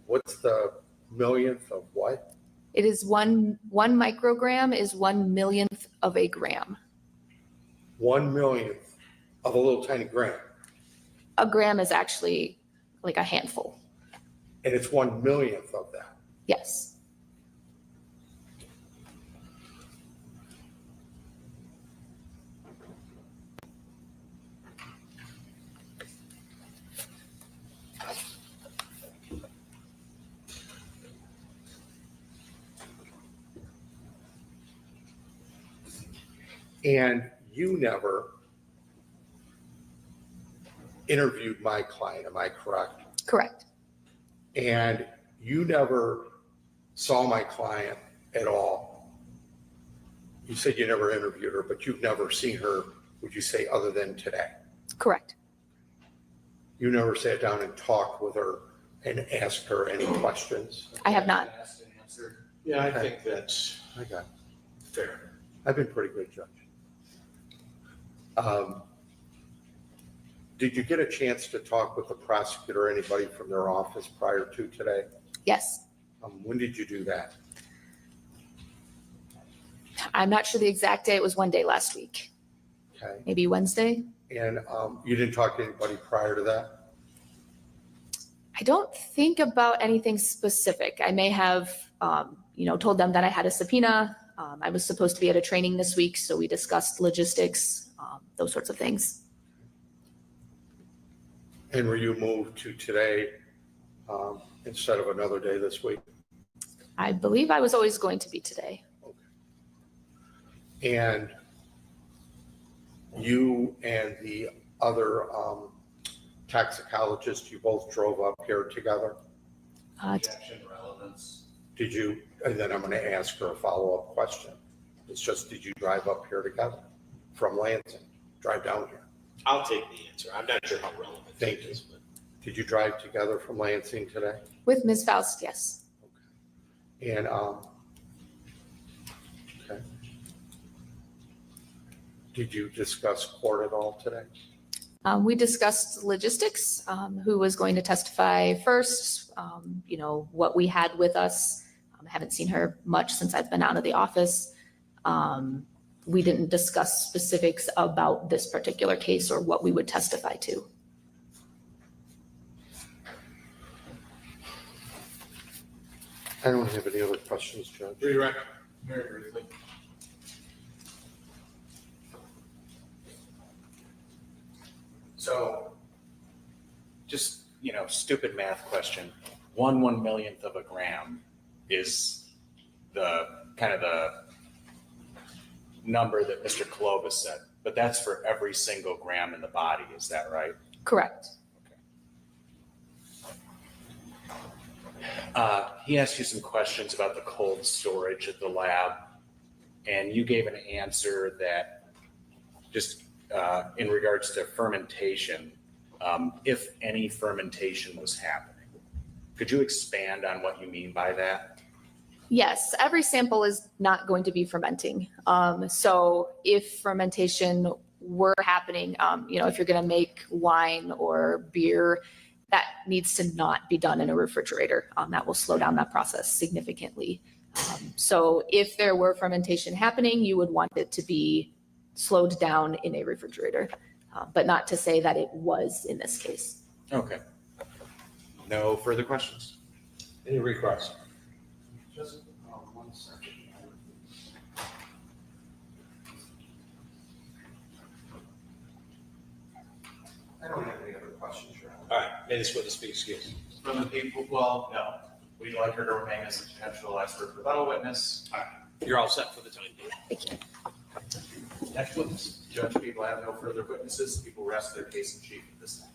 what's the millionth of what? It is one microgram is 1 millionth of a gram. 1 millionth of a little tiny gram. A gram is actually like a handful. And it's 1 millionth of that. Yes. And you never interviewed my client, am I correct? Correct. And you never saw my client at all. You said you never interviewed her, but you've never seen her, would you say, other than today? Correct. You never sat down and talked with her and asked her any questions? I have not. Asked and answered. Yeah, I think that's I got it. fair. I've been pretty good, Judge. Did you get a chance to talk with the prosecutor or anybody from their office prior to today? Yes. When did you do that? I'm not sure the exact day. It was one day last week, Okay. maybe Wednesday. And you didn't talk to anybody prior to that? I don't think about anything specific. I may have, told them that I had a subpoena. I was supposed to be at a training this week, so we discussed logistics, those sorts of things. And were you moved to today instead of another day this week? I believe I was always going to be today. And you and the other toxicologist, you both drove up here together? Objection, relevance. Did you, and then I'm going to ask her a follow-up question. It's just, did you drive up here together from Lansing? Drive down here? I'll take the answer. I'm not sure how relevant Thank it you. is, but Did you drive together from Lansing today? With Ms. Faust, yes. And, okay. Did you discuss court at all today? We discussed logistics, who was going to testify first, what we had with us. I haven't seen her much since I've been out of the office. We didn't discuss specifics about this particular case or what we would testify to. I don't have any other questions, Judge. redirect. Very briefly. So, just, stupid math question. 1/1,000,000th of a gram is the kind of the number that Mr. Clovis said, but that's for every single gram in the body, is that right? Correct. He asked you some questions about the cold storage at the lab, and you gave an answer that just in regards to fermentation, if any fermentation was happening. Could you expand on what you mean by that? Yes, every sample is not going to be fermenting. So if fermentation were happening, if you're going to make wine or beer, that needs to not be done in a refrigerator. That will slow down that process significantly. So if there were fermentation happening, you would want it to be slowed down in a refrigerator, but not to say that it was in this case. Okay. No further questions? Any requests? Just 1 second. I don't have any other questions, Your Honor. All right, may this witness be excused. From the people, well, no. We'd like her to remain as a potential expert rebuttal witness. You're all set for the time being. Thank you. Next witness. Judge, people have no further witnesses. People rest their case in chief at this time.